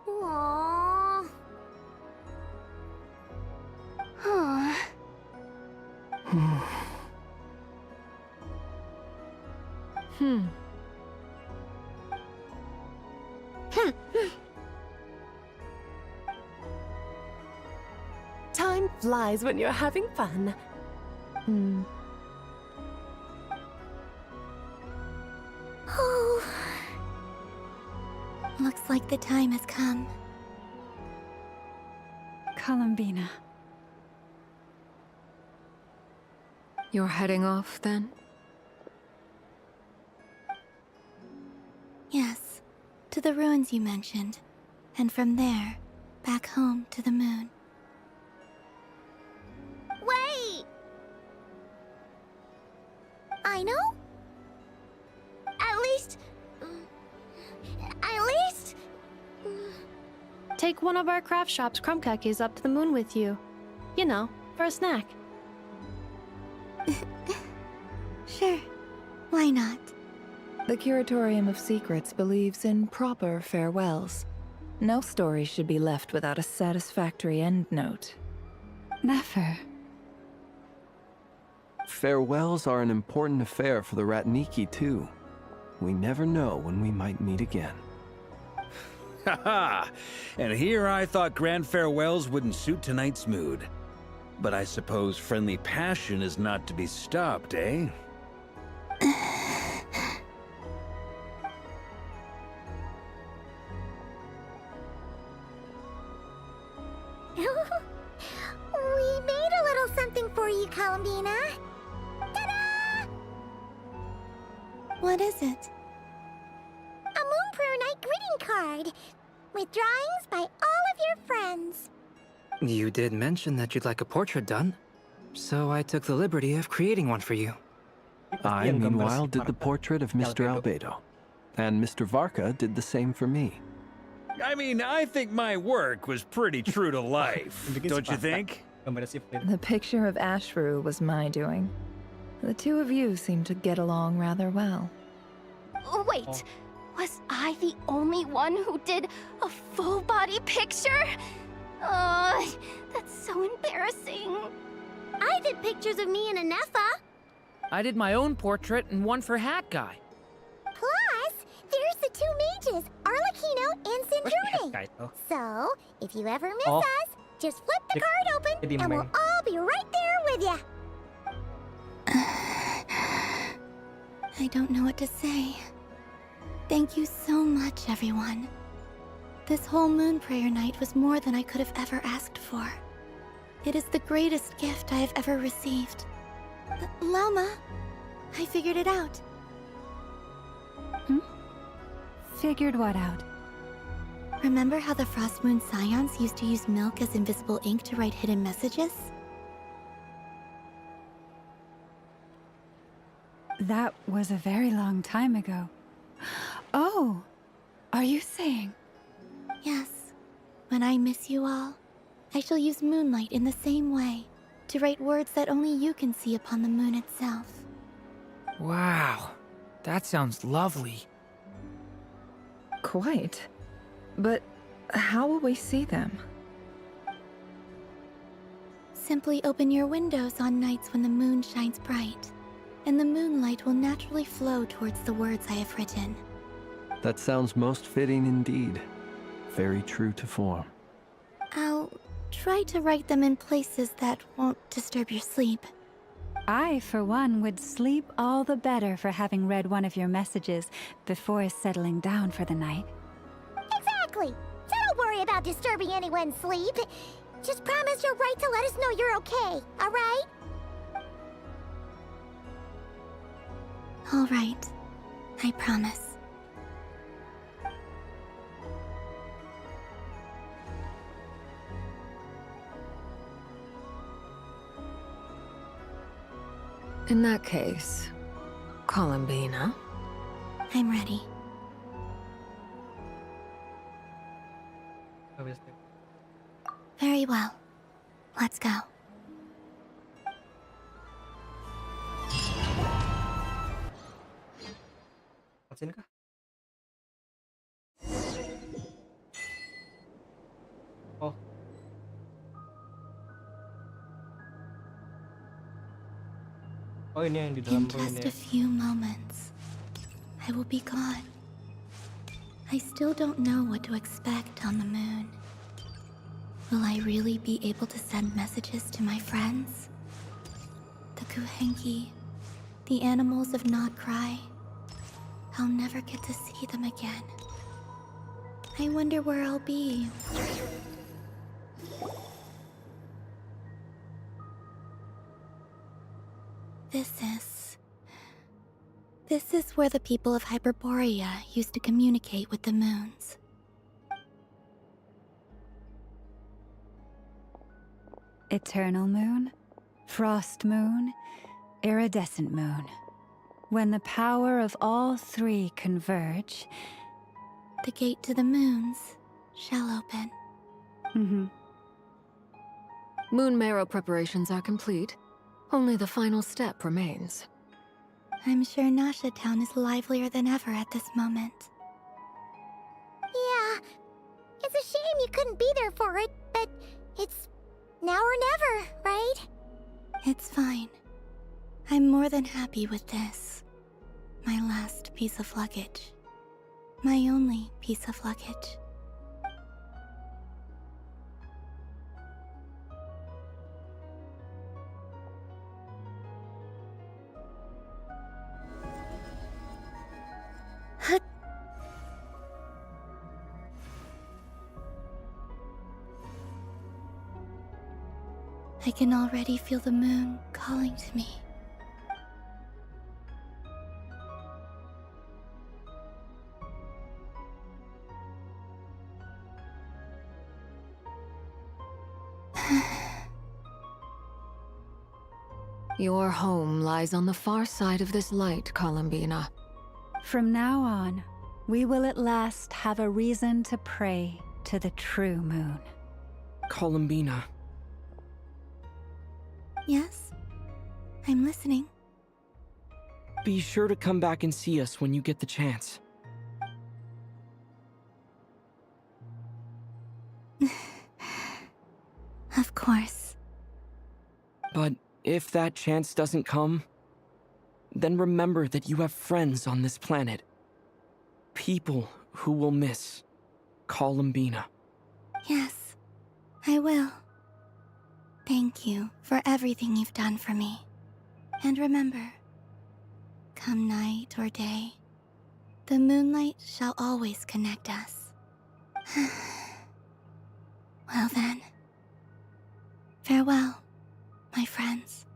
Aww. Huh. Time flies when you're having fun. Oh. Looks like the time has come. Columbina. You're heading off then? Yes, to the ruins you mentioned. And from there, back home to the moon. Wait! I know? At least... Take one of our craft shop's crumb cookies up to the moon with you. You know, for a snack. Sure. Why not? The Curatorium of Secrets believes in proper farewells. No story should be left without a satisfactory endnote. Never. Farewells are an important affair for the Ratniki, too. We never know when we might meet again. Haha! And here I thought grand farewells wouldn't suit tonight's mood. But I suppose friendly passion is not to be stopped, eh? We made a little something for you, Columbina. Ta-da! What is it? A Moon Prayer Night greeting card with drawings by all of your friends. You did mention that you'd like a portrait done, so I took the liberty of creating one for you. I, meanwhile, did the portrait of Mr. Albedo, and Mr. Varka did the same for me. I mean, I think my work was pretty true to life, don't you think? The picture of Ashfru was my doing. The two of you seem to get along rather well. Wait, was I the only one who did a full body picture? That's so embarrassing. I did pictures of me and Anefa. I did my own portrait and one for Hat Guy. Plus, there's the two mages, Arlecchino and Sindrune. So, if you ever miss us, just flip the card open and we'll all be right there with you. I don't know what to say. Thank you so much, everyone. This whole moon prayer night was more than I could have ever asked for. It is the greatest gift I have ever received. Lama, I figured it out. Figured what out? Remember how the Frost Moon Scions used to use milk as invisible ink to write hidden messages? That was a very long time ago. Oh, are you saying? Yes. When I miss you all, I shall use moonlight in the same way, to write words that only you can see upon the moon itself. Wow, that sounds lovely. Quite. But how will we see them? Simply open your windows on nights when the moon shines bright, and the moonlight will naturally flow towards the words I have written. That sounds most fitting indeed. Very true to form. I'll try to write them in places that won't disturb your sleep. I, for one, would sleep all the better for having read one of your messages before settling down for the night. Exactly! So don't worry about disturbing anyone's sleep. Just promise you'll write to let us know you're okay, alright? Alright. I promise. In that case, Columbina. I'm ready. Very well. Let's go. Cutscene kah? Oh. Oh, ini yang di dalam In just a few moments, I will be gone. I still don't know what to expect on the moon. Will I really be able to send messages to my friends? The Kuhenki, the animals of Nod-Krai. I'll never get to see them again. I wonder where I'll be. This is where the people of Hyperborea used to communicate with the moons. Eternal moon, frost moon, iridescent moon. When the power of all three converge, the gate to the moons shall open. Moon marrow preparations are complete. Only the final step remains. I'm sure Nasha Town is livelier than ever at this moment. Yeah, it's a shame you couldn't be there for it, but it's now or never, right? It's fine. I'm more than happy with this. My last piece of luggage. My only piece of luggage. I can already feel the moon calling to me. Your home lies on the far side of this light, Columbina. From now on, we will at last have a reason to pray to the true moon. Columbina. Yes? I'm listening. Be sure to come back and see us when you get the chance. Of course. But if that chance doesn't come, then remember that you have friends on this planet. People who will miss Columbina. Yes, I will. Thank you for everything you've done for me. And remember, come night or day, the moonlight shall always connect us. Well then, farewell, my friends.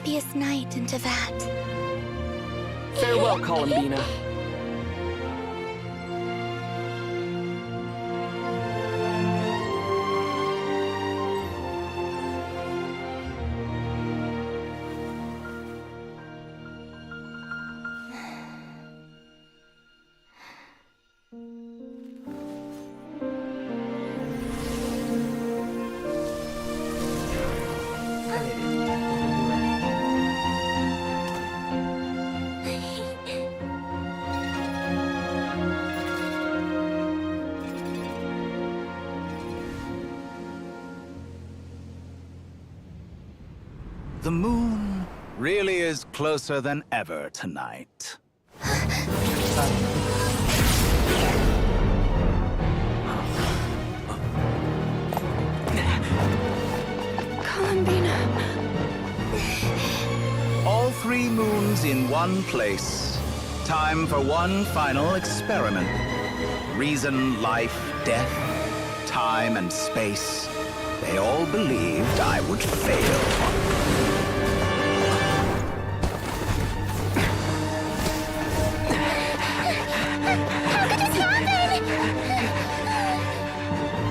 happiest night into that. Farewell, Columbina. The moon really is closer than ever tonight. Columbina. All 3 moons in one place. Time for one final experiment. Reason, life, death, time and space. They all believed I would fail.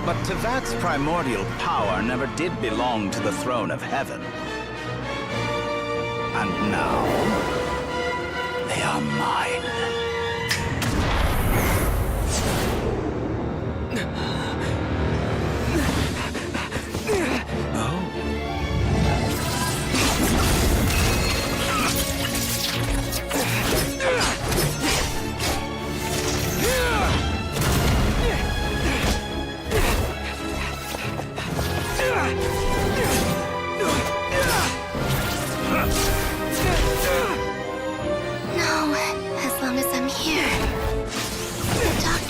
But Tevat's primordial power never did belong to the throne of heaven. And now, they are mine.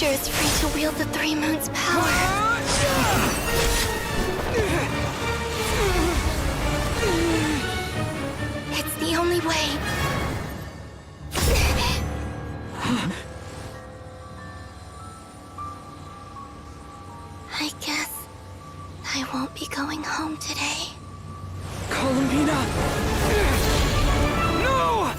Is free to wield the 3 moons' power. It's the only way. I guess I won't be going home today. Columbina! No!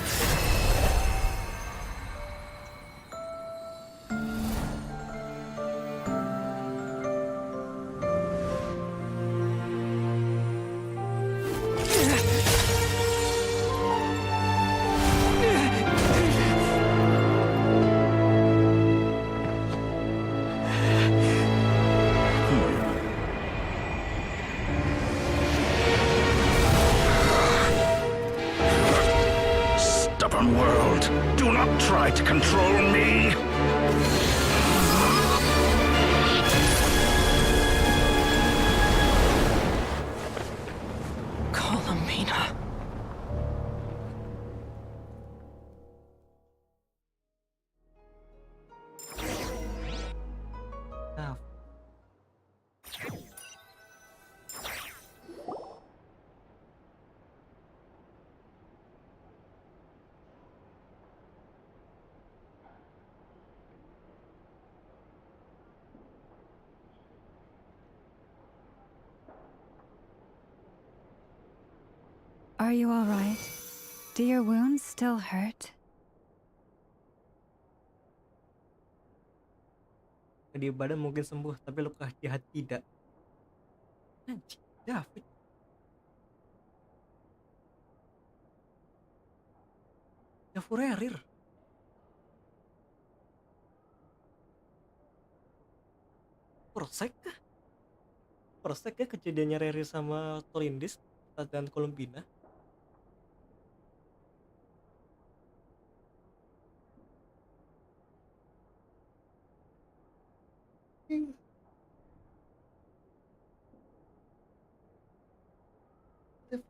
World, do not try to control me! Columbina. Are you all right? Do your wounds still hurt? Di badan mungkin sembuh, tapi luka di hati tidak. Anjing, David. Ya Furerir. Persek kah? Persek ya kejadiannya Riri sama Tolindis dan Columbina.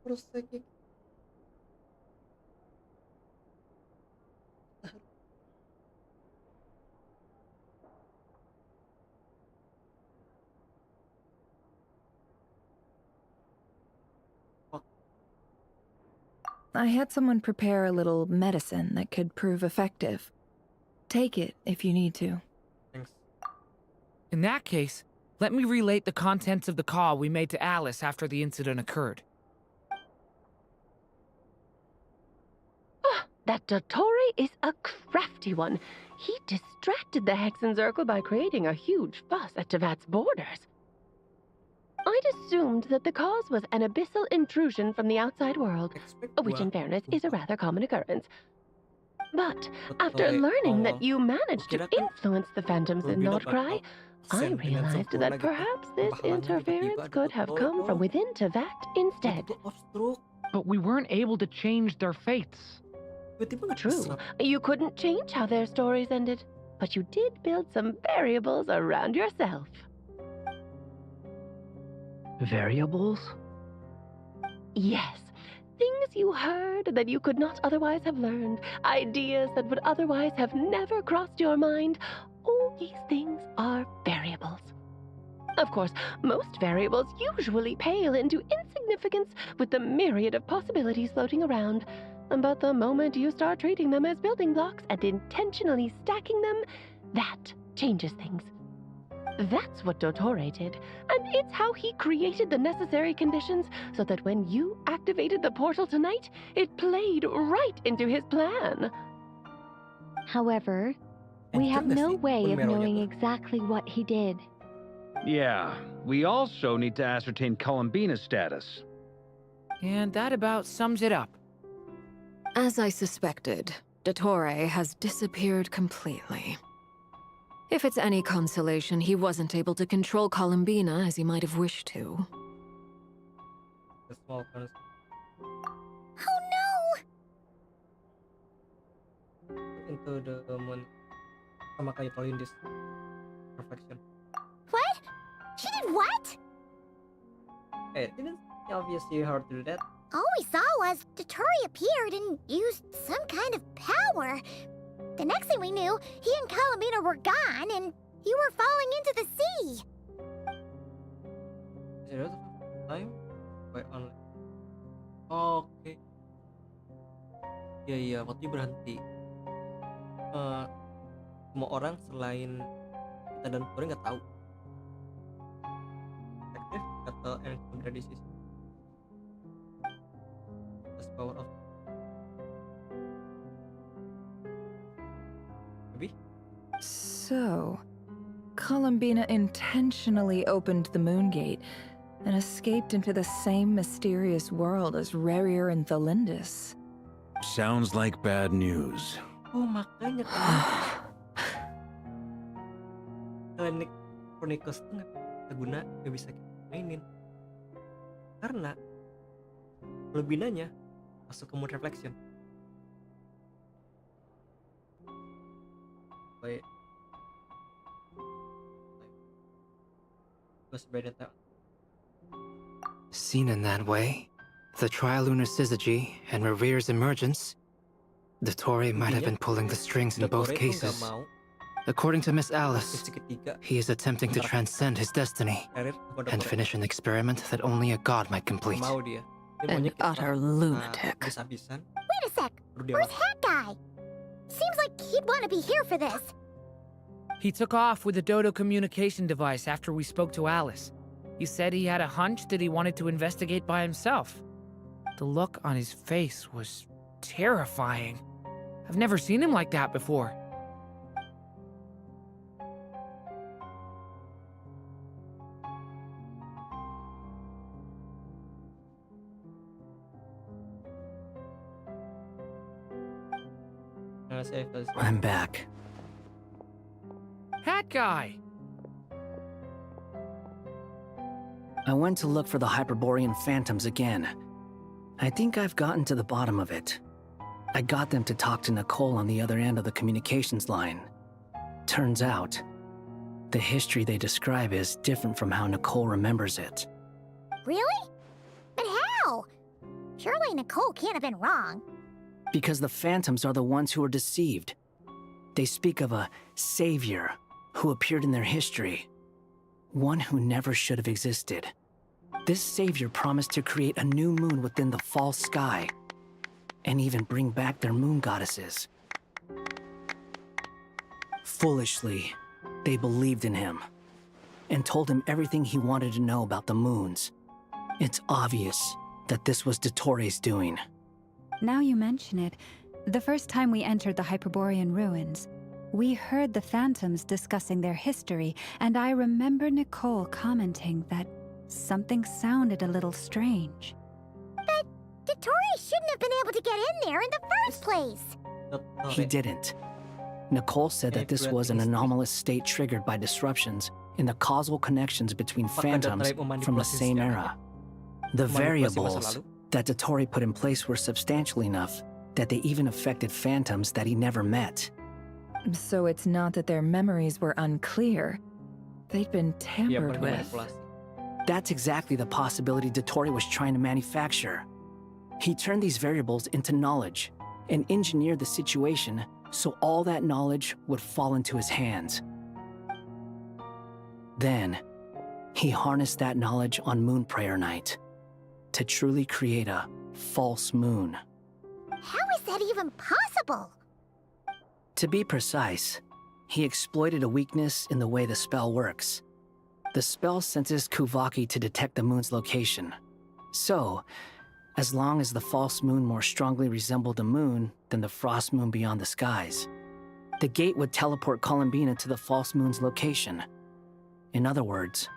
Persek. I had someone prepare a little medicine that could prove effective. Take it if you need to. Thanks. In that case, let me relate the contents of the call we made to Alice after the incident occurred. that Dottore is a crafty one. He distracted the Hexen Circle by creating a huge fuss at Tevat's borders. I'd assumed that the cause was an abyssal intrusion from the outside world, which in fairness is a rather common occurrence. But after learning that you managed to influence the phantoms in Nod-Krai, I realized that perhaps this interference could have come from within Tevat instead. But we weren't able to change their fates. True, you couldn't change how their stories ended, but you did build some variables around yourself. Variables? Yes. Things you heard that you could not otherwise have learned. Ideas that would otherwise have never crossed your mind. All these things are variables. Of course, most variables usually pale into insignificance with the myriad of possibilities floating around. But the moment you start treating them as building blocks and intentionally stacking them, that changes things. That's what Dottore did, and it's how he created the necessary conditions so that when you activated the portal tonight, it played right into his plan. However, we have no way of knowing exactly what he did. Yeah, we also need to ascertain Columbina's status. And that about sums it up. As I suspected, Dottore has disappeared completely. If it's any consolation, he wasn't able to control Columbina as he might have wished to. Oh no! Into the moon. Sama kayak kalau in this perfection. What? She did what? Hey, didn't obviously her do that? All we saw was Dottore appeared and used some kind of power. The next thing we knew, he and Columbina were gone, and you were falling into the sea. Is it time? By online. Oke. Iya, waktu berhenti. Semua orang selain kita dan Tori nggak tahu. Aktif atau encounter disease. The power of So, Columbina intentionally opened the moon gate and escaped into the same mysterious world as Rarier and Thalindus. Sounds like bad news. Oh, makanya kan Chronicles tuh nggak bisa kita mainin karena lebihnya masuk ke mood reflection. Baik. Seen in that way, the Trilunar Syzygy and Revere's emergence, Dottore might have been pulling the strings in both cases. According to Miss Alice, he is attempting to transcend his destiny and finish an experiment that only a god might complete. An utter lunatic. Wait a sec, where's Hat Guy? Seems like he'd want to be here for this. He took off with the Dodo communication device after we spoke to Alice. He said he had a hunch that he wanted to investigate by himself. The look on his face was terrifying. I've never seen him like that before. I'm back. Hat Guy! I went to look for the Hyperborean phantoms again. I think I've gotten to the bottom of it. I got them to talk to Nicole on the other end of the communications line. Turns out, the history they describe is different from how Nicole remembers it. Really? But how? Surely Nicole can't have been wrong. Because the phantoms are the ones who are deceived. They speak of a savior who appeared in their history. One who never should have existed. This savior promised to create a new moon within the false sky, and even bring back their moon goddesses. Foolishly, they believed in him, and told him everything he wanted to know about the moons. It's obvious that this was Dottore's doing. Now you mention it, The first time we entered the Hyperborean ruins, we heard the phantoms discussing their history, and I remember Nicole commenting that something sounded a little strange. But Dottore shouldn't have been able to get in there in the first place. He didn't. Nicole said that this was an anomalous state triggered by disruptions in the causal connections between phantoms from the same era. The variables that Dottore put in place were substantial enough that they even affected phantoms that he never met. So it's not that their memories were unclear. They'd been tampered with. That's exactly the possibility Dottore was trying to manufacture. He turned these variables into knowledge and engineered the situation so all that knowledge would fall into his hands. Then, he harnessed that knowledge on Moon Prayer Night to truly create a false moon. How is that even possible? To be precise, he exploited a weakness in the way the spell works. The spell senses Kuvaki to detect the moon's location. So, as long as the false moon more strongly resembled the moon than the frost moon beyond the skies, the gate would teleport Columbina to the false moon's location. In other words,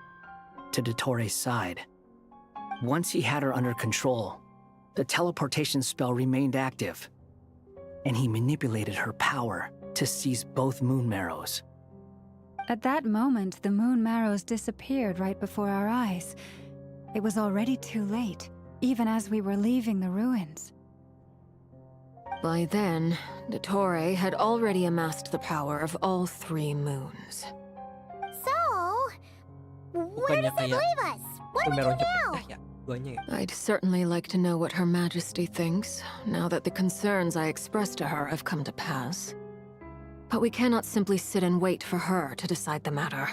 to Dottore's side. Once he had her under control, the teleportation spell remained active, and he manipulated her power to seize both moon marrows. At that moment, the moon marrows disappeared right before our eyes. It was already too late, even as we were leaving the ruins. By then, Dottore had already amassed the power of all 3 moons. So, where does that leave us? What do we do now? I'd certainly like to know what Her Majesty thinks, now that the concerns I expressed to her have come to pass. But we cannot simply sit and wait for her to decide the matter.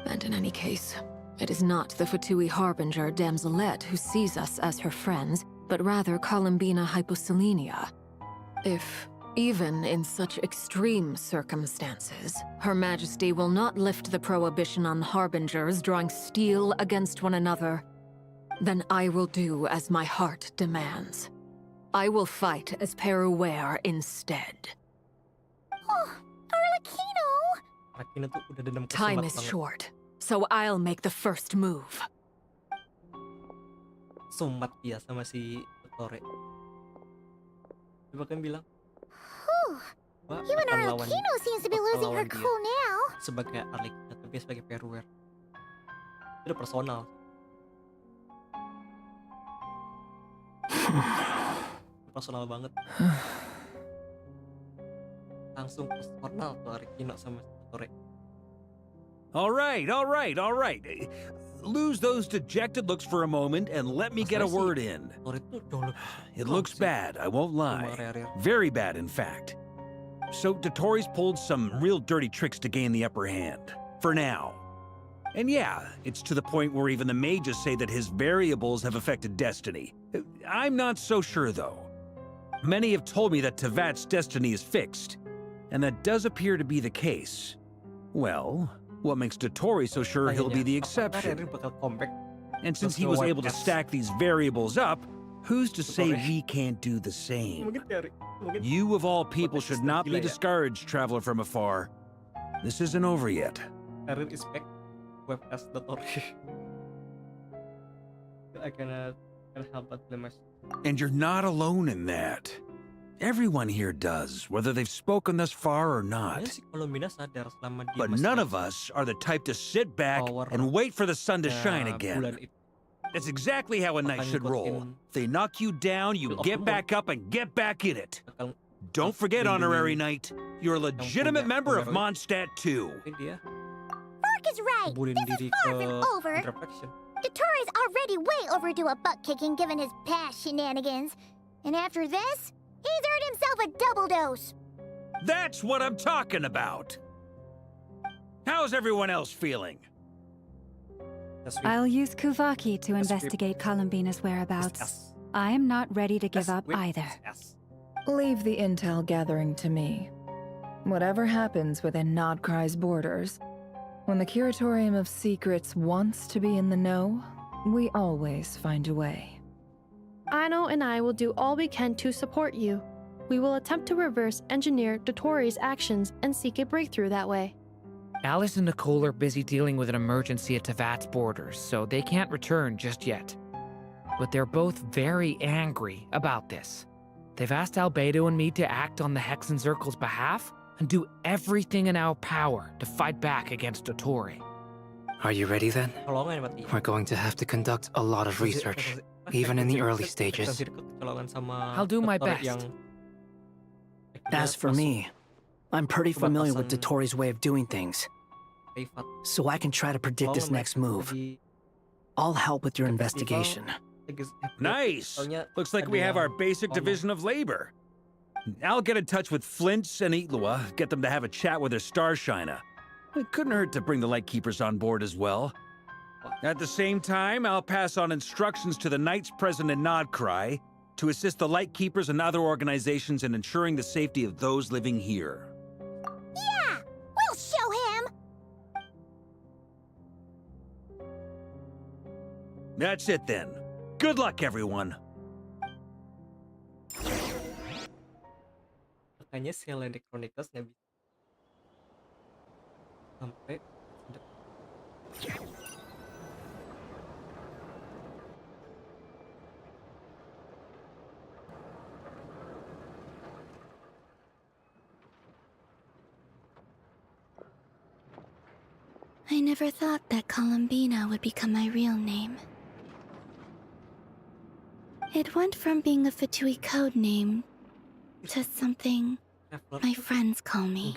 And in any case, it is not the Fatui Harbinger Damselette who sees us as her friends, but rather Columbina Hyposelenia. If, even in such extreme circumstances, Her Majesty will not lift the prohibition on Harbingers drawing steel against one another, then I will do as my heart demands. I will fight as Peruware instead. Oh, Arlecchino! Time is short, so I'll make the first move. Sumat dia sama si Dottore. Coba kan bilang, Even Arlecchino seems to be losing her cool now. sebagai Arlecchino, tapi sebagai Peruware. Itu udah personal. Personal banget. Langsung personal tuh Arlecchino sama Dottore. All right. Lose those dejected looks for a moment and let me get a word in. It looks bad, I won't lie. Very bad, in fact. So Dottore's pulled some real dirty tricks to gain the upper hand. For now. And yeah, it's to the point where even the mages say that his variables have affected destiny. I'm not so sure, though. Many have told me that Tevat's destiny is fixed, and that does appear to be the case. Well, what makes Dottore so sure he'll be the exception? And since he was able to stack these variables up, who's to say we can't do the same? You of all people should not be discouraged, traveler from afar. This isn't over yet. Webcast Dottore. I cannot help but blame myself. And you're not alone in that. Everyone here does, whether they've spoken thus far or not. But none of us are the type to sit back and wait for the sun to shine again. That's exactly how a knight should roll. If they knock you down, you get back up and get back in it. Don't forget, Honorary Knight, you're a legitimate member of Mondstadt too. Mark is right. This is far from over. Dottore's already way overdue a butt-kicking given his past shenanigans. And after this, he's earned himself a double dose. That's what I'm talking about. How's everyone else feeling? I'll use Kuvaki to investigate Columbina's whereabouts. I am not ready to give up either. Leave the intel gathering to me. Whatever happens within Nod-Krai's borders, when the Curatorium of Secrets wants to be in the know, we always find a way. Aino and I will do all we can to support you. We will attempt to reverse engineer Dotori's actions and seek a breakthrough that way. Alice and Nicole are busy dealing with an emergency at Tevat's borders, so they can't return just yet. But they're both very angry about this. They've asked Albedo and me to act on the Hexen Circle's behalf and do everything in our power to fight back against Dotori. Are you ready then? We're going to have to conduct a lot of research, even in the early stages. I'll do my best. As for me, I'm pretty familiar with Dotori's way of doing things, so I can try to predict his next move. I'll help with your investigation. Nice! Looks like we have our basic division of labor. I'll get in touch with Flints and Itlua, get them to have a chat with their Starshiner. It couldn't hurt to bring the Lightkeepers on board as well. At the same time, I'll pass on instructions to the Knights present in Nod-Krai to assist the Lightkeepers and other organizations in ensuring the safety of those living here. Yeah! We'll show him! That's it then. Good luck, everyone. Makanya si Hellenic Chronicles nggak bisa sampai I never thought that Columbina would become my real name. It went from being a Fatui code name to something my friends call me.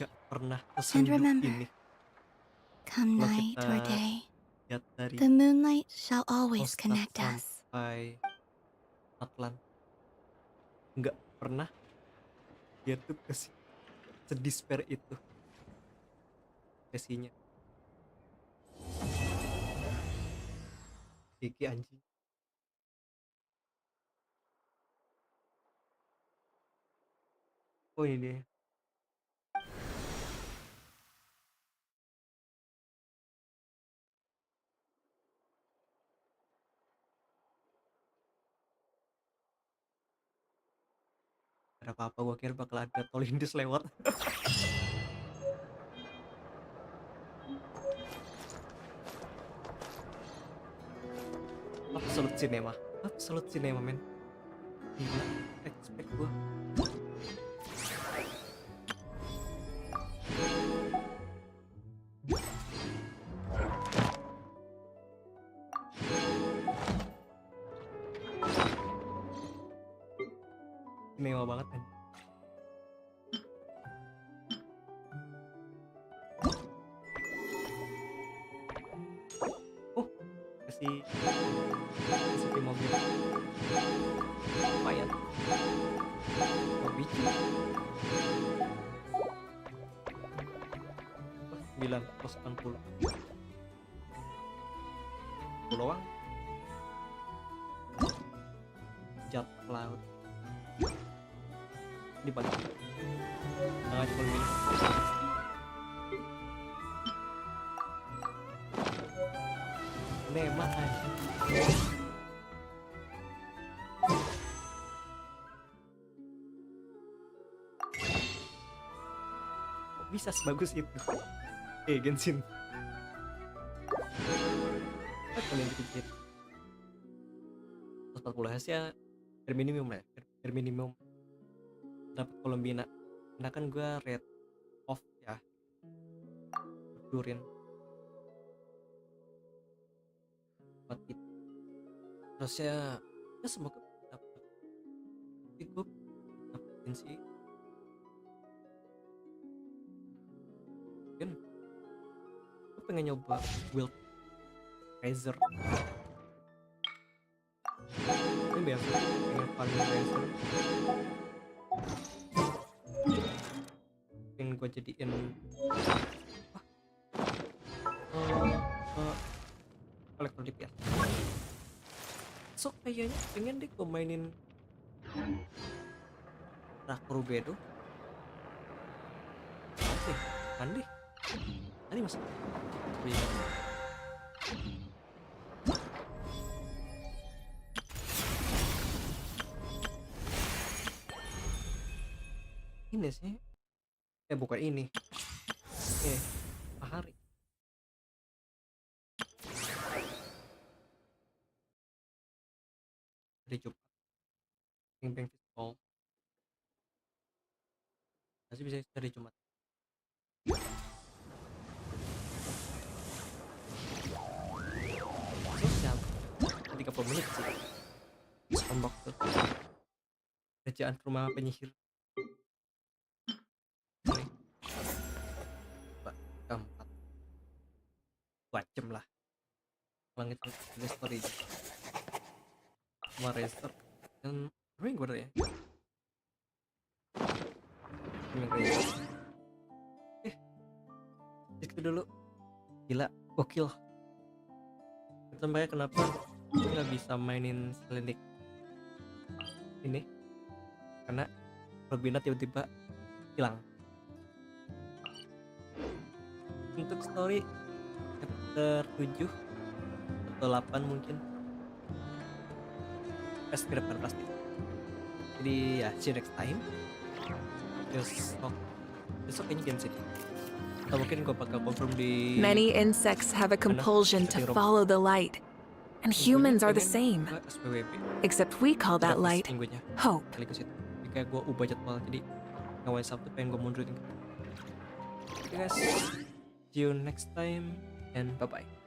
And remember, come night or day, the moonlight shall always connect us. Atlan nggak pernah dia tuh sedisper itu sesinya. Iki anjing. Oh ini dia. Ada apa-apa, gua kira bakal ada tol indis lewat. Absolute cinema men. Gila, expect gua. Mewah banget kan. Kasih di mobil lumayan mobil 980 pulauan jat laut dibagi sangat kulmin nema aja. Kok bisa sebagus itu Genshin kalian dikit 140 Hz ya bare minimum lah, bare minimum dapat Columbina karena kan gue rate off ya durin buat itu terus ya semoga dapat gue dapetin sih kan gue pengen nyoba build Razer ini biasa pengen farming Razer pengen gue jadiin kolektor DPS so kayaknya pengen deh gue mainin Rakurubedo oke kan deh tadi mas ini sih. Bukan ini. Hari. Hari Jumat. Beng Festival. Masih bisa hari Jumat. Sosial. 30 menit sih. Sombok tuh. Kerjaan rumah penyihir. Ini. Keempat. 2 jam lah. Langit story. Sama restart. Dan ini gue ya. Itu dulu. Gila, gokil. Sampai kenapa gue nggak bisa mainin Selinik ini? Karena Robina tiba-tiba hilang. Untuk story chapter 7 atau 8 mungkin mirip pasti. Jadi ya, see you next time. Besok kayaknya Genshin. Atau mungkin gue bakal confirm di Many insects have a compulsion to follow the light, and humans are the same. Except we call that light hope. Kayak gue ubah jadwal, jadi ngawal Sabtu pengen gue mundurin. Okay guys, see you next time and bye bye.